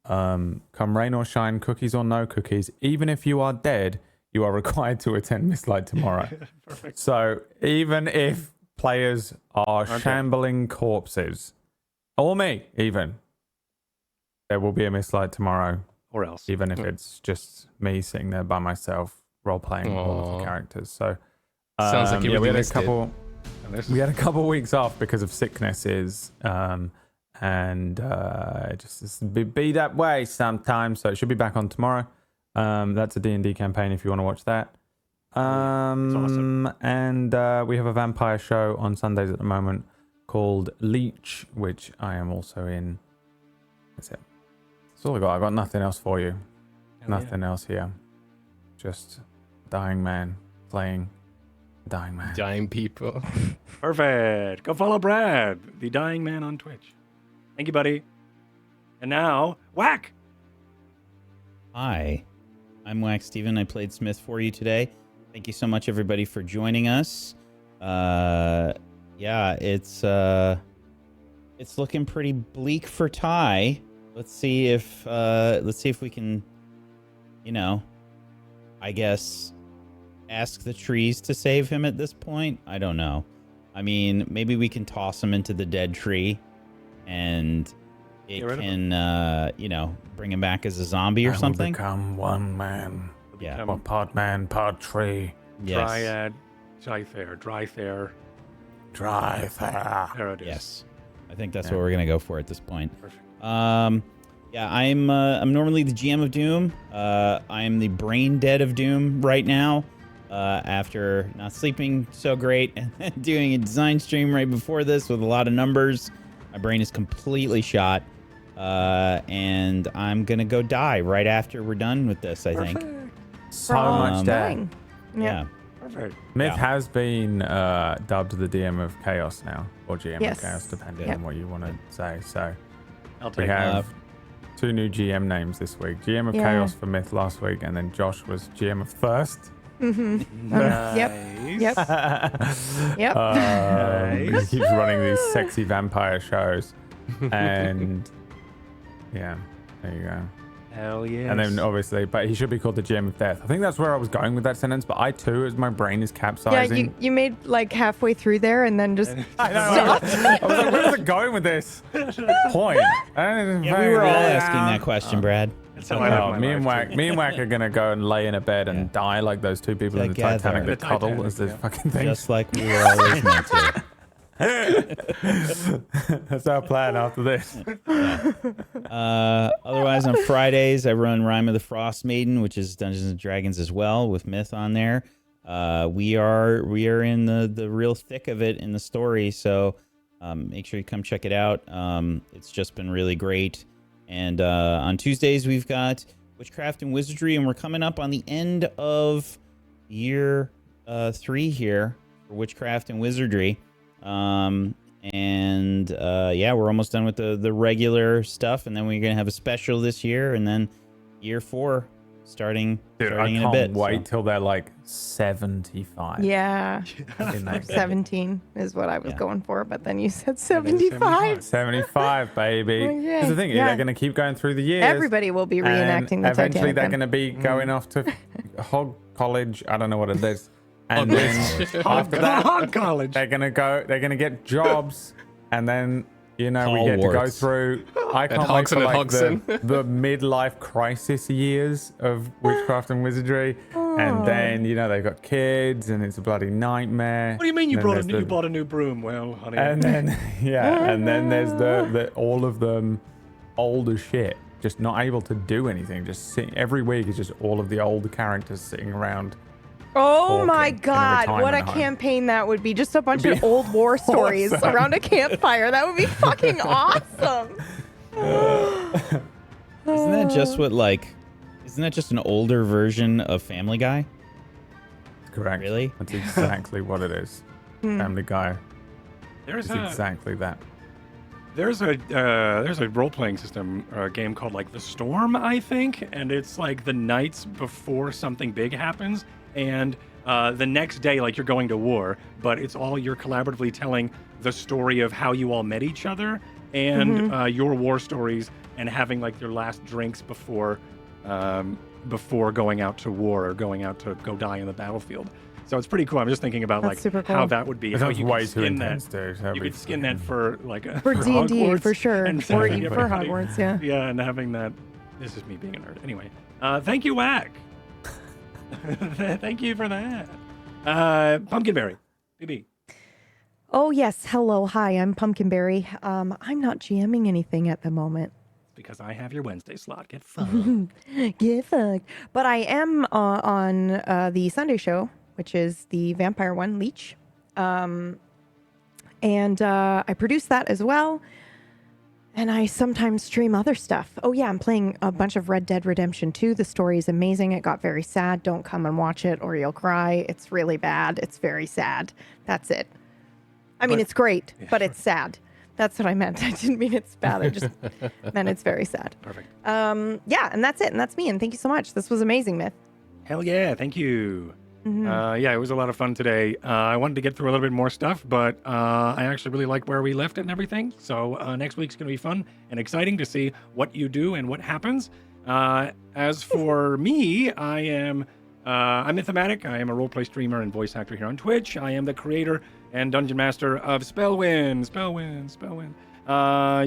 come rain or shine, cookies or no cookies, even if you are dead, you are required to attend Mistlight tomorrow. Perfect. So even if players are shambling corpses, or me even, there will be a Mistlight tomorrow, Or else. even if it's just me sitting there by myself, role-playing all of the Aw. characters. So Sounds like you we really had a missed it. couple. And this We had a couple weeks off because of sicknesses, and it just be that way sometimes. So it should be back on tomorrow. That's a D&D campaign if you want to watch that. awesome. And we have a vampire show on Sundays at the moment called Leech, which I am also in. That's it. That's all I got. I got nothing else for you. Hell yeah. Nothing else here. Just dying man playing dying man. Dying people. Perfect. Go follow Brad, the dying man on Twitch. Thank you, buddy. And now, whack. Hi, I'm Wax Steven. I played Smith for you today. Thank you so much, everybody, for joining us. Yeah, it's looking pretty bleak for Ty. Let's see if we can, I guess, ask the trees to save him at this point. I don't know. I mean, maybe we can toss him into the dead tree, and it Get rid of can, bring him back as a zombie or something. Become one man. Yeah. Well, part man, part tree. Yes. Dryad, Drythair. Dry there. There it is. Yes. I think that's Yeah. what we're gonna go for at this point. Perfect. Yeah, I'm normally the GM of Doom. I'm the brain dead of Doom right now. after not sleeping so great and then doing a design stream right before this with a lot of numbers. My brain is completely shot. And I'm going to go die right after we're done with this, I think. So much death. Dying. Yeah. Perfect. Myth has been dubbed the DM of Chaos now, or GM Yes. of Chaos, depending Yep. on what you want to say. So I'll we take have 2 new GM names this week. GM of Yeah. Chaos for Myth last week, and then Josh was GM of Thirst. Mm-hmm. Nice. Yep. Yep. Nice. He keeps running these sexy vampire shows. And yeah, there you go. Hell yeah. And then obviously, but he should be called the GM of Death. I think that's where I was going with that sentence, but I too, as my brain is Yeah, capsizing. you made like halfway through there and then just I know. I was like, where is it going with this point? Yeah, we were all asking that question, Brad. That's how I live my Me and life, Wack, me and Wack are gonna go and lay in a bed and die like those 2 people in the Together. Titanic that The cuddle Titanic, as this yeah. fucking thing. Just like we were always meant to. That's our plan after this. Otherwise, on Fridays, I run Rime of the Frost Maiden, which is Dungeons and Dragons as well, with Myth on there. We are in the real thick of it in the story, so make sure you come check it out. It's just been really great. And on Tuesdays, we've got Witchcraft and Wizardry, and we're coming up on the end of year 3 here for Witchcraft and Wizardry. Yeah, we're almost done with the regular stuff, and then we're gonna have a special this year, and then year 4 starting Dude, I in a can't bit. wait till they're like 75. yeah. In that 17 is what I was Yeah. going for, but then you said 75. 75, baby. Okay. Here's the thing, Yeah. they're going to keep going through the years. Everybody will be reenacting and the eventually Titanic. they're then. going to be going off to Hog College. I don't know what it is. And then after that, Hog College. they're going to get jobs. And then, you know, we get to go Hogwarts. through. I can't wait Hodgson for and like the midlife crisis years of Witchcraft and Wizardry. And then, you know, they've got kids and it's a bloody nightmare. What do you mean you And then there's you the- bought a new broom? Well, honey. And then, yeah, and then there's the all of them old as shit, just not able to do anything. Just sitting every week is just all of the old characters sitting around. Oh my talking in a God, what a retirement home. campaign that would be. Just a bunch It'd of be old war stories awesome. around a campfire. That would be fucking awesome. Isn't that just what Isn't that just an older version of Family Guy? Correct. Really? That's exactly what it is. Family Guy. there's It's exactly that. There's a role-playing system game called like The Storm, I think, and it's like the nights before something big happens, and the next day, like you're going to war, but it's all you're collaboratively telling the story of how you all met each other and your war stories, and having like your last drinks before going out to war or going out to go die in the battlefield. So it's pretty cool. I'm just thinking about That's super like how cool. that would be. It How sounds you way could too skin intense, that. dude. That'd You be could skin that for like For D&D, Hogwarts, for sure. and Or having even for everybody- Hogwarts, yeah. Yeah, and having that. This is me being a nerd. Anyway, thank you, Wack. Thank you for that. Pumpkinberry, BB. Oh, yes. Hello. Hi, I'm Pumpkinberry. I'm not GMing anything at the moment. Because I have your Wednesday slot. Get fucked. Get fucked. But I am on the Sunday show, which is the vampire one, Leech. And I produce that as well. And I sometimes stream other stuff. Oh, yeah, I'm playing a bunch of Red Dead Redemption 2. The story is amazing. It got very sad. Don't come and watch it or you'll cry. It's really bad. It's very sad. That's it. I mean, it's great, but it's sad. That's what I meant. I didn't mean it's bad. I just meant it's very sad. Perfect. Yeah, and that's it. And that's me. And thank you so much. This was amazing, Myth. Hell yeah, thank you. Yeah, it was a lot of fun today. I wanted to get through a little bit more stuff, but I actually really like where we left it and everything. So next week's going to be fun and exciting to see what you do and what happens. As for me, I'm Mythomatic. I am a roleplay streamer and voice actor here on Twitch. I am the creator and dungeon master of Spellwind.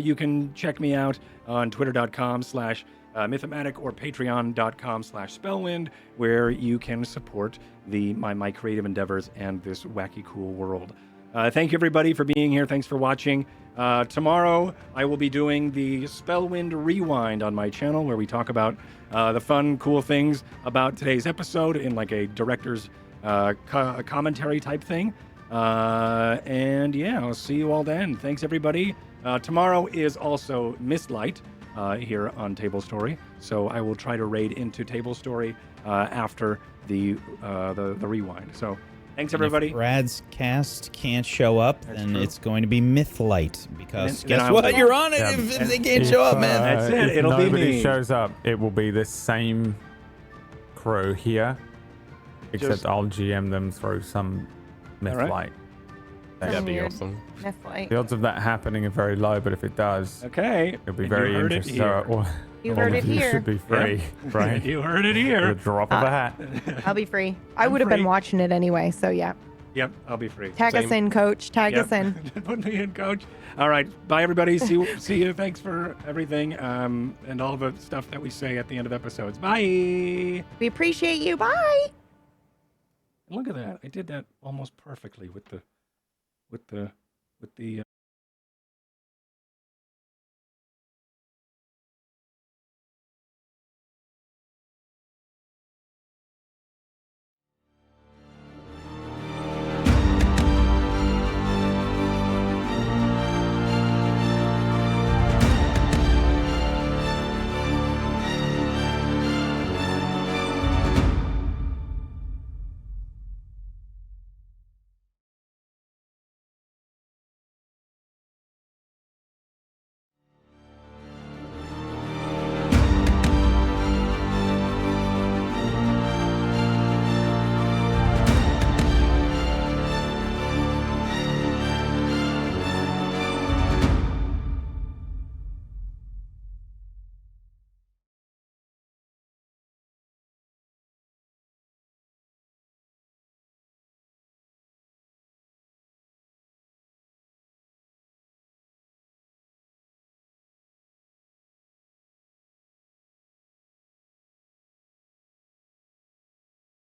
You can check me out on twitter.com/Mythomatic or patreon.com/Spellwind, where you can support my creative endeavors and this wacky cool world. Thank you everybody for being here. Thanks for watching. Tomorrow I will be doing the Spellwind Rewind on my channel, where we talk about the fun, cool things about today's episode in like a director's commentary type thing. And yeah, I'll see you all then. Thanks, everybody. Tomorrow is also Mistlight here on Table Story, so I will try to raid into Table Story after the rewind. So thanks, everybody. If Brad's cast can't show up, then true. it's going to be Mythlight, because then guess I'll- what? You're on it Yeah, if they can't show up, man. That's it. If It'll be nobody me. shows up, it will be the same crew here, except Just- I'll GM them through some myth right. light. That'd be Weird. awesome. Mythlight. The odds of that happening are very low, but if it does, Okay. it'll be And very you heard it interesting. here. So You all heard of it you here. should be free, right? You heard it With a here. drop of a hat. I'll be free. I I'm would have been free. watching it anyway, so yeah. Yep, I'll be free. Tag us Same. in, coach. Tag Yep. us in. Put me in, coach. All right. Bye, everybody. See you. Thanks for everything and all the stuff that we say at the end of episodes. Bye. We appreciate you. Bye. Look at that. I did that almost perfectly with the